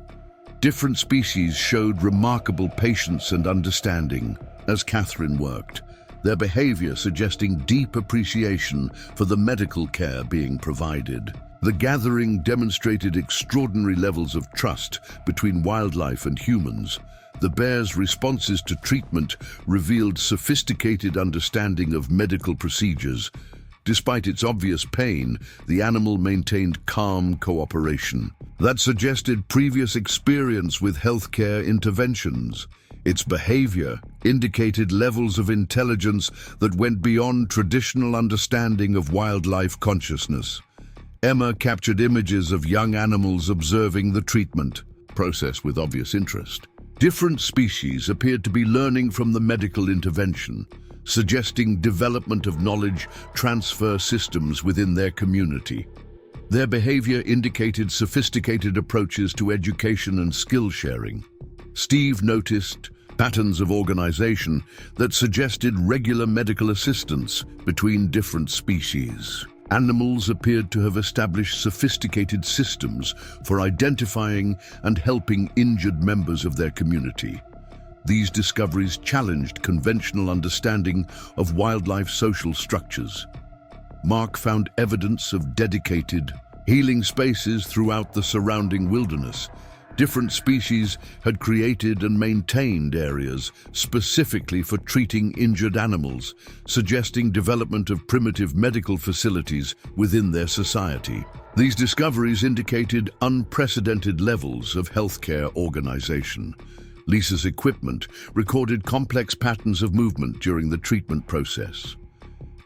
Different species showed remarkable patience and understanding, as Catherine worked, their behavior suggesting deep appreciation for the medical care being provided. The gathering demonstrated extraordinary levels of trust between wildlife and humans. The bear's responses to treatment revealed sophisticated understanding of medical procedures. Despite its obvious pain, the animal maintained calm cooperation that suggested previous experience with healthcare interventions. Its behavior indicated levels of intelligence that went beyond traditional understanding of wildlife consciousness. Emma captured images of young animals observing the treatment process with obvious interest. Different species appeared to be learning from the medical intervention, suggesting development of knowledge transfer systems within their community. Their behavior indicated sophisticated approaches to education and skill sharing. Steve noticed patterns of organization that suggested regular medical assistance between different species. Animals appeared to have established sophisticated systems for identifying and helping injured members of their community. These discoveries challenged conventional understanding of wildlife social structures. Mark found evidence of dedicated, healing spaces throughout the surrounding wilderness. Different species had created and maintained areas specifically for treating injured animals, suggesting development of primitive medical facilities within their society. These discoveries indicated unprecedented levels of healthcare organization. Lisa's equipment recorded complex patterns of movement during the treatment process.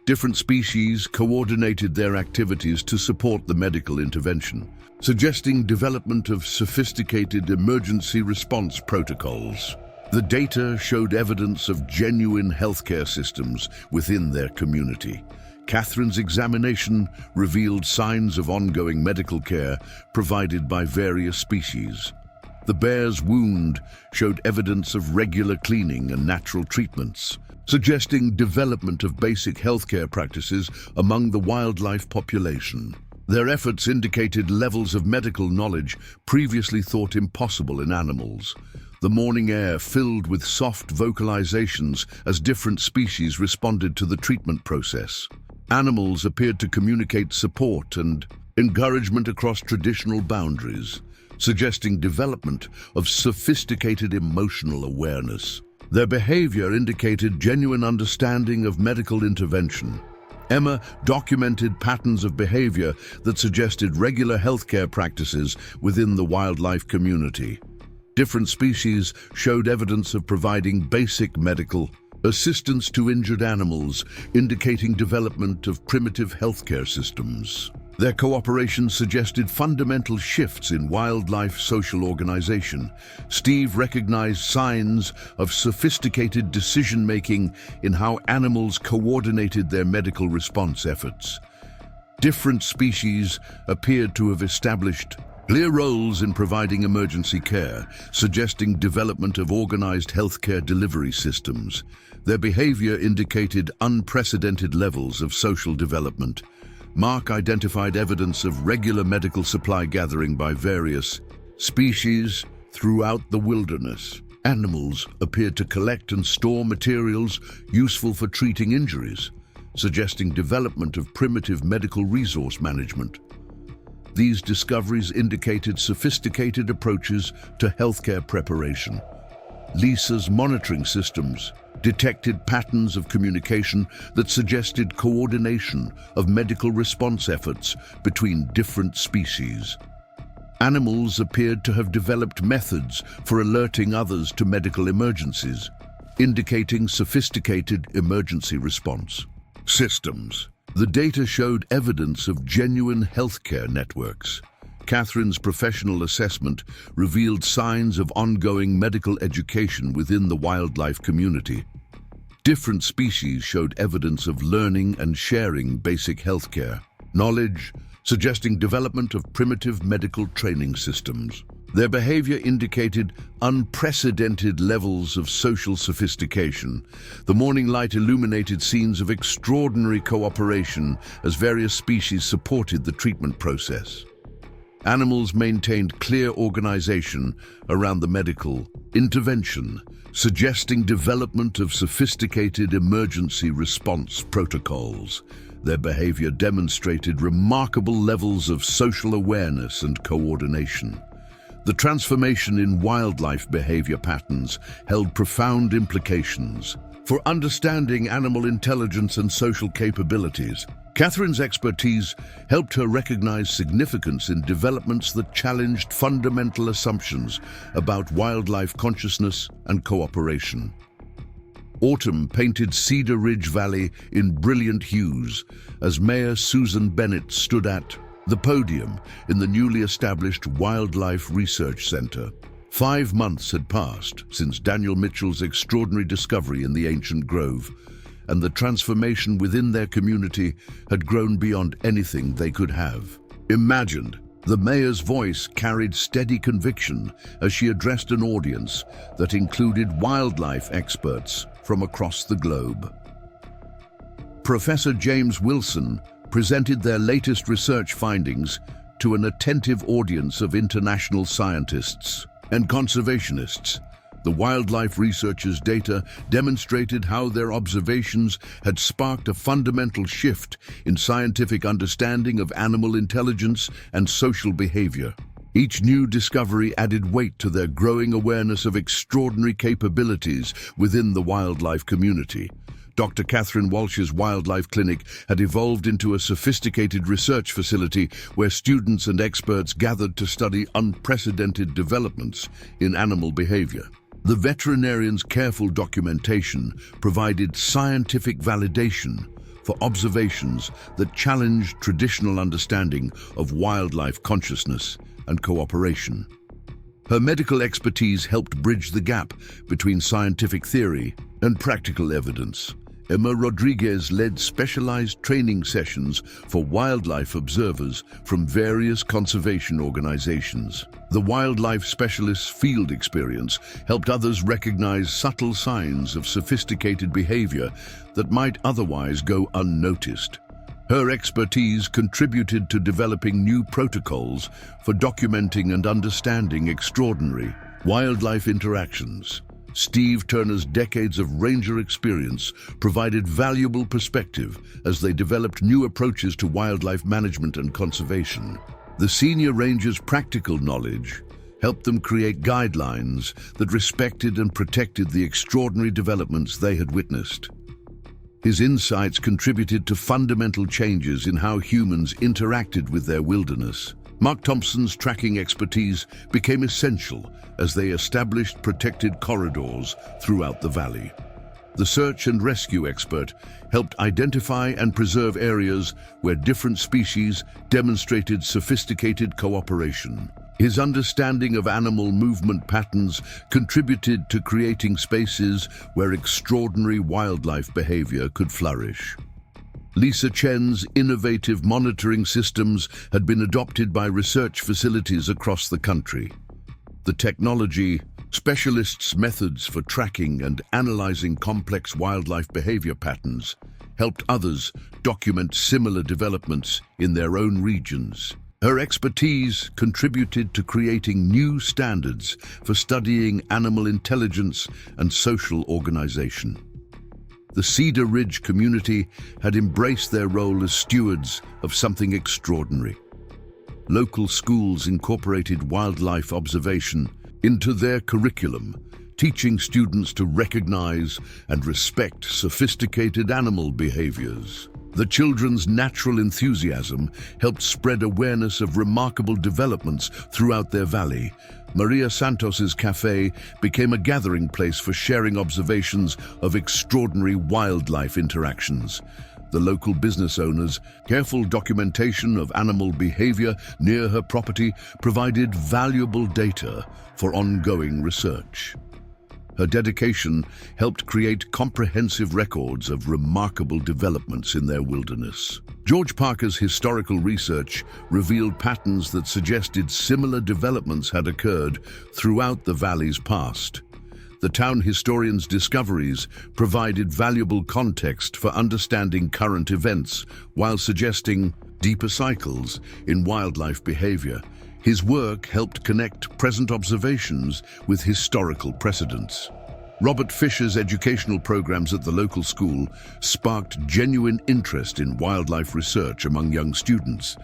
Different species coordinated their activities to support the medical intervention, suggesting development of sophisticated emergency response protocols. The data showed evidence of genuine healthcare systems within their community. Catherine's examination revealed signs of ongoing medical care provided by various species. The bear's wound showed evidence of regular cleaning and natural treatments, suggesting development of basic healthcare practices among the wildlife population. Their efforts indicated levels of medical knowledge previously thought impossible in animals. The morning air filled with soft vocalizations as different species responded to the treatment process. Animals appeared to communicate support and encouragement across traditional boundaries, suggesting development of sophisticated emotional awareness. Their behavior indicated genuine understanding of medical intervention. Emma documented patterns of behavior that suggested regular healthcare practices within the wildlife community. Different species showed evidence of providing basic medical assistance to injured animals, indicating development of primitive healthcare systems. Their cooperation suggested fundamental shifts in wildlife social organization. Steve recognized signs of sophisticated decision-making in how animals coordinated their medical response efforts. Different species appeared to have established clear roles in providing emergency care, suggesting development of organized healthcare delivery systems. Their behavior indicated unprecedented levels of social development. Mark identified evidence of regular medical supply gathering by various species throughout the wilderness. Animals appeared to collect and store materials useful for treating injuries, suggesting development of primitive medical resource management. These discoveries indicated sophisticated approaches to healthcare preparation. Lisa's monitoring systems detected patterns of communication that suggested coordination of medical response efforts between different species. Animals appeared to have developed methods for alerting others to medical emergencies, indicating sophisticated emergency response systems. The data showed evidence of genuine healthcare networks. Catherine's professional assessment revealed signs of ongoing medical education within the wildlife community. Different species showed evidence of learning and sharing basic healthcare knowledge, suggesting development of primitive medical training systems. Their behavior indicated unprecedented levels of social sophistication. The morning light illuminated scenes of extraordinary cooperation as various species supported the treatment process. Animals maintained clear organization around the medical intervention, suggesting development of sophisticated emergency response protocols. Their behavior demonstrated remarkable levels of social awareness and coordination. The transformation in wildlife behavior patterns held profound implications for understanding animal intelligence and social capabilities. Catherine's expertise helped her recognize significance in developments that challenged fundamental assumptions about wildlife consciousness and cooperation. Autumn painted Cedar Ridge Valley in brilliant hues as Mayor Susan Bennett stood at the podium in the newly established Wildlife Research Center. 5 months had passed since Daniel Mitchell's extraordinary discovery in the ancient grove, and the transformation within their community had grown beyond anything they could have imagined. The mayor's voice carried steady conviction as she addressed an audience that included wildlife experts from across the globe. Professor James Wilson presented their latest research findings to an attentive audience of international scientists and conservationists. The wildlife researchers' data demonstrated how their observations had sparked a fundamental shift in scientific understanding of animal intelligence and social behavior. Each new discovery added weight to their growing awareness of extraordinary capabilities within the wildlife community. Dr. Catherine Walsh's wildlife clinic had evolved into a sophisticated research facility where students and experts gathered to study unprecedented developments in animal behavior. The veterinarian's careful documentation provided scientific validation for observations that challenged traditional understanding of wildlife consciousness and cooperation. Her medical expertise helped bridge the gap between scientific theory and practical evidence. Emma Rodriguez led specialized training sessions for wildlife observers from various conservation organizations. The wildlife specialist's field experience helped others recognize subtle signs of sophisticated behavior that might otherwise go unnoticed. Her expertise contributed to developing new protocols for documenting and understanding extraordinary wildlife interactions. Steve Turner's decades of ranger experience provided valuable perspective as they developed new approaches to wildlife management and conservation. The senior ranger's practical knowledge helped them create guidelines that respected and protected the extraordinary developments they had witnessed. His insights contributed to fundamental changes in how humans interacted with their wilderness. Mark Thompson's tracking expertise became essential as they established protected corridors throughout the valley. The search and rescue expert helped identify and preserve areas where different species demonstrated sophisticated cooperation. His understanding of animal movement patterns contributed to creating spaces where extraordinary wildlife behavior could flourish. Lisa Chen's innovative monitoring systems had been adopted by research facilities across the country. The technology, specialists' methods for tracking and analyzing complex wildlife behavior patterns helped others document similar developments in their own regions. Her expertise contributed to creating new standards for studying animal intelligence and social organization. The Cedar Ridge community had embraced their role as stewards of something extraordinary. Local schools incorporated wildlife observation into their curriculum, teaching students to recognize and respect sophisticated animal behaviors. The children's natural enthusiasm helped spread awareness of remarkable developments throughout their valley. Maria Santos's cafe became a gathering place for sharing observations of extraordinary wildlife interactions. The local business owner's careful documentation of animal behavior near her property provided valuable data for ongoing research. Her dedication helped create comprehensive records of remarkable developments in their wilderness. George Parker's historical research revealed patterns that suggested similar developments had occurred throughout the valley's past. The town historian's discoveries provided valuable context for understanding current events while suggesting deeper cycles in wildlife behavior. His work helped connect present observations with historical precedents. Robert Fisher's educational programs at the local school sparked genuine interest in wildlife research among young students.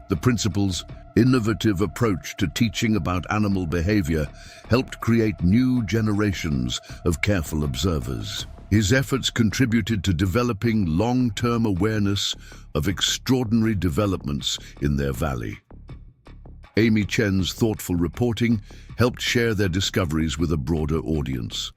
The principal's innovative approach to teaching about animal behavior helped create new generations of careful observers. His efforts contributed to developing long-term awareness of extraordinary developments in their valley. Amy Chen's thoughtful reporting helped share their discoveries with a broader audience.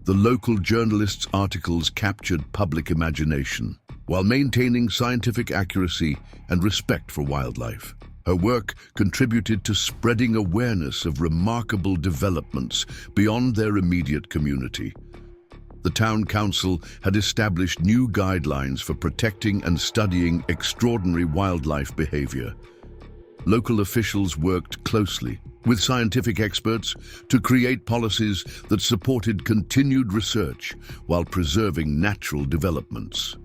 The local journalists' articles captured public imagination, while maintaining scientific accuracy and respect for wildlife. Her work contributed to spreading awareness of remarkable developments beyond their immediate community. The town council had established new guidelines for protecting and studying extraordinary wildlife behavior. Local officials worked closely with scientific experts to create policies that supported continued research while preserving natural developments.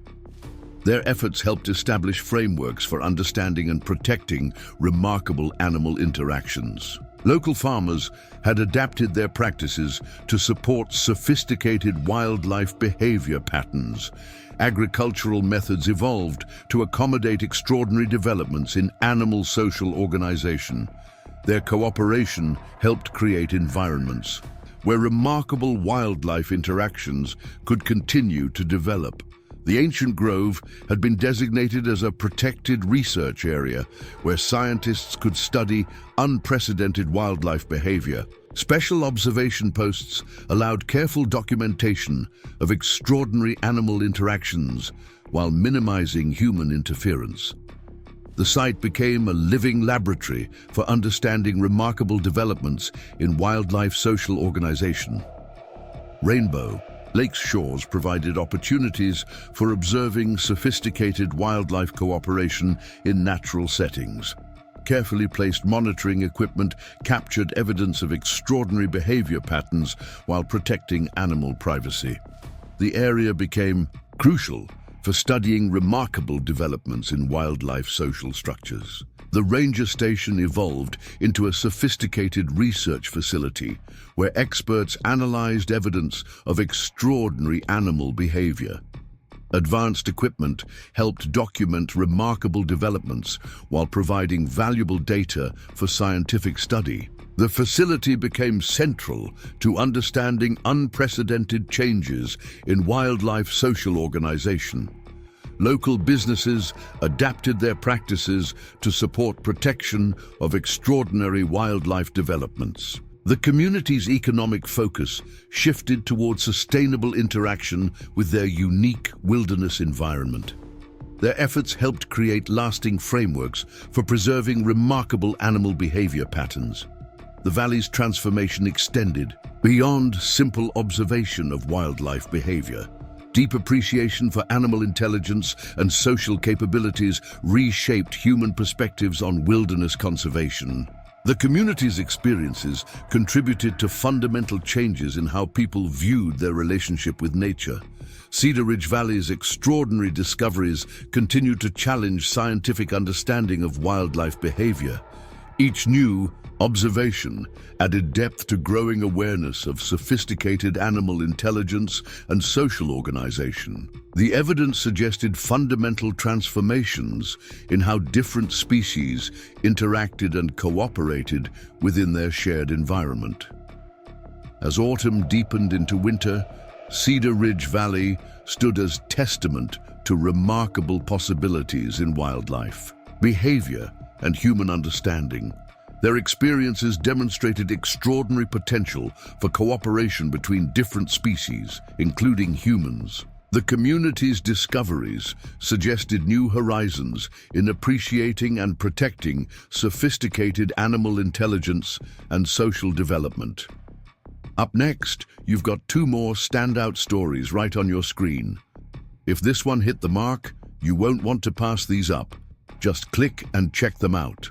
Their efforts helped establish frameworks for understanding and protecting remarkable animal interactions. Local farmers had adapted their practices to support sophisticated wildlife behavior patterns. Agricultural methods evolved to accommodate extraordinary developments in animal social organization. Their cooperation helped create environments where remarkable wildlife interactions could continue to develop. The ancient grove had been designated as a protected research area where scientists could study unprecedented wildlife behavior. Special observation posts allowed careful documentation of extraordinary animal interactions while minimizing human interference. The site became a living laboratory for understanding remarkable developments in wildlife social organization. Rainbow Lake's shores provided opportunities for observing sophisticated wildlife cooperation in natural settings. Carefully placed monitoring equipment captured evidence of extraordinary behavior patterns while protecting animal privacy. The area became crucial for studying remarkable developments in wildlife social structures. The ranger station evolved into a sophisticated research facility where experts analyzed evidence of extraordinary animal behavior. Advanced equipment helped document remarkable developments while providing valuable data for scientific study. The facility became central to understanding unprecedented changes in wildlife social organization. Local businesses adapted their practices to support protection of extraordinary wildlife developments. The community's economic focus shifted towards sustainable interaction with their unique wilderness environment. Their efforts helped create lasting frameworks for preserving remarkable animal behavior patterns. The valley's transformation extended beyond simple observation of wildlife behavior. Deep appreciation for animal intelligence and social capabilities reshaped human perspectives on wilderness conservation. The community's experiences contributed to fundamental changes in how people viewed their relationship with nature. Cedar Ridge Valley's extraordinary discoveries continue to challenge scientific understanding of wildlife behavior. Each new observation added depth to growing awareness of sophisticated animal intelligence and social organization. The evidence suggested fundamental transformations in how different species interacted and cooperated within their shared environment. As autumn deepened into winter, Cedar Ridge Valley stood as testament to remarkable possibilities in wildlife, behavior, and human understanding. Their experiences demonstrated extraordinary potential for cooperation between different species, including humans. The community's discoveries suggested new horizons in appreciating and protecting sophisticated animal intelligence and social development. Up next, you've got two more standout stories right on your screen. If this one hit the mark, you won't want to pass these up. Just click and check them out.